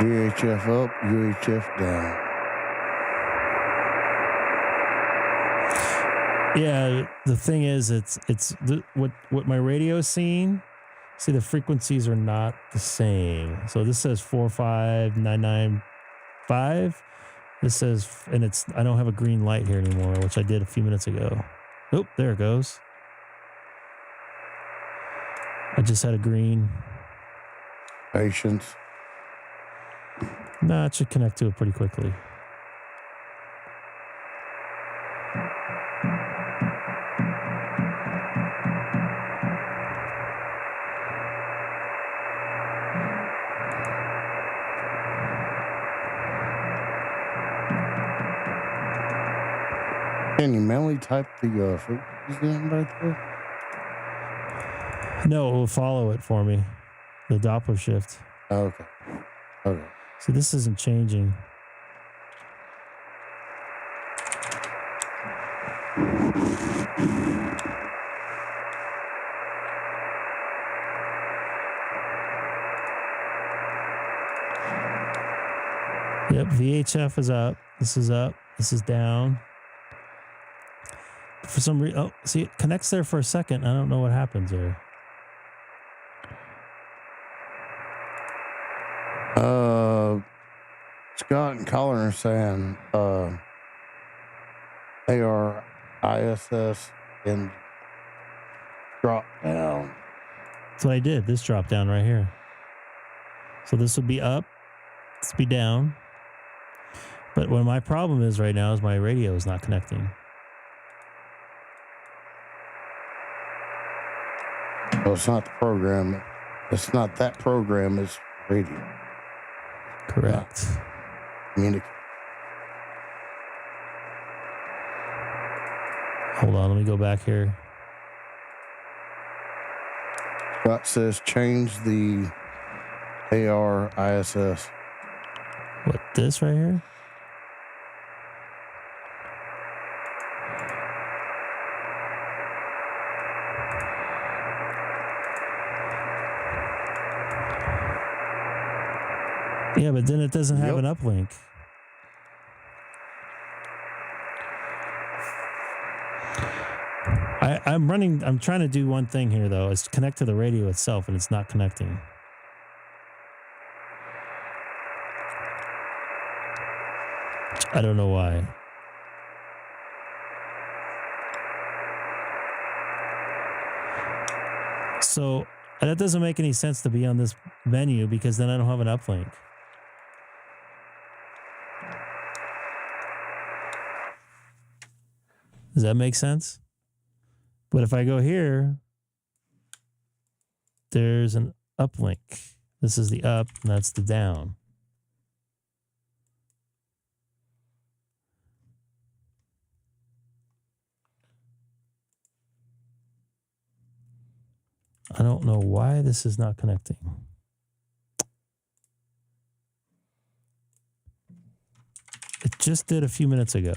VHF up, UHF down. Yeah, the thing is, what my radio is seeing. See, the frequencies are not the same. So this says 45995. This says, and I don't have a green light here anymore, which I did a few minutes ago. Oh, there it goes. I just had a green. Patience. Nah, it should connect to it pretty quickly. Can you manually type the frequencies in right there? No, it will follow it for me. The Doppler shift. Oh, okay. Okay. So this isn't changing. Yep, VHF is up. This is up. This is down. For some reason, oh, see, it connects there for a second. I don't know what happens there. Scott and Colin are saying ARISS and drop down. That's what I did. This drop down right here. So this would be up. This would be down. But what my problem is right now is my radio is not connecting. Well, it's not the program. It's not that program. It's radio. Correct. Communicate. Hold on, let me go back here. Scott says change the ARISS. What, this right here? Yeah, but then it doesn't have an uplink. I'm trying to do one thing here though. It's connect to the radio itself and it's not connecting. I don't know why. So that doesn't make any sense to be on this menu because then I don't have an uplink. Does that make sense? But if I go here, there's an uplink. This is the up, and that's the down. I don't know why this is not connecting. It just did a few minutes ago.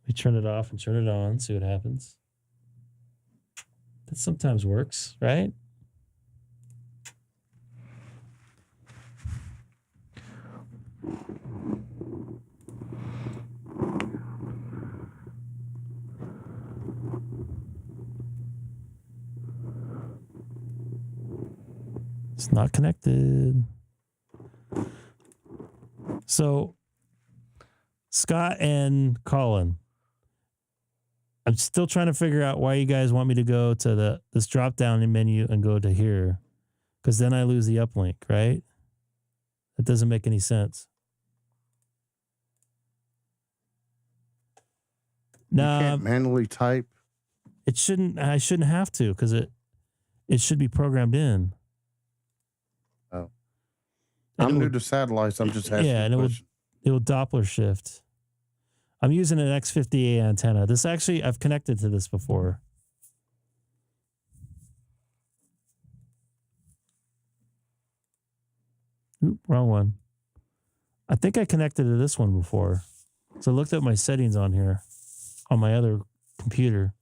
We turn it off and turn it on, see what happens. That sometimes works, right? It's not connected. So, Scott and Colin, I'm still trying to figure out why you guys want me to go to this drop down menu and go to here, because then I lose the uplink, right? That doesn't make any sense. No, you can't manually type. It shouldn't. I shouldn't have to because it should be programmed in. Oh, I'm new to satellites. I'm just asking. Yeah, and it will Doppler shift. I'm using an X58 antenna. This actually, I've connected to this before. Oop, wrong one. I think I connected to this one before. So I looked at my settings on here on my other computer.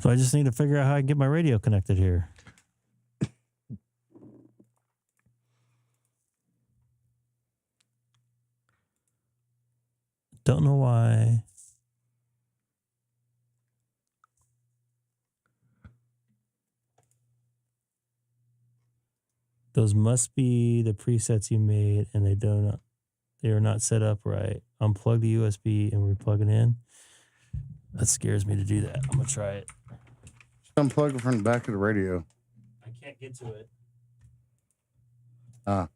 So I just need to figure out how I can get my radio connected here. Don't know why. Those must be the presets you made, and they are not set up right. Unplug the USB and replug it in. That scares me to do that. I'm gonna try it. Just unplug it from the back of the radio. I can't get to it. Ah.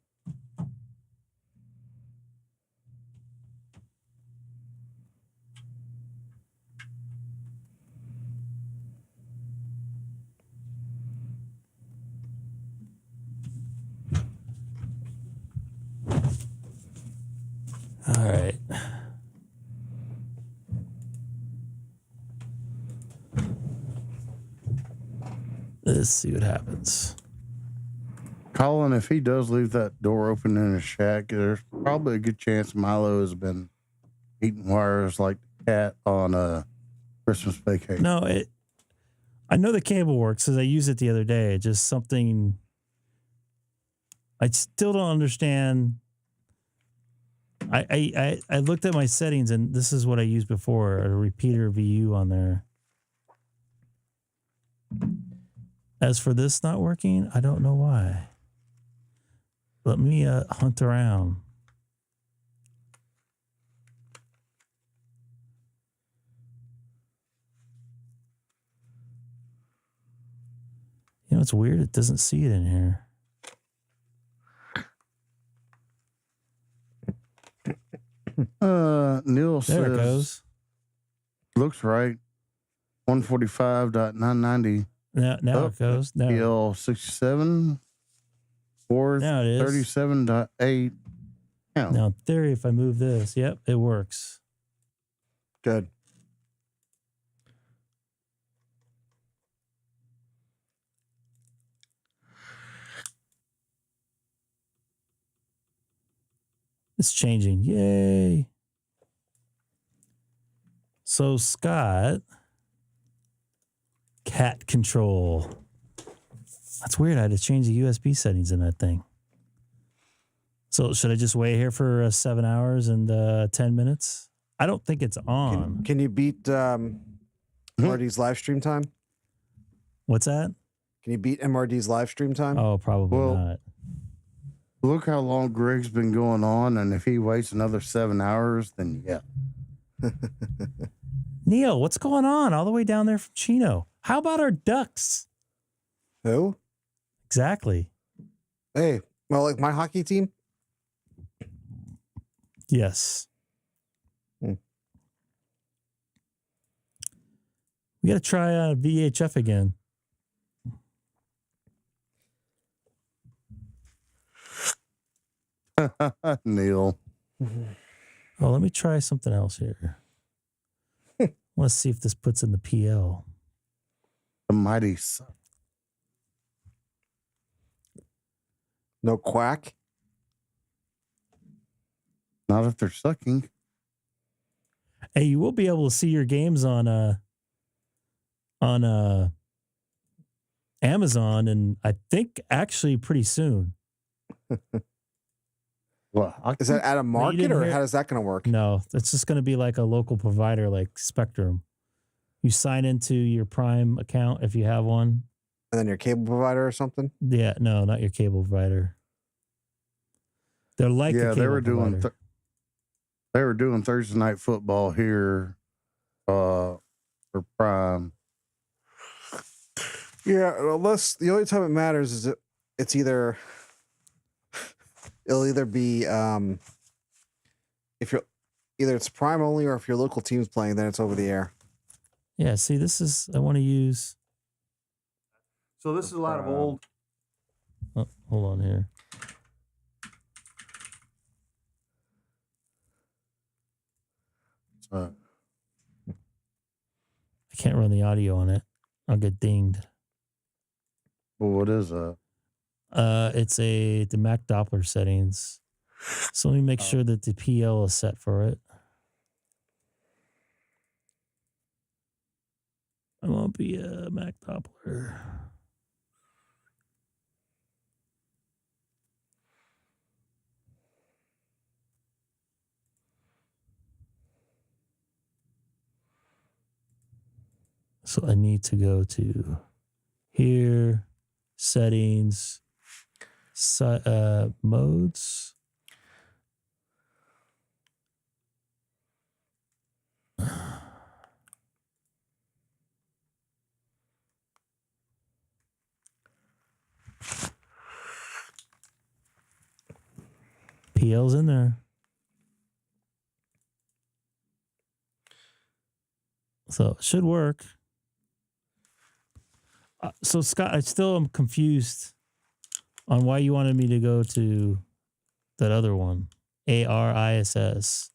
All right. Let's see what happens. Colin, if he does leave that door open in his shack, there's probably a good chance Milo has been eating wires like the cat on a Christmas vacation. No, I know the cable works because I used it the other day. It's just something I still don't understand. I looked at my settings, and this is what I used before, a repeater VU on there. As for this not working, I don't know why. Let me hunt around. You know, it's weird. It doesn't see it in here. Neil There says, it goes. Looks right. 145.990. Now it goes. No. PL67. Now it is. 37.8. Now, in theory, if I move this, yep, it works. Good. It's changing. Yay. So, Scott, cat control. That's weird. I had to change the USB settings in that thing. So, should I just wait here for 7 hours and 10 minutes? I don't think it's on. Can you beat MRD's live stream time? What's that? Can you beat MRD's live stream time? Oh, probably not. Look how long Greg's been going on, and if he waits another 7 hours, then yeah. Neil, what's going on all the way down there from Chino? How about our ducks? Who? Exactly. Hey, well, like my hockey team? Yes. We got to try VHF again. Neil. Oh, let me try something else here. Let's see if this puts in the PL. The mighty suck. No quack? Not if they're sucking. Hey, you will be able to see your games on Amazon, and I think actually pretty soon. Well, is that at a market, or how is that going to work? No, it's just going to be like a local provider like Spectrum. You sign into your Prime account if you have one. And then your cable provider or something? Yeah, no, not your cable provider. They're like a cable provider. They were doing Thursday night football here for Prime. Yeah, unless the only time it matters is it's either it'll either be if you're either it's Prime only, or if your local team's playing, then it's over the air. Yeah, see, this is I want to use. So this is a lot of old. Oh, hold on here. I can't run the audio on it. I'll get dinged. Well, what is that? It's the Mac Doppler settings. So let me make sure that the PL is set for it. I won't be a Mac Doppler. So I need to go to here, settings, modes. PL's in there. So it should work. So Scott, I still am confused on why you wanted me to go to that other one, ARISS.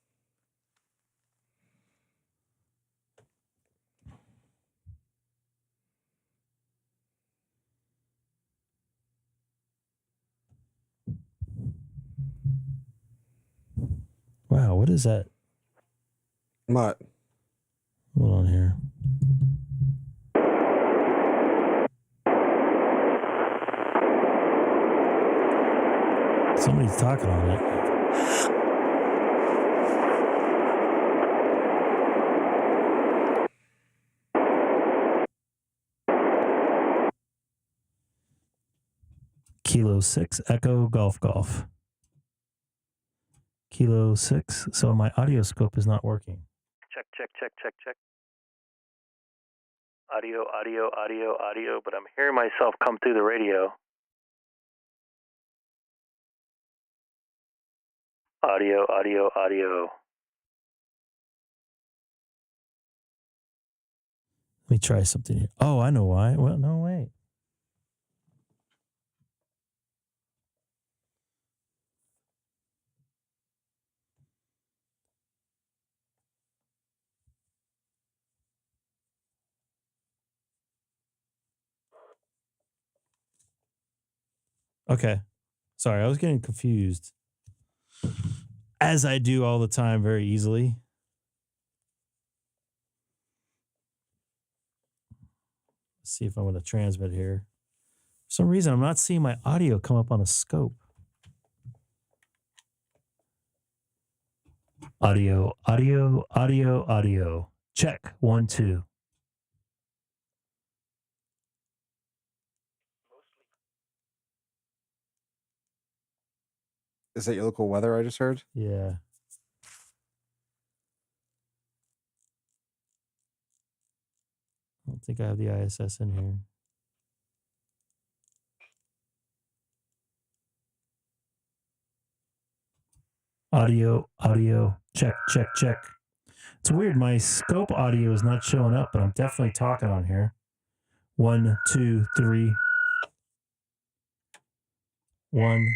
Wow, what is that? What? Hold on here. Somebody's talking on it. Kilo 6 Echo Golf Golf. Kilo 6. So my audio scope is not working. Check, check, check, check, check. Audio, audio, audio, audio, but I'm hearing myself come through the radio. Audio, audio, audio. Let me try something here. Oh, I know why. Well, no, wait. Okay. Sorry, I was getting confused. As I do all the time very easily. Let's see if I'm going to transmit here. For some reason, I'm not seeing my audio come up on a scope. Audio, audio, audio, audio. Check. 1, 2. Is that your local weather I just heard? Yeah. I don't think I have the ISS in here. Audio, audio, check, check, check. It's weird. My scope audio is not showing up, but I'm definitely talking on here. 1, 2, 3. 1.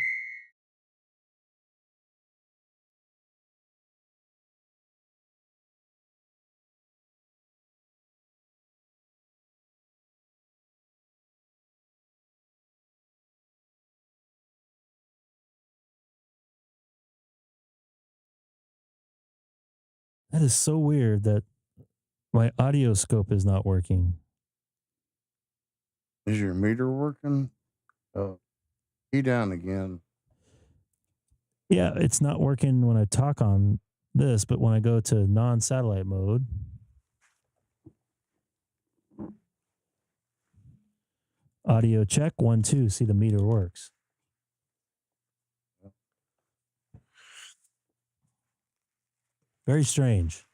That is so weird that my audio scope is not working. Is your meter working? Key down again. Yeah, it's not working when I talk on this, but when I go to non-satellite mode, audio check, 1, 2, see the meter works. Very strange.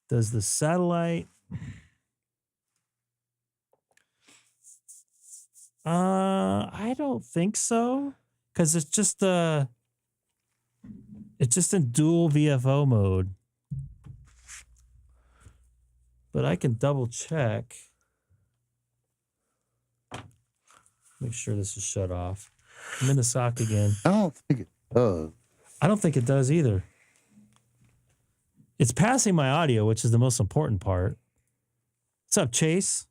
Does the satellite... I don't think so, because it's just in dual VFO mode. But I can double check. Make sure this is shut off. I'm in the sock again. I don't think it does. I don't think it does either. It's passing my audio, which is the most important part. What's up, Chase?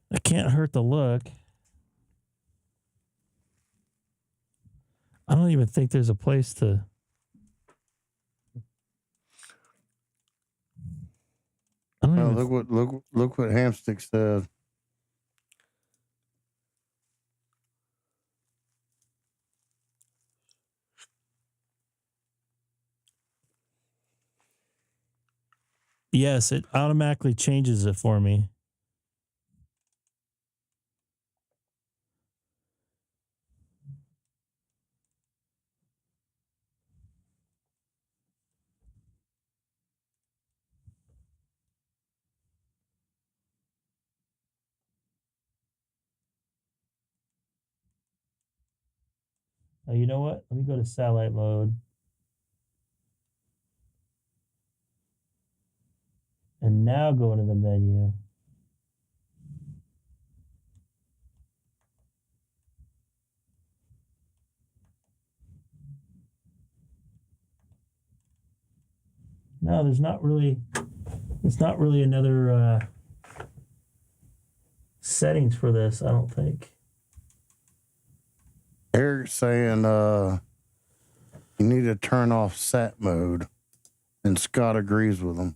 I can't hurt the look. I don't even think there's a place to... I don't even... Look what Hamstick said. Yes, it automatically changes it for me. Oh, you know what? Let me go to satellite mode. And now go into the menu. No, there's not really another settings for this, I don't think. Eric's saying you need to turn off sat mode, and Scott agrees with him.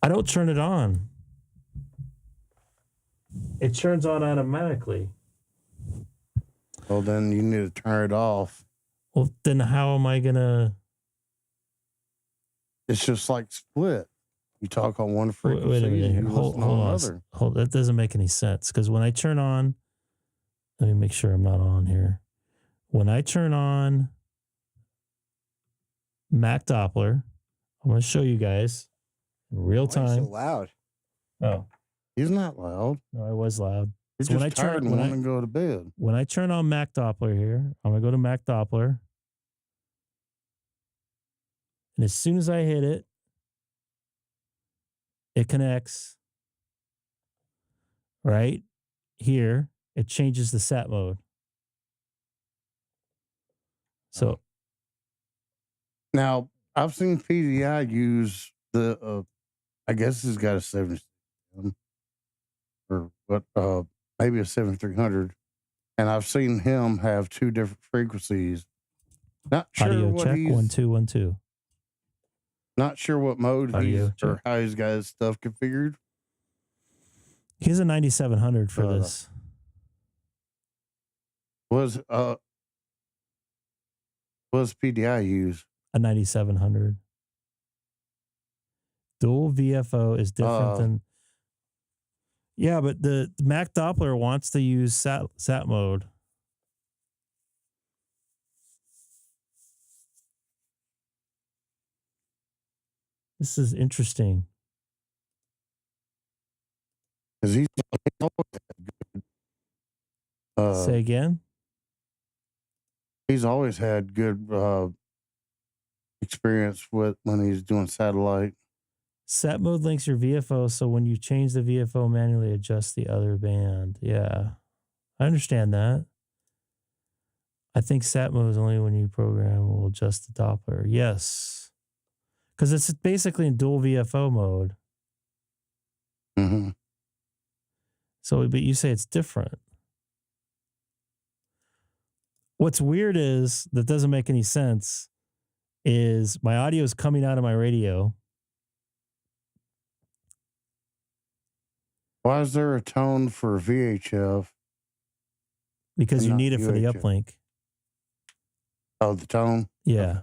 I don't turn it on. It turns on automatically. Well, then you need to turn it off. Well, then how am I gonna? It's just like split. You talk on one frequency. Wait a minute here. You Hold listen on on. another. Hold. That doesn't make any sense because when I turn on, let me make sure I'm not on here. When I turn on Mac Doppler, I'm going to show you guys in real Why are you time. so loud? Oh, he's not loud. No, I was loud. You're So when I just tired turn, and when wanting to go to bed. When I turn on Mac Doppler here, I'm going to go to Mac Doppler. And as soon as I hit it, it connects. Right here, it changes the sat mode. So Now, I've seen PDI use the, I guess he's got a 70 or what, maybe a 7300. And I've seen him have two different frequencies. Not sure audio what check, he's, 1 2 1 2. not sure what mode Audio he's, or how he's got his stuff configured. He's a 9700 for this. Was PDI use? A 9700. Dual VFO is different than. Yeah, but the Mac Doppler wants to use sat mode. This is interesting. Because he's always had good. Say again? He's always had good experience with when he's doing satellite. Sat mode links your VFO, so when you change the VFO, manually adjust the other band. Yeah, I understand that. I think sat mode is only when you program will adjust the Doppler. Yes, because it's basically in dual VFO mode. Mm-hmm. So, but you say it's different. What's weird is, that doesn't make any sense, is my audio is coming out of my radio. Why is there a tone for VHF? Because you need it for the UHF? uplink. Oh, the tone? Yeah,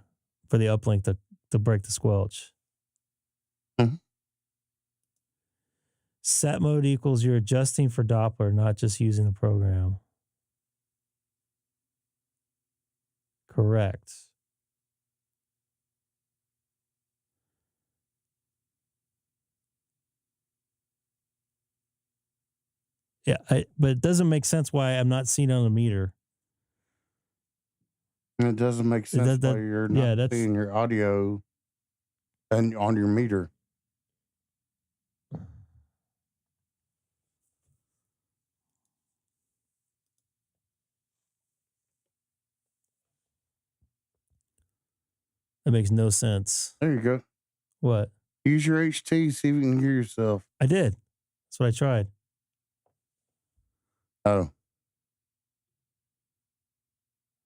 for the uplink to break the squelch. Mm-hmm. Sat mode equals you're adjusting for Doppler, not just using the program. Correct. Yeah, but it doesn't make sense why I'm not seeing on the meter. And it doesn't make sense why you're not seeing your audio and on your meter. That makes no sense. There you go. What? Use your HT, see if you can hear yourself. I did. That's what I tried. Oh.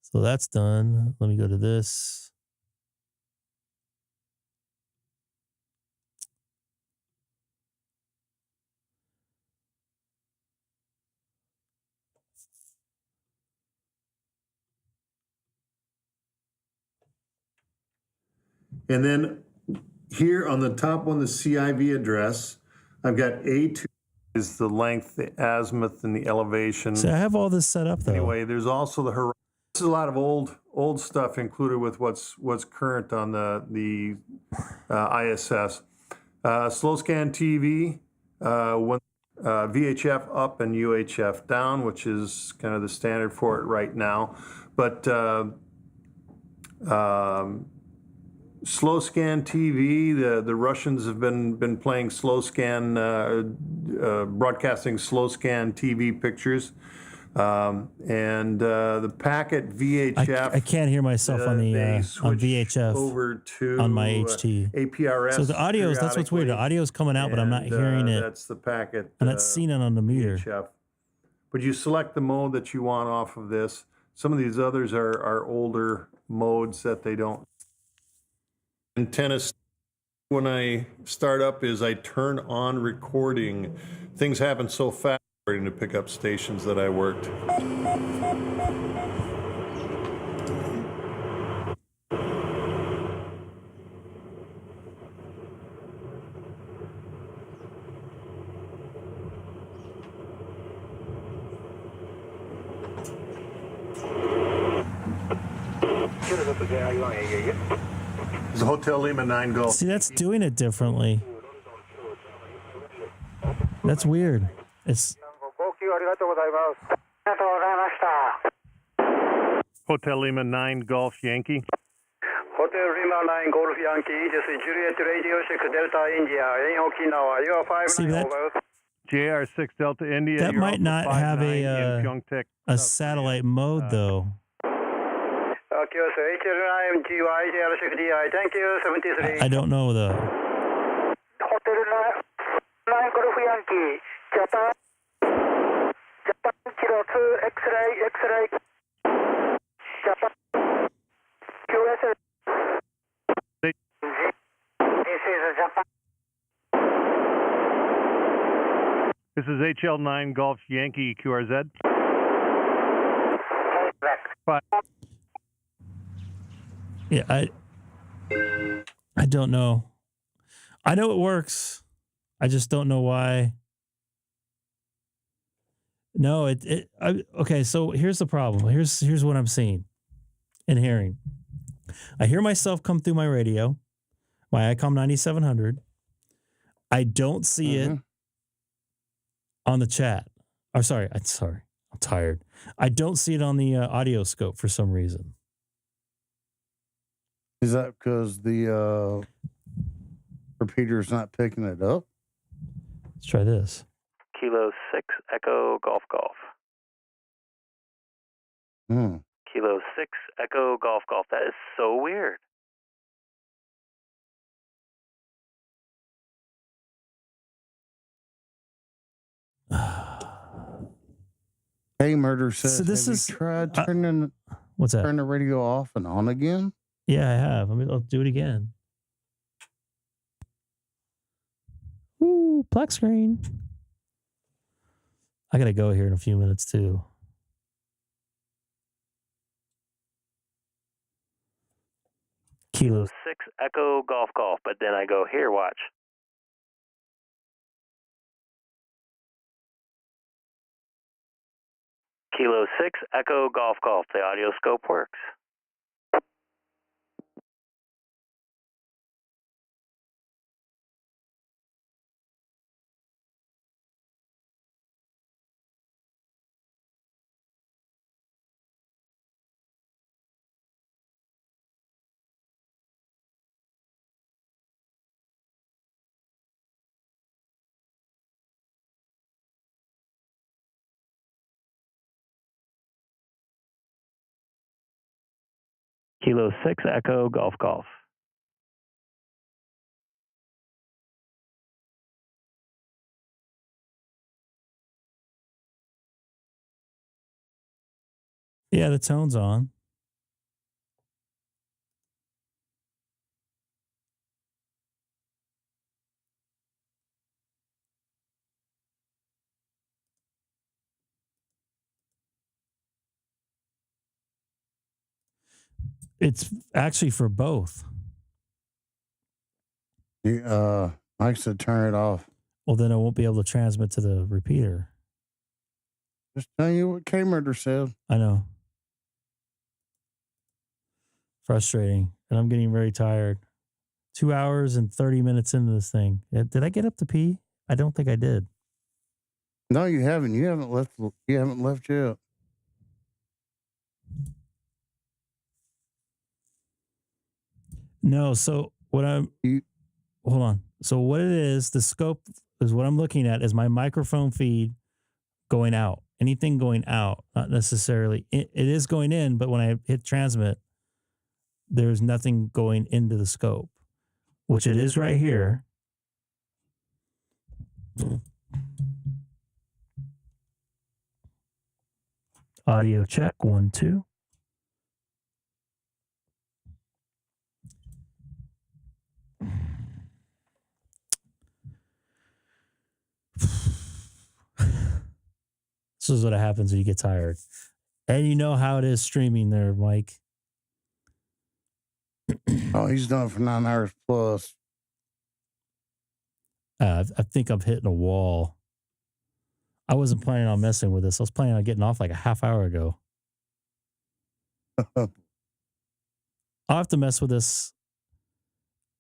So that's done. Let me go to this. And then Here on the top one, the CIV address, I've got A2 is the length, the azimuth, and the elevation. So I have all this set up though. Anyway, there's also the horizon. This is a lot of old stuff included with what's current on the ISS. Slow scan TV, VHF up and UHF down, which is kind of the standard for it right now. But slow scan TV, the Russians have been playing slow scan, broadcasting slow scan TV pictures. And the packet VHF. I can't hear myself on the on VHF over to on my HT. APRS. So the audio is, that's what's weird. The audio is coming out, but I'm not hearing it. That's the packet. And that's seen it on the meter. VHF. But you select the mode that you want off of this. Some of these others are older modes that they don't. Antenna. When I start up is I turn on recording. Things happen so fast to pick up stations that I worked. It's a Hotel Lima 9 Golf. See, that's doing it differently. That's weird. It's Hotel Lima 9 Golf Yankee. Hotel Lima 9 Golf Yankee, this is Juliet Radio 6 Delta India in Okinawa. You are 5 over. JR6 Delta India. that might not have in Pyeongtaek. a satellite mode though. Okay, so HL9 GY JR6DI. Thank you. 73. I don't know the. Hotel 9 Golf Yankee, Japan. Japan Kilo 2 X-ray X-ray. Japan QSL. This is Japan. This is HL9 Golf Yankee QRZ. Yeah, I don't know. I know it works. I just don't know why. No, okay, so here's the problem. Here's what I'm seeing and hearing. I hear myself come through my radio, my Icom 9700. I don't see it on the chat. I'm sorry. I'm tired. I don't see it on the audio scope for some reason. Is that because the repeater's not picking it up? Let's try this. Kilo 6 Echo Golf Golf. Kilo 6 Echo Golf Golf. That is so weird. Hey, Murder says, So this have is you tried turning what's that? Turn the radio off and on again? Yeah, I have. I'll do it again. Ooh, black screen. I gotta go here in a few minutes too. Kilo 6 Echo Golf Golf, but then I go here, watch. Kilo 6 Echo Golf Golf. The audio scope works. Kilo 6 Echo Golf Golf. Yeah, the tone's on. It's actually for both. Mike said turn it off. Well, then I won't be able to transmit to the repeater. Just tell you what K-Murder said. I know. Frustrating. And I'm getting very tired. 2 hours and 30 minutes into this thing. Did I get up to pee? I don't think I did. No, you haven't. You haven't left. You haven't left yet. No. So what hold on. So what it is, the scope is what I'm looking at is my microphone feed going out. Anything going out, not necessarily. It is going in, but when I hit transmit, there's nothing going into the scope, which it is right here. Audio check 1 2. This is what happens when you get tired. And you know how it is streaming there, Mike. Oh, he's done it for 9 hours plus. I think I'm hitting a wall. I wasn't planning on messing with this. I was planning on getting off like a half hour ago. I'll have to mess with this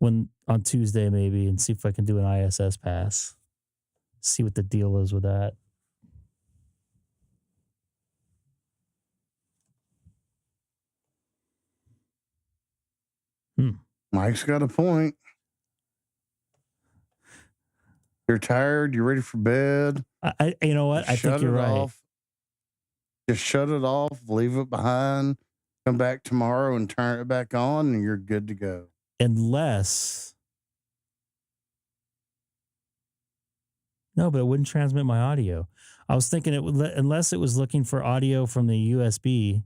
on Tuesday maybe and see if I can do an ISS pass. See what the deal is with that. Mike's got a point. You're tired. You're ready for bed. You know what? I think you're right. Off. Just shut it off. Leave it behind. Come back tomorrow and turn it back on, and you're good to go. Unless, no, but it wouldn't transmit my audio. I was thinking it would, unless it was looking for audio from the USB.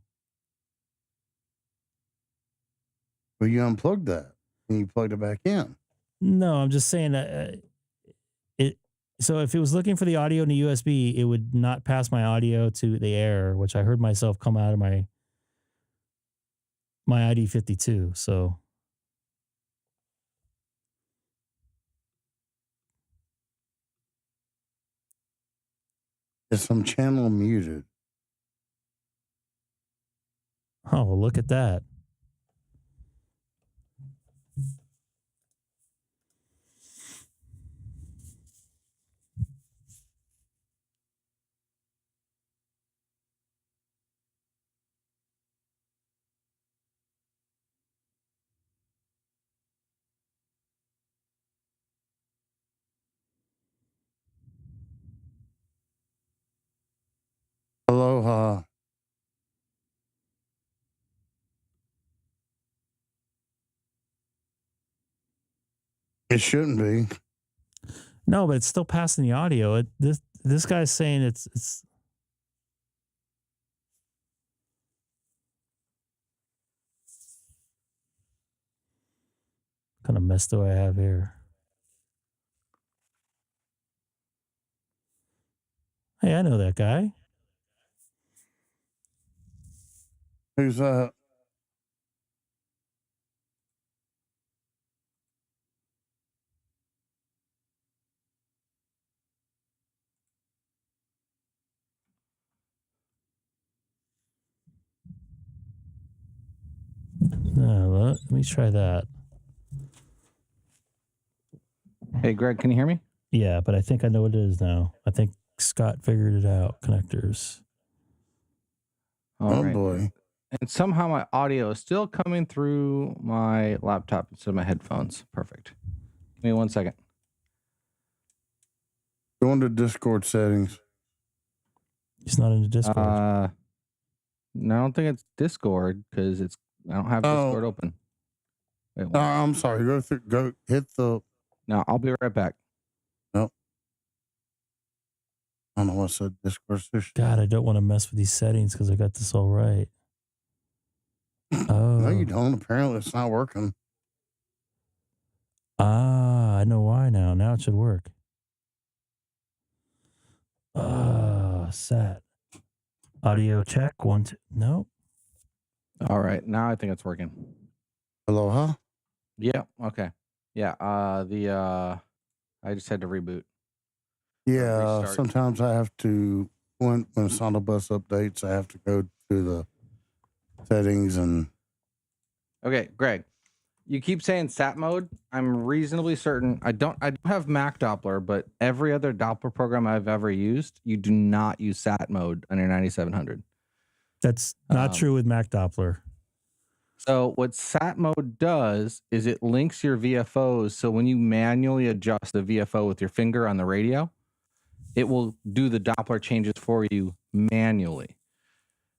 Well, you unplugged that and you plugged it back in. No, I'm just saying that so if it was looking for the audio in the USB, it would not pass my audio to the air, which I heard myself come out of my ID52. So is some channel muted? Oh, well, look at that. Aloha. It shouldn't be. No, but it's still passing the audio. This guy's saying it's what kind of mess do I have here? Hey, I know that guy. Who's that? Let me try that. Hey, Greg, can you hear me? Yeah, but I think I know what it is now. I think Scott figured it out. Connectors. All right. Boy. And somehow my audio is still coming through my laptop instead of my headphones. Perfect. Give me 1 second. Go into Discord settings. He's not into Discord. No, I don't think it's Discord because I don't have Discord open. Wait, I'm sorry. Go hit the. No, I'll be right back. Nope. I don't know what's a Discord session. God, I don't want to mess with these settings because I got this all right. Oh. No, you don't. Apparently, it's not working. I know why now. Now it should work. Set. Audio check 1 2. No. All right. Now I think it's working. Aloha? Yeah. Okay. Yeah. I just had to reboot. Yeah, Restart. sometimes I have to, when SonoBus updates, I have to go to the settings and. Okay, Greg, you keep saying sat mode. I'm reasonably certain. I don't have Mac Doppler, but every other Doppler program I've ever used, you do not use sat mode on your 9700. That's not true with Mac Doppler. So what sat mode does is it links your VFOs. So when you manually adjust the VFO with your finger on the radio, it will do the Doppler changes for you manually.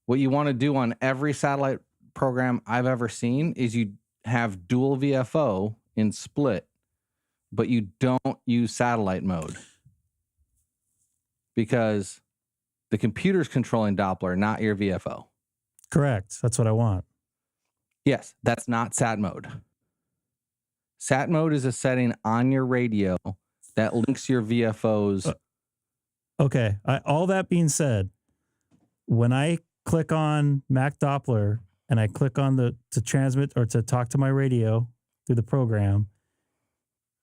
What you want to do on every satellite program I've ever seen is you have dual VFO in split, but you don't use satellite mode because the computer's controlling Doppler, not your VFO. Correct. That's what I want. Yes, that's not sat mode. Sat mode is a setting on your radio that links your VFOs. Okay. All that being said, when I click on Mac Doppler and I click on to transmit or to talk to my radio through the program,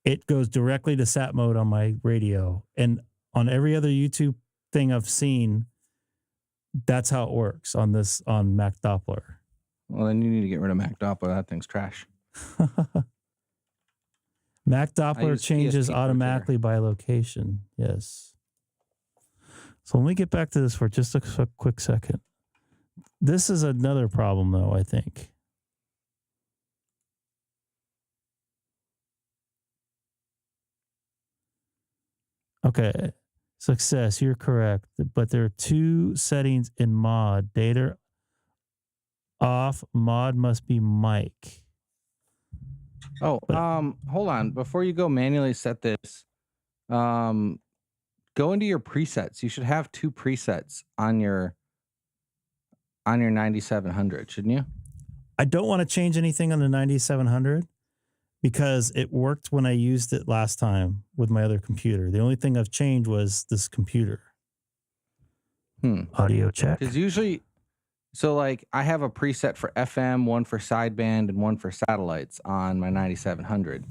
it goes directly to sat mode on my radio. And on every other YouTube thing I've seen, that's how it works on Mac Doppler. Well, then you need to get rid of Mac Doppler. That thing's trash. Mac Doppler changes automatically by location. Yes. So let me get back to this for just a quick second. This is another problem, though, I think. Okay. Success, you're correct. But there are two settings in mod. Data off, mod must be mic. Oh, hold on. Before you go manually set this, go into your presets. You should have two presets on your 9700, shouldn't you? I don't want to change anything on the 9700 because it worked when I used it last time with my other computer. The only thing I've changed was this computer. Audio check. Because usually, so like I have a preset for FM, one for sideband, and one for satellites on my 9700.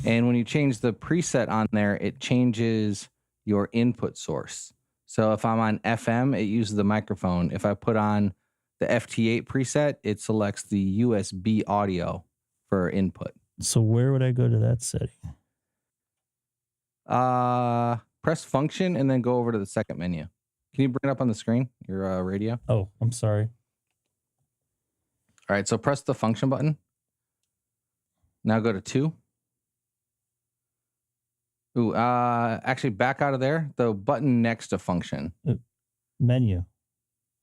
And when you change the preset on there, it changes your input source. So if I'm on FM, it uses the microphone. If I put on the FT8 preset, it selects the USB audio for input. So where would I go to that setting? Press function and then go over to the second menu. Can you bring it up on the screen, your radio? Oh, I'm sorry. All right, so press the function button. Now go to 2. Ooh, actually back out of there. The button next to function. Menu.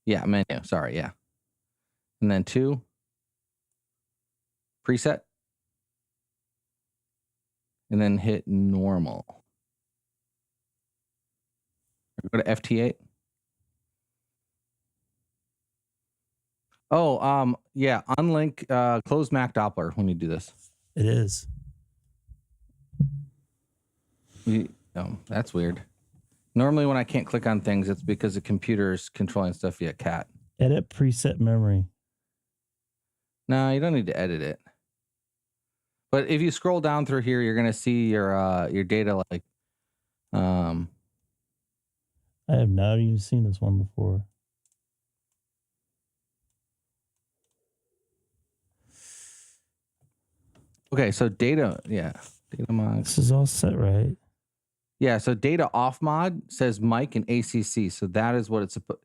Yeah, menu. Sorry, yeah. And then 2. Preset. And then hit normal. Go to FT8. Oh, yeah. Unlink, close Mac Doppler when you do this. It is. Oh, that's weird. Normally when I can't click on things, it's because the computer is controlling stuff via cat. Edit preset memory. No, you don't need to edit it. But if you scroll down through here, you're gonna see your data like I have not even seen this one before. Okay, so data, yeah. Data mod. This is all set, right? Yeah, so data off mod says mic and ACC. So that is what it's supposed.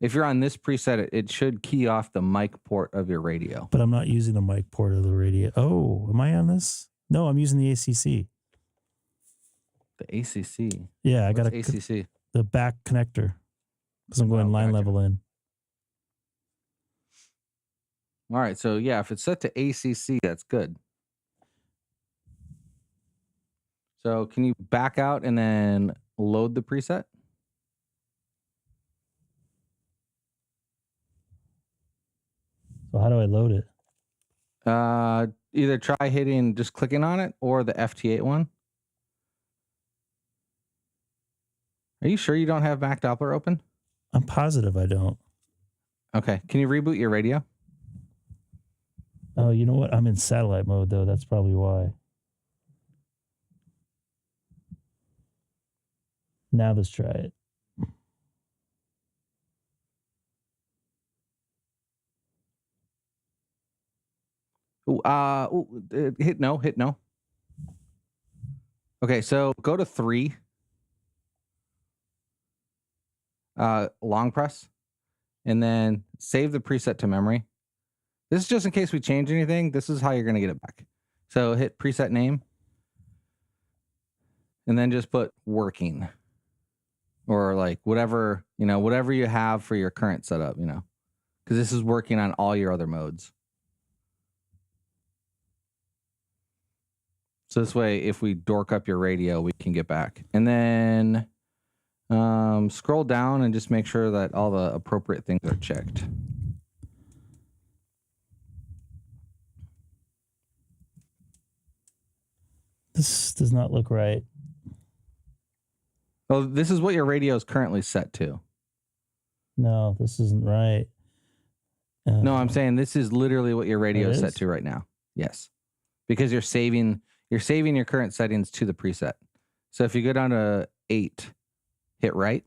If you're on this preset, it should key off the mic port of your radio. But I'm not using the mic port of the radio. Oh, am I on this? No, I'm using the ACC. The ACC. Yeah, I got ACC. The back connector because I'm going line level in. All right, so yeah, if it's set to ACC, that's good. So can you back out and then load the preset? So how do I load it? Either try hitting, just clicking on it, or the FT8 one. Are you sure you don't have Mac Doppler open? I'm positive I don't. Okay. Can you reboot your radio? Oh, you know what? I'm in satellite mode, though. That's probably why. Now let's try it. Hit no. Okay, so go to 3. Long press, and then save the preset to memory. This is just in case we change anything. This is how you're going to get it back. So hit preset name, and then just put working, or like whatever, whatever you have for your current setup, because this is working on all your other modes. So this way, if we dork up your radio, we can get back. And then scroll down and just make sure that all the appropriate things are checked. This does not look right. Oh, this is what your radio is currently set to. No, this isn't right. No, I'm saying this is literally what your radio is set to right now. Yes, because you're saving your current settings to the preset. So if you go down to 8, hit right.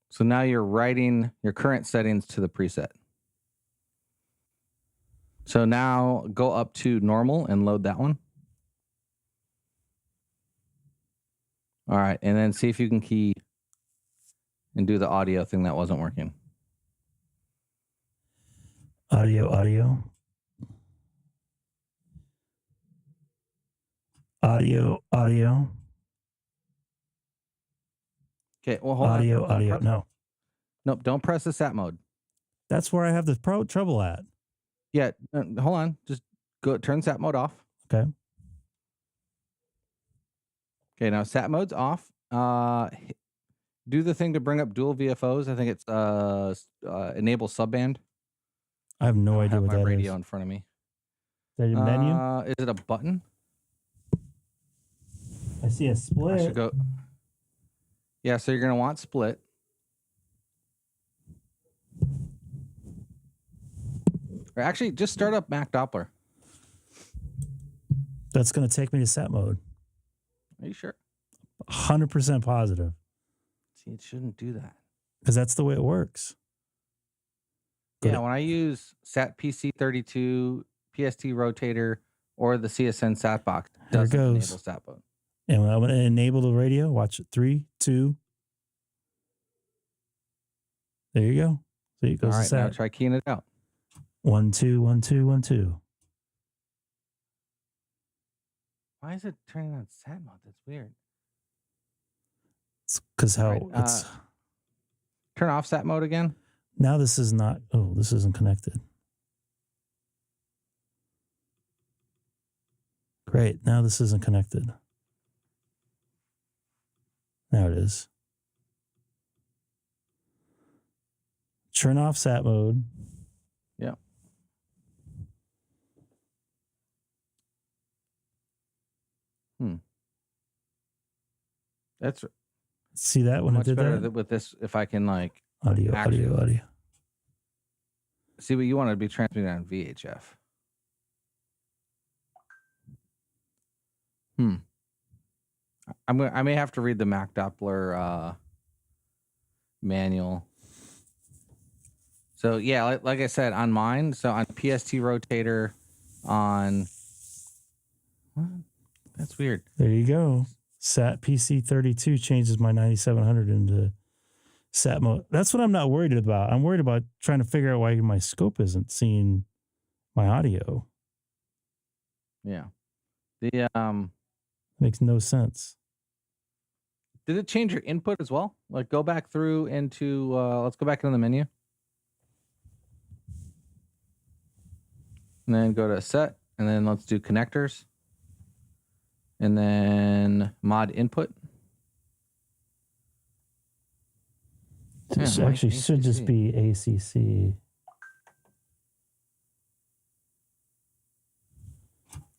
So now you're writing your current settings to the preset. So now go up to normal and load that one. All right, and then see if you can key and do the audio thing that wasn't working. Audio. Okay, well, hold on. Audio. No. Nope, don't press the sat mode. That's where I have the trouble at. Yeah, hold on. Just go turn sat mode off. Okay. Okay, now sat mode's off. Do the thing to bring up dual VFOs. I think it's enable subband. I have no idea what that is. My radio in front of me. Is that a menu? Is it a button? I see a split. I should go. Yeah, so you're gonna want split. Or actually, just start up Mac Doppler. That's gonna take me to sat mode. Are you sure? 100% positive. See, it shouldn't do that. Because that's the way it works. Yeah, when I use SAT PC32, PST rotator, or the CSN SAT box, it doesn't enable sat mode. And when I'm going to enable the radio, watch it. 3, 2. There you go. So it goes All to sat. Now try keying it out. 1, 2, 1, 2, 1, 2. Why is it turning on sat mode? That's weird. It's because it's. Turn off sat mode again. Now this is not. Oh, this isn't connected. Great. Now this isn't connected. Now it is. Turn off sat mode. Yeah. That's see that when much I did better that with this. If I can like audio. See what you want to be transmitting on VHF. I may have to read the Mac Doppler manual. So yeah, like I said on mine. So on PST rotator, on what? That's weird. There you go. SAT PC32 changes my 9700 into sat mode. That's what I'm not worried about. I'm worried about trying to figure out why my scope isn't seeing my audio. Yeah. The makes no sense. Did it change your input as well? Like go back through into let's go back into the menu. And then go to set, and then let's do connectors. And then mod input. This actually should just be ACC.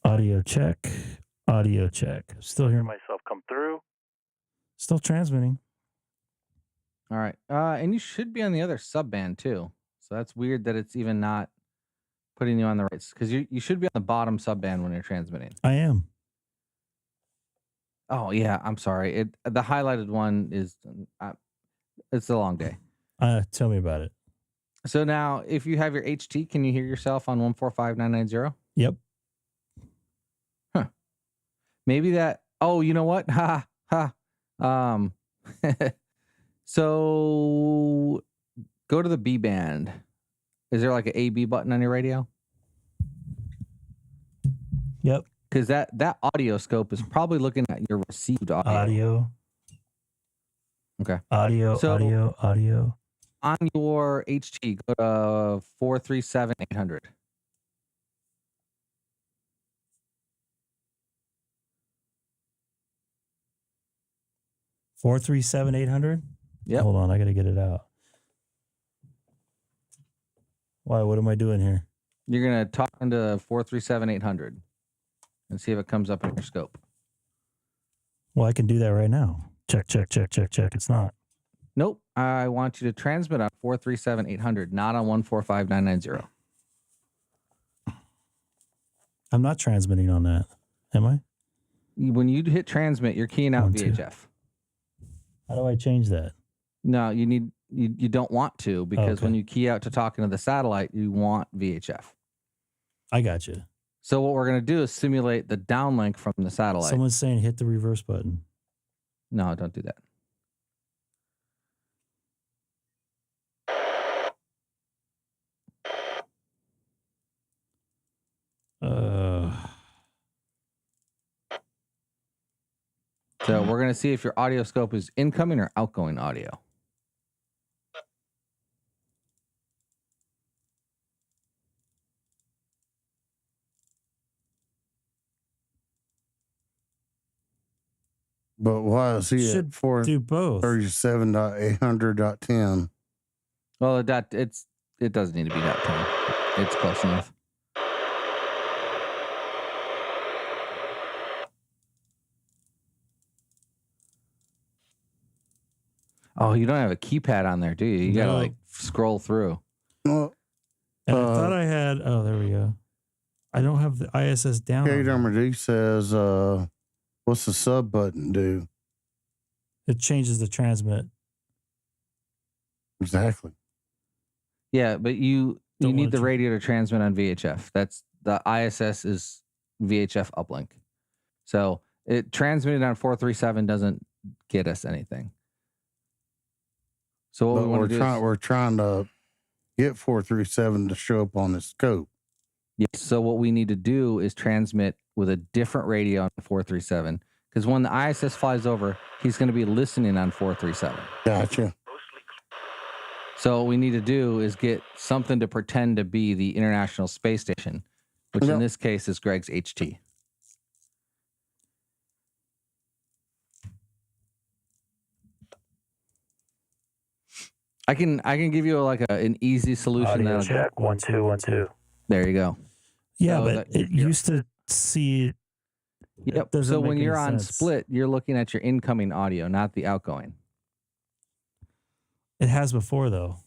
Audio check. Audio check. Still hearing myself come through. Still transmitting. All right. And you should be on the other subband too. So that's weird that it's even not putting you on the right, because you should be on the bottom subband when you're transmitting. I am. Oh yeah, I'm sorry. The highlighted one is it's a long day. Tell me about it. So now, if you have your HT, can you hear yourself on 145990? Yep. Huh. Maybe that. Oh, you know what? Ha ha. So go to the B band. Is there like an A/B button on your radio? Yep. Because that audio scope is probably looking at your received audio. Okay. Audio. On your HT, go to 437-800. $437-800. Yep. Hold on, I gotta get it out. Why? What am I doing here? You're gonna talk into 437-800 and see if it comes up in your scope. Well, I can do that right now. Check. It's not. Nope. I want you to transmit on 437-800, not on 145990. I'm not transmitting on that. Am I? When you hit transmit, you're keying out VHF. How do I change that? No, you don't want to, because when you key out to talk into the satellite, you want VHF. I got you. So what we're going to do is simulate the downlink from the satellite. Someone's saying hit the reverse button. No, don't do that. So we're going to see if your audio scope is incoming or outgoing audio. But why is he Should at 437.800.10? Well, it doesn't need to be .10. It's close enough. Oh, you don't have a keypad on there, do you? You gotta like scroll through. Well, and I thought I had. Oh, there we go. I don't have the ISS down. KWD says, "What's the sub button do?" It changes the transmit. Exactly. Yeah, but you need the radio to transmit on VHF. That's the ISS is VHF uplink. So it transmitted on 437 doesn't get us anything. So what we're trying to get 437 to show up on the scope. Yes. So what we need to do is transmit with a different radio on 437, because when the ISS flies over, he's going to be listening on 437. Gotcha. So what we need to do is get something to pretend to be the International Space Station, which in this case is Greg's HT. I can give you like an easy solution. Audio check 1 2 1 2. There you go. Yeah, so but it used to see. Yep. So when you're on split, you're looking at your incoming audio, not the outgoing. It has before though.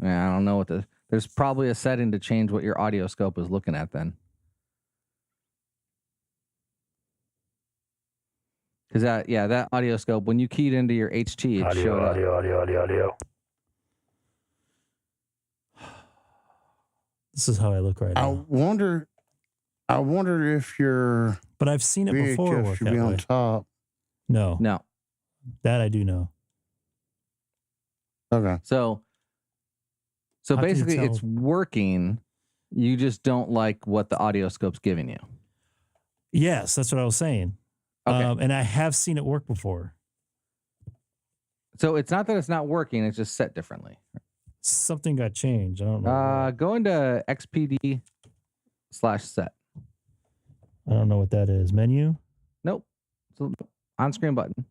Yeah, I don't know what there's probably a setting to change what your audio scope is looking at then. Because that audio scope, when you keyed into your HT, it showed up. Audio. This is how I look right now. I wonder if your but I've seen it before. VHF should be on top. No, that I do know. Okay. So basically, it's working. You just don't like what the audio scope's giving you. Yes, that's what I was saying. Okay. And I have seen it work before. So it's not that it's not working; it's just set differently. Something got changed. I don't know. Go into XPD/set. I don't know what that is. Menu? Nope. It's an on-screen button.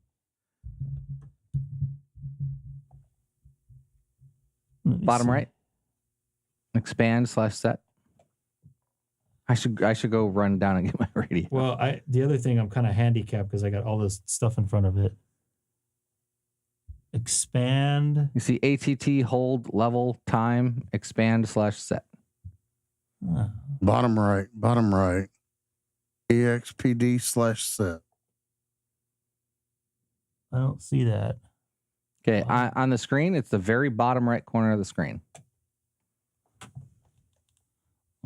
Bottom right. Expand/set. I should go run down and get my radio. Well, the other thing, I'm kind of handicapped because I got all this stuff in front of it. Expand. You see ATT, hold, level, time, expand/set. Bottom right. EXPD/set. I don't see that. Okay, on the screen, it's the very bottom right corner of the screen.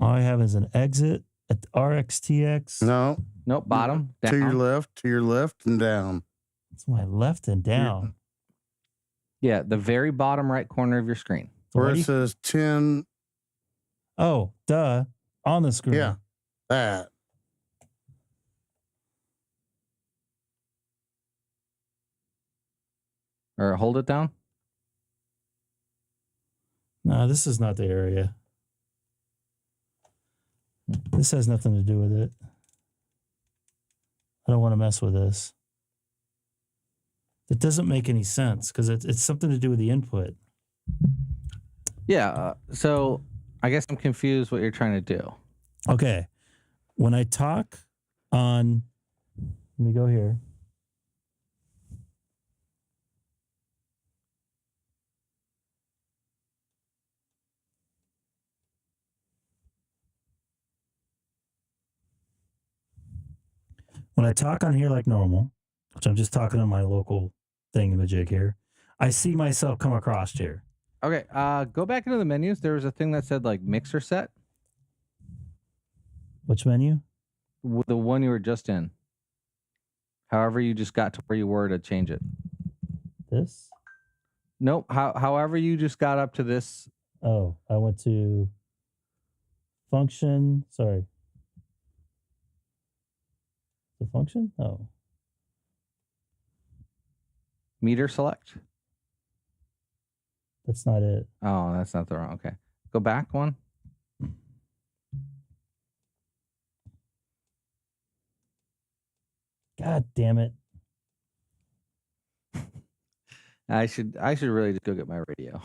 All I have is an exit at RXTX. No. Nope, bottom. To your left, and down. It's my left and down. Yeah, the very bottom right corner of your screen. Where it says 10. Oh, duh. On the screen. Yeah, that. Or hold it down. No, this is not the area. This has nothing to do with it. I don't want to mess with this. It doesn't make any sense because it's something to do with the input. Yeah, so I guess I'm confused what you're trying to do. Okay. When I talk on, let me go here. When I talk on here like normal, which I'm just talking on my local thingamajig here, I see myself come across here. Okay, go back into the menus. There was a thing that said like mixer set. Which menu? The one you were just in. However, you just got to where you were to change it. This? Nope. However, you just got up to this. Oh, I went to function. Sorry. The function? Oh. Meter select. That's not it. Oh, that's not the wrong. Okay. Go back one. God damn it. I should really just go get my radio.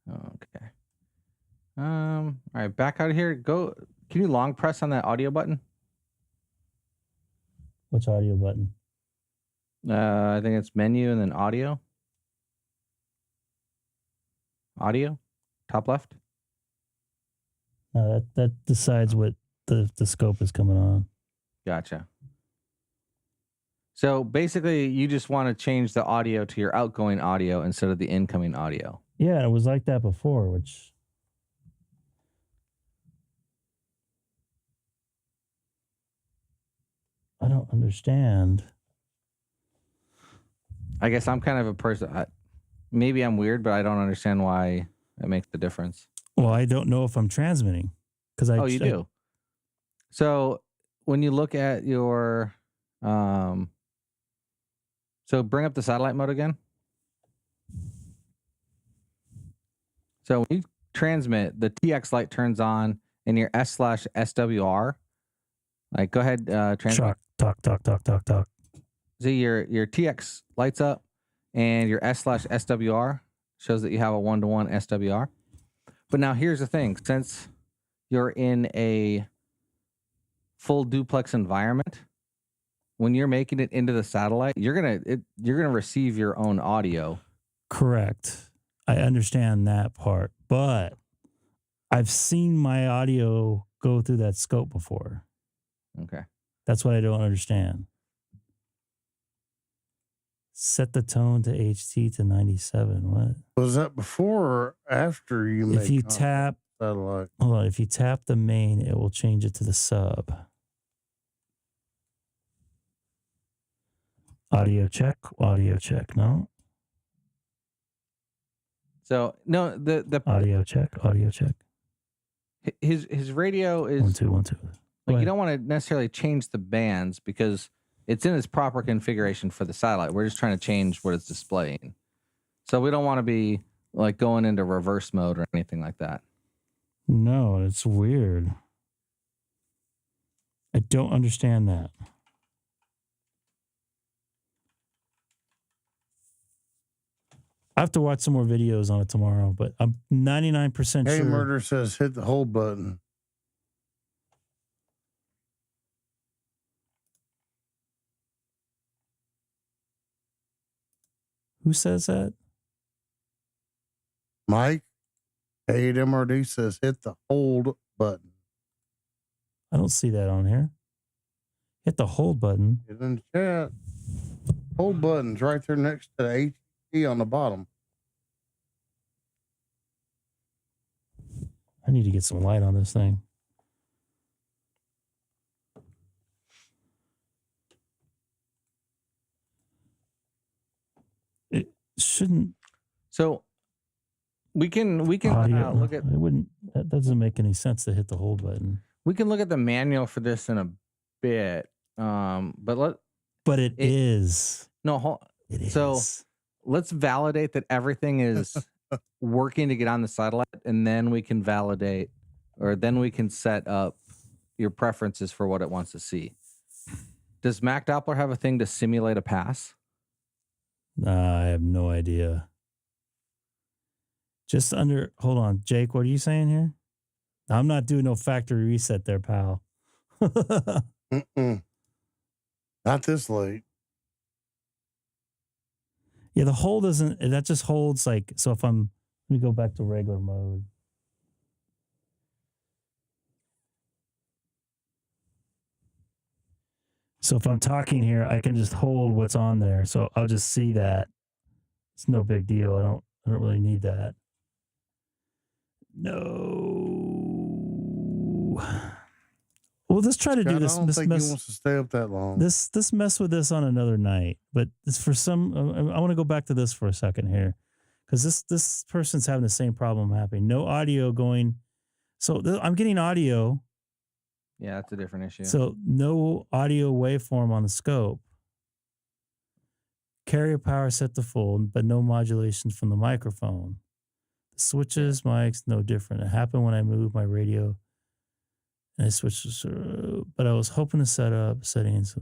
Okay. All right, back out of here. Go. Can you long press on that audio button? Which audio button? I think it's menu and then audio. Audio, top left. No, that decides what the scope is coming on. Gotcha. So basically, you just want to change the audio to your outgoing audio instead of the incoming audio. Yeah, it was like that before, which I don't understand. I guess I'm kind of a person. Maybe I'm weird, but I don't understand why it makes the difference. Well, I don't know if I'm transmitting because I. Oh, you do. So when you look at your, so bring up the satellite mode again. So when you transmit, the TX light turns on, and your S/SWR. Like, go ahead, transmit. Talk. See, your TX lights up, and your S/SWR shows that you have a 1-to-1 SWR. But now here's the thing: since you're in a full duplex environment, when you're making it into the satellite, you're gonna receive your own audio. Correct. I understand that part, but I've seen my audio go through that scope before. Okay. That's what I don't understand. Set the tone to HT to 97. What? Was that before or after you made If you tap satellite? Hold on. If you tap the main, it will change it to the sub. Audio check. No. So no, the audio check. His radio is 1 2. Like, you don't want to necessarily change the bands because it's in its proper configuration for the satellite. We're just trying to change what it's displaying. So we don't want to be like going into reverse mode or anything like that. No, it's weird. I don't understand that. I have to watch some more videos on it tomorrow, but I'm 99% Hey, sure. Murder says hit the hold button. Who says that? Mike, 8 MRD says hit the hold button. I don't see that on here. Hit the hold button. It's in the chat. Hold button's right there next to the AT on the bottom. I need to get some light on this thing. It shouldn't. So we can look at. It wouldn't. That doesn't make any sense to hit the hold button. We can look at the manual for this in a bit. But it is. No, it is. So let's validate that everything is working to get on the satellite, and then we can validate, or then we can set up your preferences for what it wants to see. Does Mac Doppler have a thing to simulate a pass? I have no idea. Hold on, Jake, what are you saying here? I'm not doing no factory reset there, pal. Mm-mm. Not this late. Yeah, the hold doesn't, that just holds like, so if let me go back to regular mode. So if I'm talking here, I can just hold what's on there. So I'll just see that. It's no big deal. I don't really need that. No. Well, let's try to do this. I don't think he wants to stay up that long. Let's mess with this on another night. But it's for some. I want to go back to this for a second here, because this person's having the same problem happening. No audio going. So I'm getting audio. Yeah, that's a different issue. So no audio waveform on the scope. Carrier power set to full, but no modulation from the microphone. The switches, mics, no different. It happened when I moved my radio. And I switched to, but I was hoping to set up settings.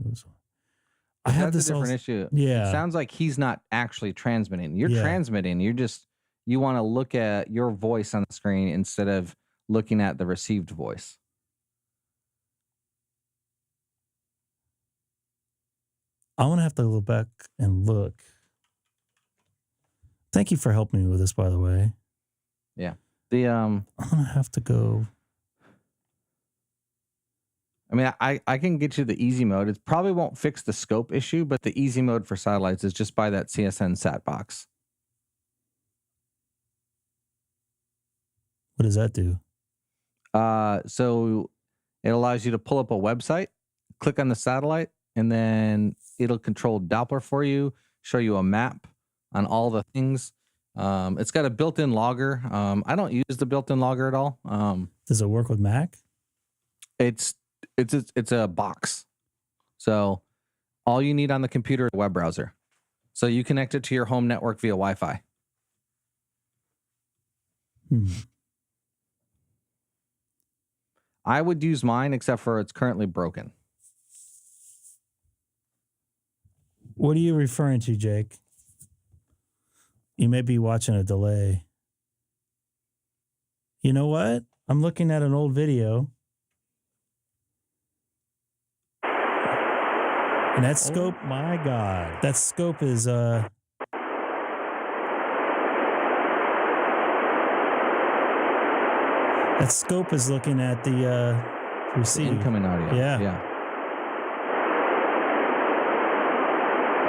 I have That's this a different issue. Yeah. It sounds like he's not actually transmitting. You're transmitting. You want to look at your voice on the screen instead of looking at the received voice. I'm going to have to go back and look. Thank you for helping me with this, by the way. Yeah. I'm going to have to go. I mean, I can get you the easy mode. It probably won't fix the scope issue, but the easy mode for satellites is just buy that CSN sat box. What does that do? So it allows you to pull up a website, click on the satellite, and then it'll control Doppler for you, show you a map on all the things. It's got a built-in logger. I don't use the built-in logger at all. Does it work with Mac? It's a box. So all you need on the computer is a web browser. So you connect it to your home network via Wi-Fi. I would use mine, except for it's currently broken. What are you referring to, Jake? You may be watching a delay. You know what? I'm looking at an old video. And that scope, my God, that scope is that scope is looking at the receive. Incoming audio. Yeah.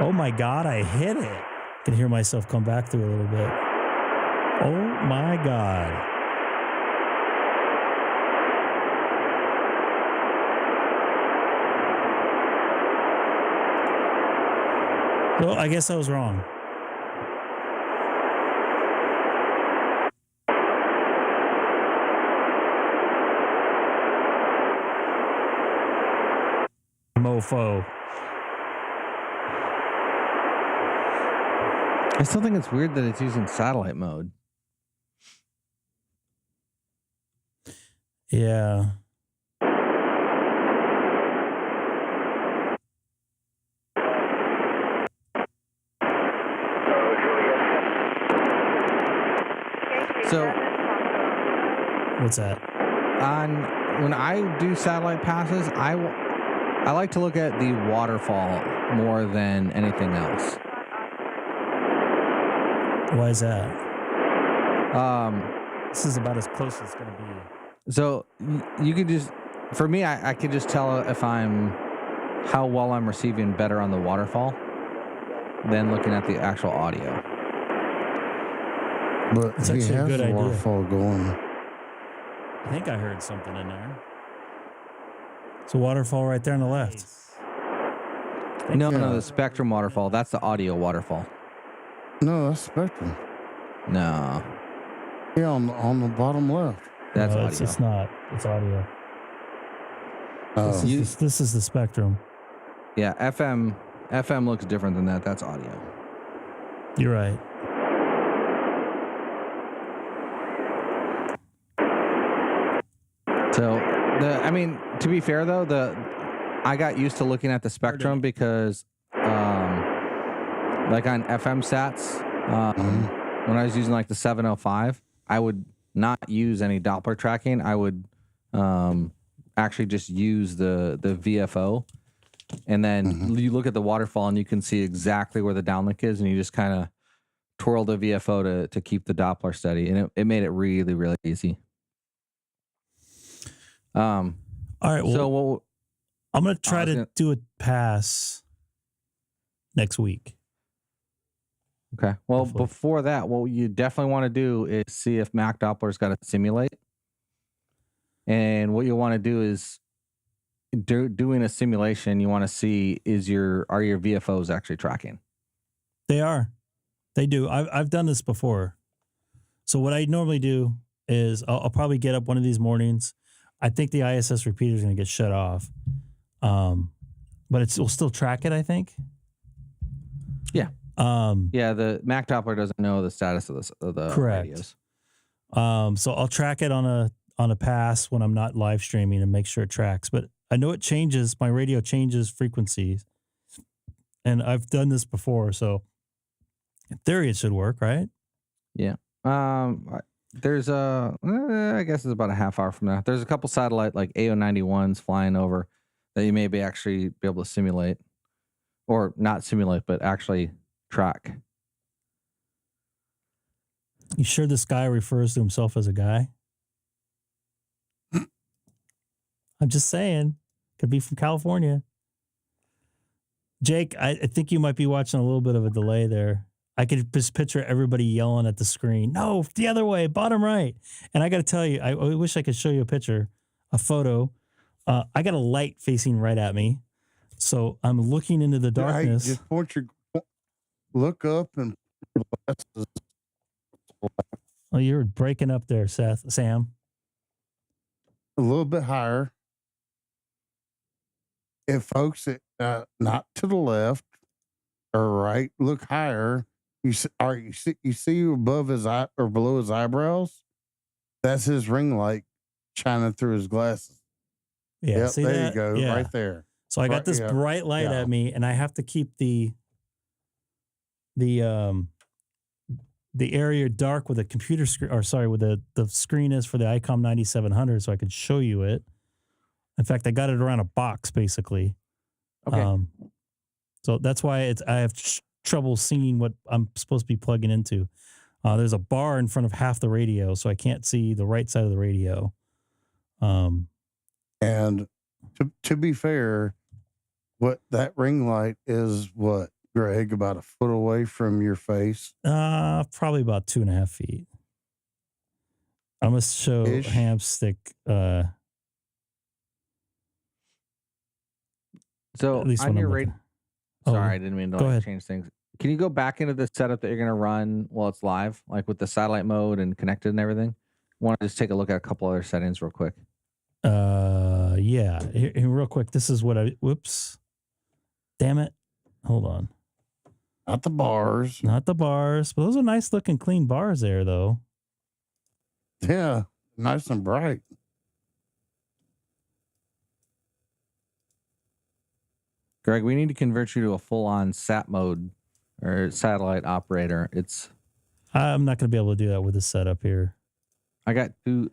Oh my God, I hit it. I can hear myself come back through a little bit. Oh my God. Well, I guess I was wrong. Mofo. I still think it's weird that it's using satellite mode. Yeah. So, what's that? When I do satellite passes, I like to look at the waterfall more than anything else. Why is that? This is about as close as it's going to be. So you could just, for me, I could just tell if how well I'm receiving better on the waterfall than looking at the actual audio. But It's he actually a has good the idea. waterfall going. I think I heard something in there. It's a waterfall right there on the left. No, the Spectrum waterfall. That's the audio waterfall. No, that's Spectrum. No. Yeah, on the bottom left. That's No, audio. it's not. It's audio. Oh. This is the Spectrum. Yeah, FM looks different than that. That's audio. You're right. So to be fair though, I got used to looking at the Spectrum because, like on FM sats, when I was using like the 705, I would not use any Doppler tracking. I would actually just use the VFO, and then you look at the waterfall and you can see exactly where the downlink is, and you just kind of twirl the VFO to keep the Doppler steady, and it made it really, really easy. All right. Well, so I'm going to try to do a pass next week. Okay. Well, before that, what you definitely want to do is see if Mac Doppler's got to simulate. And what you want to do is doing a simulation. You want to see are your VFOs actually tracking? They are. They do. I've done this before. So what I normally do is I'll probably get up one of these mornings. I think the ISS repeater is going to get shut off, but it'll still track it, I think. Yeah. The Mac Doppler doesn't know the status of the correct. radios. So I'll track it on a pass when I'm not live streaming and make sure it tracks. But I know it changes. My radio changes frequencies, and I've done this before. So in theory, it should work, right? Yeah. There's I guess it's about a half hour from now. There's a couple satellite like AO91s flying over that you may be actually be able to simulate, or not simulate, but actually track. You sure this guy refers to himself as a guy? I'm just saying. Could be from California. Jake, I think you might be watching a little bit of a delay there. I could just picture everybody yelling at the screen. No, the other way, bottom right. And I got to tell you, I wish I could show you a photo. I got a light facing right at me. So I'm looking into the darkness. Just look up and Oh, you're breaking up there, Sam. A little bit higher. If folks, not to the left or right, look higher. You see above his eye or below his eyebrows? That's his ring light shining through his glasses. Yeah, yep, see there that? you go, Yeah. right there. So I got this bright light at me, and I have to keep the area dark with a computer screen, or sorry, with the screen is for the Icom 9700, so I could show you it. In fact, I got it around a box basically. Okay. So that's why I have trouble seeing what I'm supposed to be plugging into. There's a bar in front of half the radio, so I can't see the right side of the radio. And to be fair, what that ring light is, what, Greg, about a foot away from your face? Probably about 2.5 feet. I'm gonna show Hamstick. So At least on when your I'm radio, looking. sorry, Oh, I didn't mean to go ahead. change things. Can you go back into the setup that you're going to run while it's live, like with the satellite mode and connected and everything? I want to just take a look at a couple other settings real quick. Yeah. Here, real quick. This is what whoops. Damn it. Hold on. Not the bars. Not the bars. But those are nice looking clean bars there, though. Yeah. Nice and bright. Greg, we need to convert you to a full-on sat mode or satellite operator. I'm not going to be able to do that with this setup here. I got two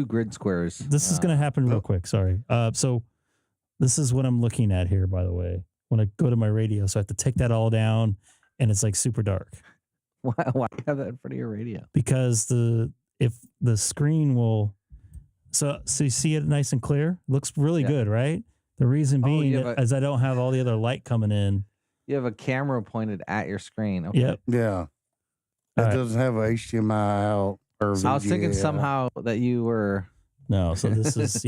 grid squares. This is going to happen real quick. Sorry. So this is what I'm looking at here, by the way, when I go to my radio. So I have to take that all down, and it's like super dark. Why do you have that in front of your radio? Because if the screen will So you see it nice and clear? Looks really good, right? The reason being is I don't have all the other light coming in. You have a camera pointed at your screen. Okay. Yep. Yeah. It doesn't have a HDMI out or I was thinking VGA somehow that you were. No, so this is,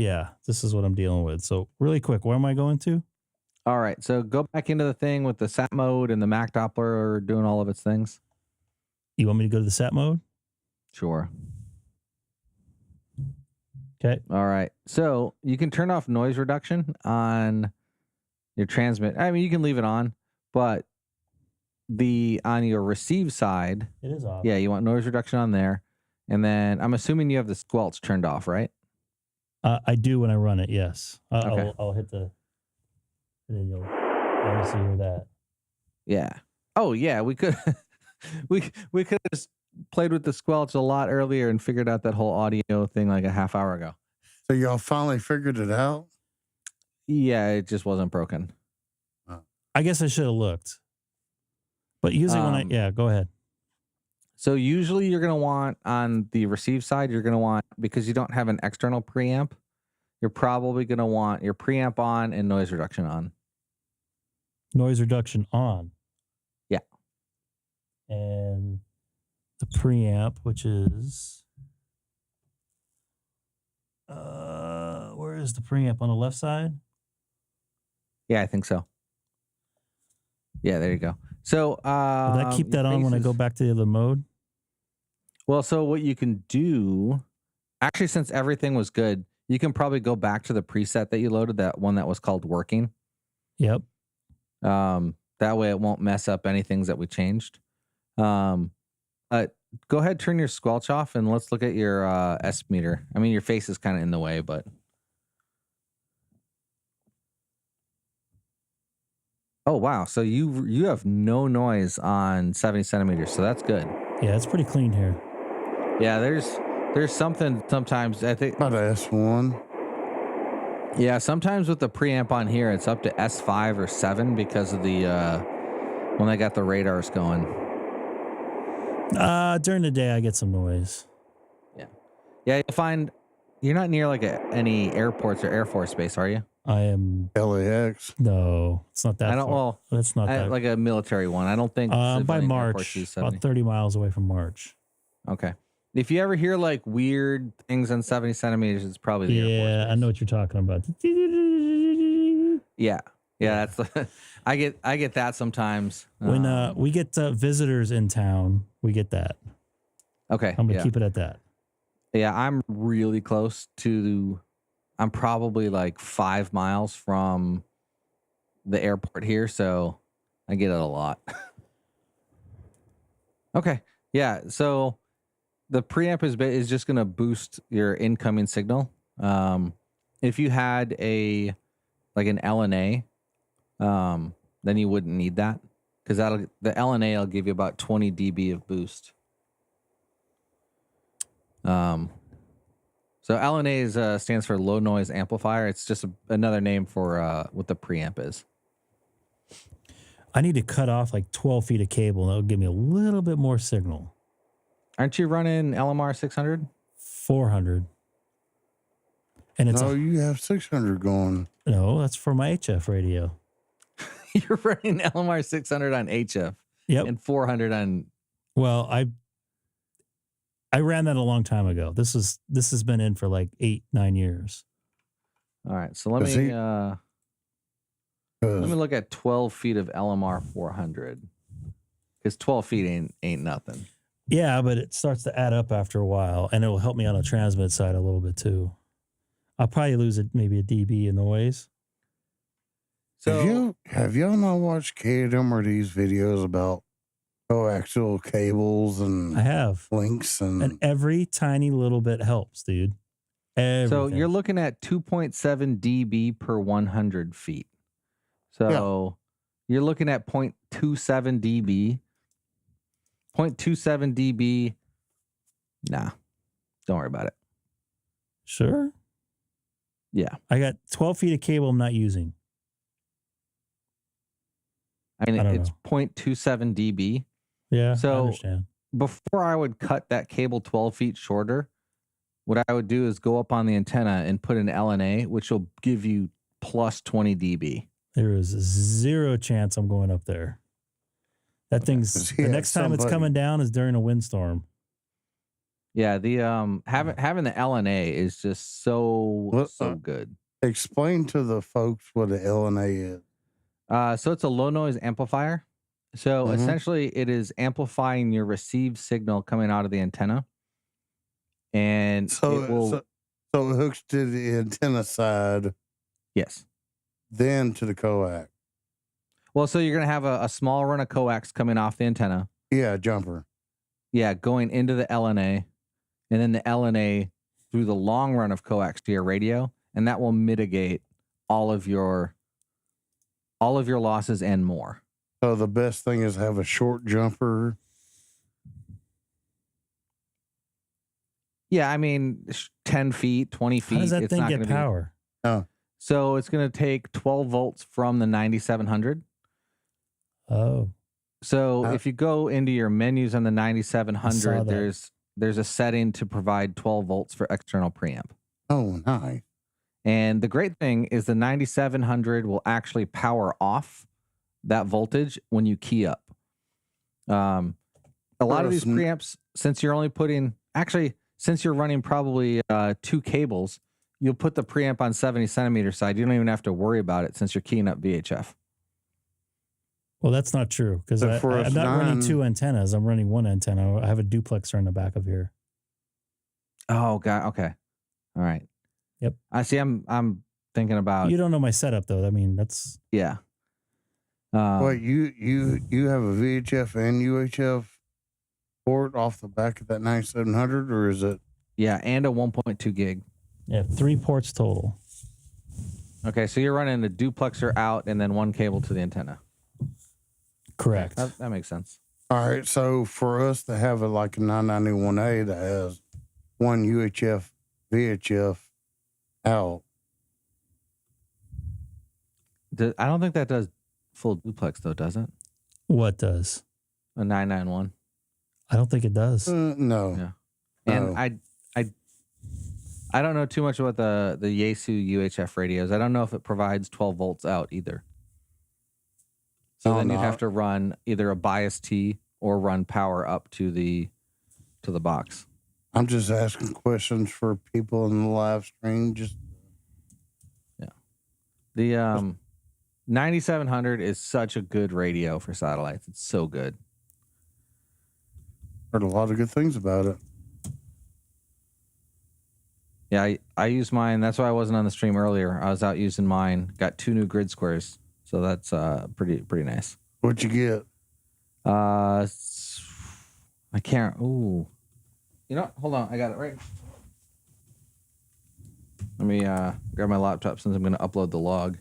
this is what I'm dealing with. So really quick, where am I going to? All right. So go back into the thing with the sat mode and the Mac Doppler doing all of its things. You want me to go to the sat mode? Sure. Okay. All right. So you can turn off noise reduction on your transmit. I mean, you can leave it on, but on your receive side, it is off. Yeah, you want noise reduction on there. And then I'm assuming you have the squelch turned off, right? I do when I run it, yes. Okay. I'll hit the, and then you'll obviously hear that. Yeah. Oh yeah, we could we could have just played with the squelch a lot earlier and figured out that whole audio thing like a half hour ago. So y'all finally figured it out? Yeah, it just wasn't broken. I guess I should have looked. But usually go ahead. So usually you're going to want on the receive side, you're going to want, because you don't have an external preamp, you're probably going to want your preamp on and noise reduction on. Noise reduction on. Yeah. And the preamp, which is, where is the preamp? On the left side? Yeah, I think so. Yeah, there you go. So, will that keep that on when I go back to the other mode? Well, so what you can do, actually, since everything was good, you can probably go back to the preset that you loaded, that one that was called working. Yep. That way it won't mess up any things that we changed. Go ahead, turn your squelch off, and let's look at your S meter. I mean, your face is kind of in the way, but. Oh, wow. So you have no noise on 70 centimeters, so that's good. Yeah, it's pretty clean here. Yeah, there's something sometimes, I think. About S1. Yeah, sometimes with the preamp on here, it's up to S5 or 7 because of the, when I got the radars going. During the day, I get some noise. Yeah. Yeah, you'll find, you're not near like any airports or Air Force Base, are you? I am LAX. No, it's not that. I don't. Far. Well, that's not that. Like a military one. I don't think. By March, about 30 miles away from March. Okay. If you ever hear like weird things on 70 centimeters, it's probably the Air Force Base. I know what you're talking about. Yeah, that's. I get that sometimes when we get visitors in town. We get that. Okay, I'm gonna keep it at that. Yeah, I'm really close to. I'm probably like 5 miles from the airport here, so I get it a lot. Okay. Yeah. So the preamp is just going to boost your incoming signal. If you had an LNA, then you wouldn't need that because the LNA will give you about 20 dB of boost. So LNA stands for low noise amplifier. It's just another name for what the preamp is. I need to cut off like 12 feet of cable. That'll give me a little bit more signal. Aren't you running LMR 600? 400. And it's you have 600 going. No, that's for my HF radio. You're running LMR 600 on HF. Yep. And 400 on. Well, I ran that a long time ago. This has been in for like 8-9 years. All right, so let me look at 12 feet of LMR 400 because 12 feet ain't nothing. Yeah, but it starts to add up after a while, and it will help me on the transmit side a little bit too. I'll probably lose maybe a dB in noise. So have y'all not watched KWMRD's videos about coaxial cables and I have links and every tiny little bit helps, dude. Everything. So you're looking at 2.7 dB per 100 feet. So you're looking at 0.27 dB. 0.27 dB. Nah, don't worry about it. Sure. Yeah. I got 12 feet of cable I'm not using. I mean, it's 0.27 dB. Yeah, so I understand. Before I would cut that cable 12 feet shorter, what I would do is go up on the antenna and put an LNA, which will give you plus 20 dB. There is zero chance I'm going up there. That thing's the next time it's coming down is during a windstorm. Yeah, the having the LNA is just so good. Explain to the folks what an LNA is. So it's a low noise amplifier. So essentially, it is amplifying your received signal coming out of the antenna, and so it will. It hooks to the antenna side. Yes. Then to the coax. Well, so you're going to have a small run of coax coming off the antenna. Yeah, jumper. Yeah, going into the LNA, and then the LNA through the long run of coax to your radio, and that will mitigate all of your losses and more. So the best thing is have a short jumper. Yeah, I mean, 10 feet, 20 feet. How does that thing get power? So it's going to take 12 volts from the 9700. Oh. So if you go into your menus on the 9700, there's a setting to provide 12 volts for external preamp. Oh, nice. And the great thing is the 9700 will actually power off that voltage when you key up. A lot of these preamps, since you're running probably 2 cables, you'll put the preamp on 70 centimeter side. You don't even have to worry about it since you're keying up VHF. Well, that's not true because I'm not running 2 antennas. I'm running 1 antenna. I have a duplexer in the back of here. Oh, God. Okay. All right. Yep. I see. I'm thinking about. You don't know my setup though. I mean, that's yeah. What you have a VHF and UHF port off the back of that 9700, or is it? Yeah, and a 1.2 gig. Yeah, 3 ports total. Okay, so you're running a duplexer out and then 1 cable to the antenna. Correct. That makes sense. All right, so for us to have like a 991A that has 1 UHF, VHF out. I don't think that does full duplex though, does it? What does? A 991. I don't think it does. No. Yeah. And I don't know too much about the Yaesu UHF radios. I don't know if it provides 12 volts out either. So then you'd have to run either a bias T or run power up to the box. I'm just asking questions for people in the live stream. The 9700 is such a good radio for satellites. It's so good. Heard a lot of good things about it. Yeah, I use mine. That's why I wasn't on the stream earlier. I was out using mine. Got 2 new grid squares, so that's pretty nice. What'd you get? I can't. Ooh, you know what? Hold on, I got it right. Let me grab my laptop since I'm going to upload the log.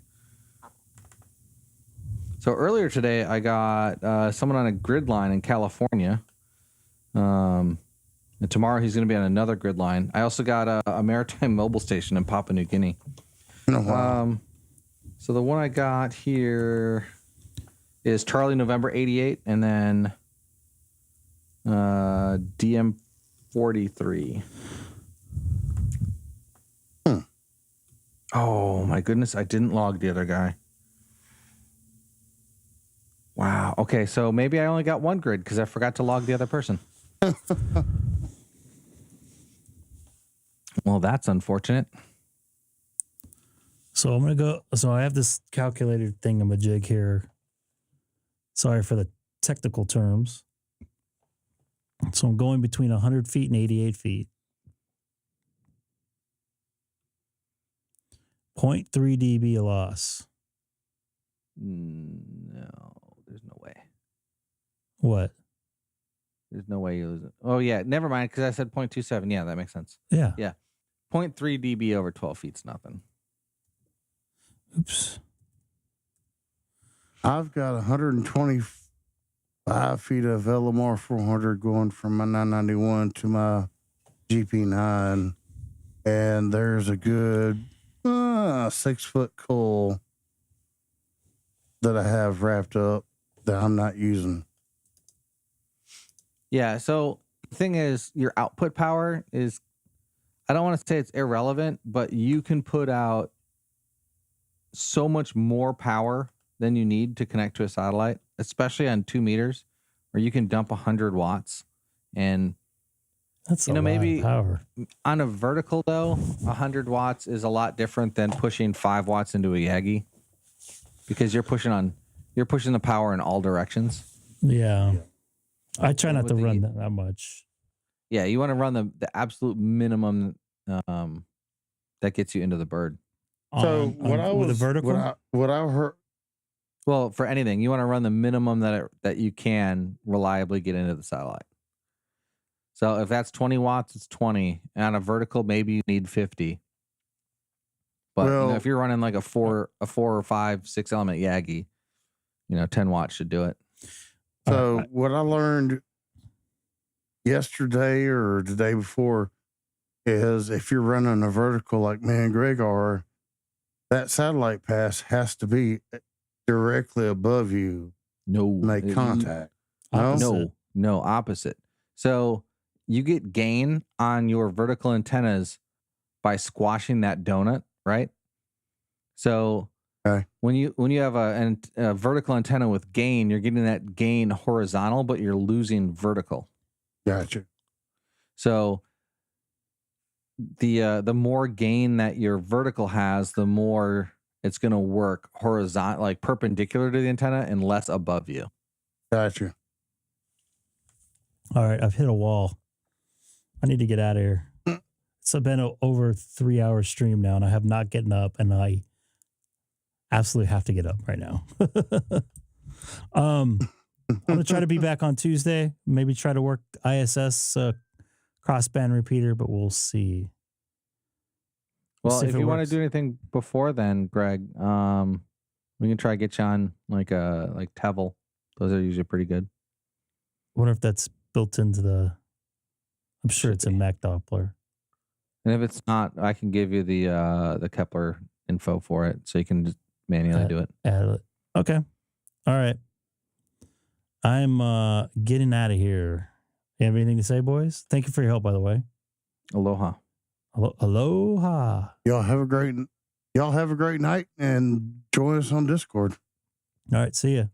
So earlier today, I got someone on a grid line in California. And tomorrow he's going to be on another grid line. I also got a maritime mobile station in Papua New Guinea. Oh, wow. So the one I got here is Charlie November 88 and then DM 43. Oh my goodness, I didn't log the other guy. Wow. Okay, so maybe I only got 1 grid because I forgot to log the other person. Well, that's unfortunate. So I'm going to go. So I have this calculator thingamajig here. Sorry for the technical terms. So I'm going between 100 feet and 88 feet. 0.3 dB loss. No, there's no way. What? There's no way you lose it. Oh, yeah. Never mind, because I said 0.27. Yeah, that makes sense. Yeah. Yeah. 0.3 dB over 12 feet's nothing. Oops. I've got 125 feet of LMR 400 going from my 991 to my GP9. And there's a good 6-foot coil that I have wrapped up that I'm not using. Yeah, so the thing is, your output power is, I don't want to say it's irrelevant, but you can put out so much more power than you need to connect to a satellite, especially on 2 meters, where you can dump 100 watts. And that's maybe power. On a vertical though, 100 watts is a lot different than pushing 5 watts into a Yagi, because you're pushing the power in all directions. Yeah. I try not to run that much. Yeah, you want to run the absolute minimum that gets you into the bird. So what I heard. Well, for anything, you want to run the minimum that you can reliably get into the satellite. So if that's 20 watts, it's 20. And on a vertical, maybe you need 50. But if you're running like a 4 or 5, 6 element Yagi, 10 watts should do it. So what I learned yesterday or the day before is if you're running a vertical like me and Greg are, that satellite pass has to be directly above you. No. Make contact. No, opposite. So you get gain on your vertical antennas by squashing that donut, right? So when you have a vertical antenna with gain, you're getting that gain horizontal, but you're losing vertical. Gotcha. So the more gain that your vertical has, the more it's going to work horizontal, like perpendicular to the antenna, and less above you. Gotcha. All right, I've hit a wall. I need to get out of here. It's been over 3-hour stream now, and I have not gotten up, and I absolutely have to get up right now. I'm gonna try to be back on Tuesday. Maybe try to work ISS crossband repeater, but we'll see. Well, if you want to do anything before then, Greg, we can try to get you on like Tevel. Those are usually pretty good. I wonder if that's built into the. I'm sure it's a Mac Doppler. And if it's not, I can give you the Kepler info for it, so you can just manually do it. Add it. Okay. All right. I'm getting out of here. You have anything to say, boys? Thank you for your help, by the way. Aloha. Aloha. Y'all have a great night, and join us on Discord. All right. See ya.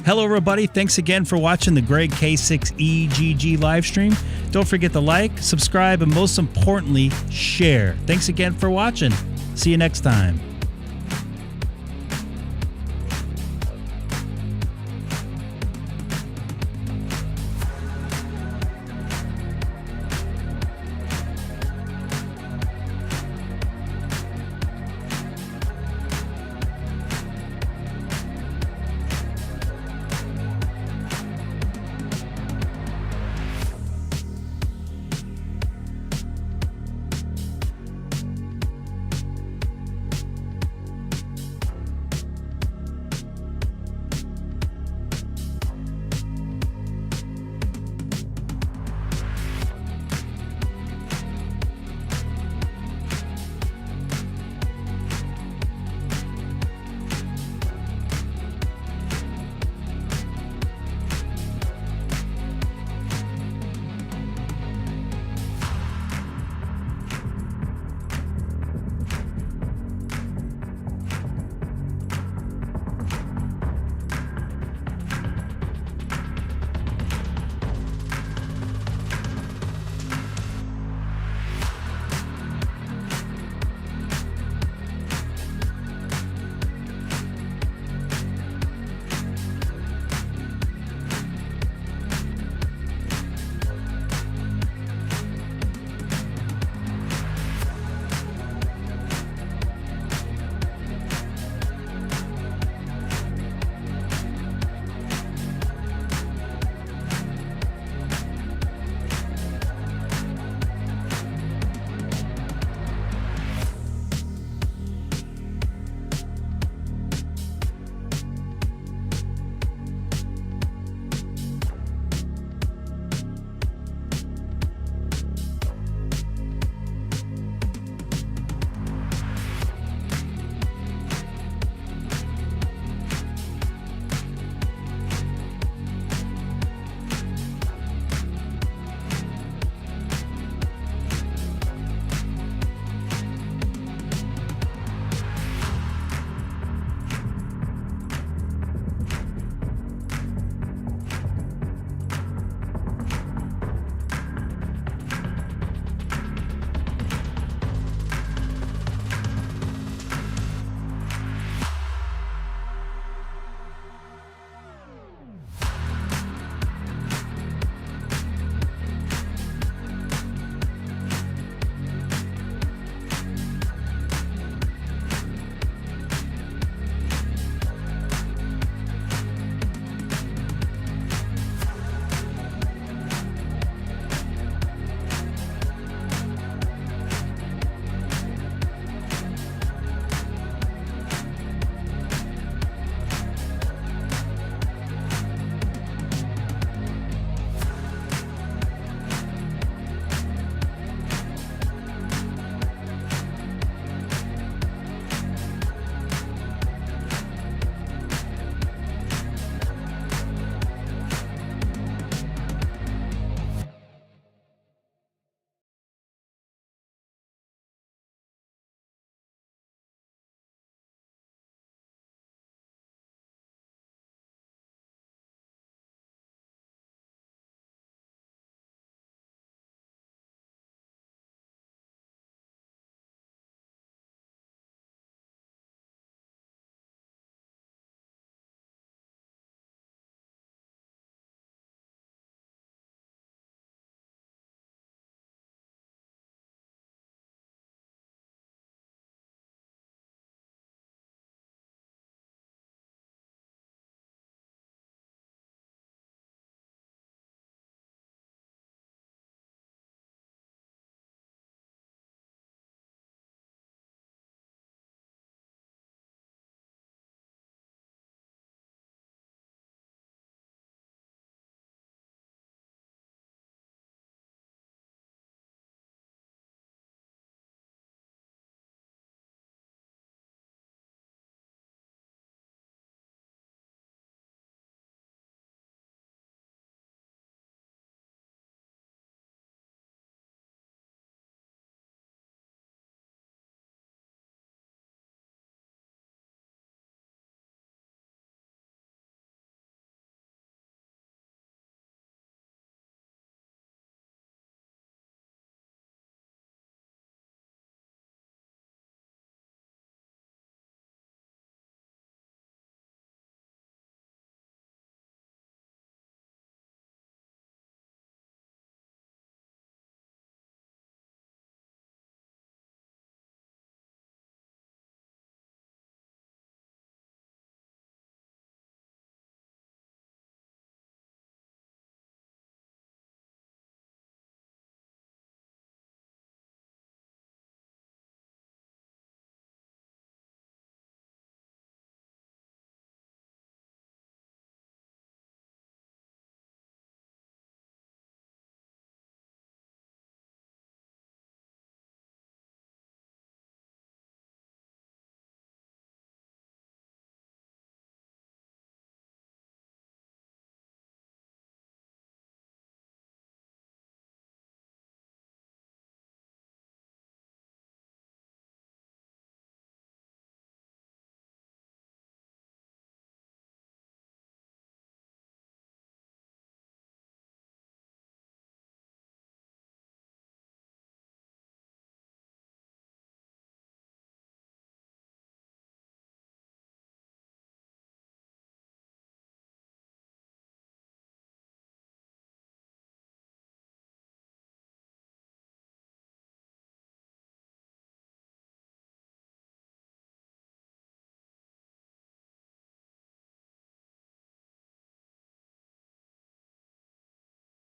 Hello, everybody. Thanks again for watching the Greg K6EGG live stream. Don't forget to like, subscribe, and most importantly, share. Thanks again for watching. See you next time.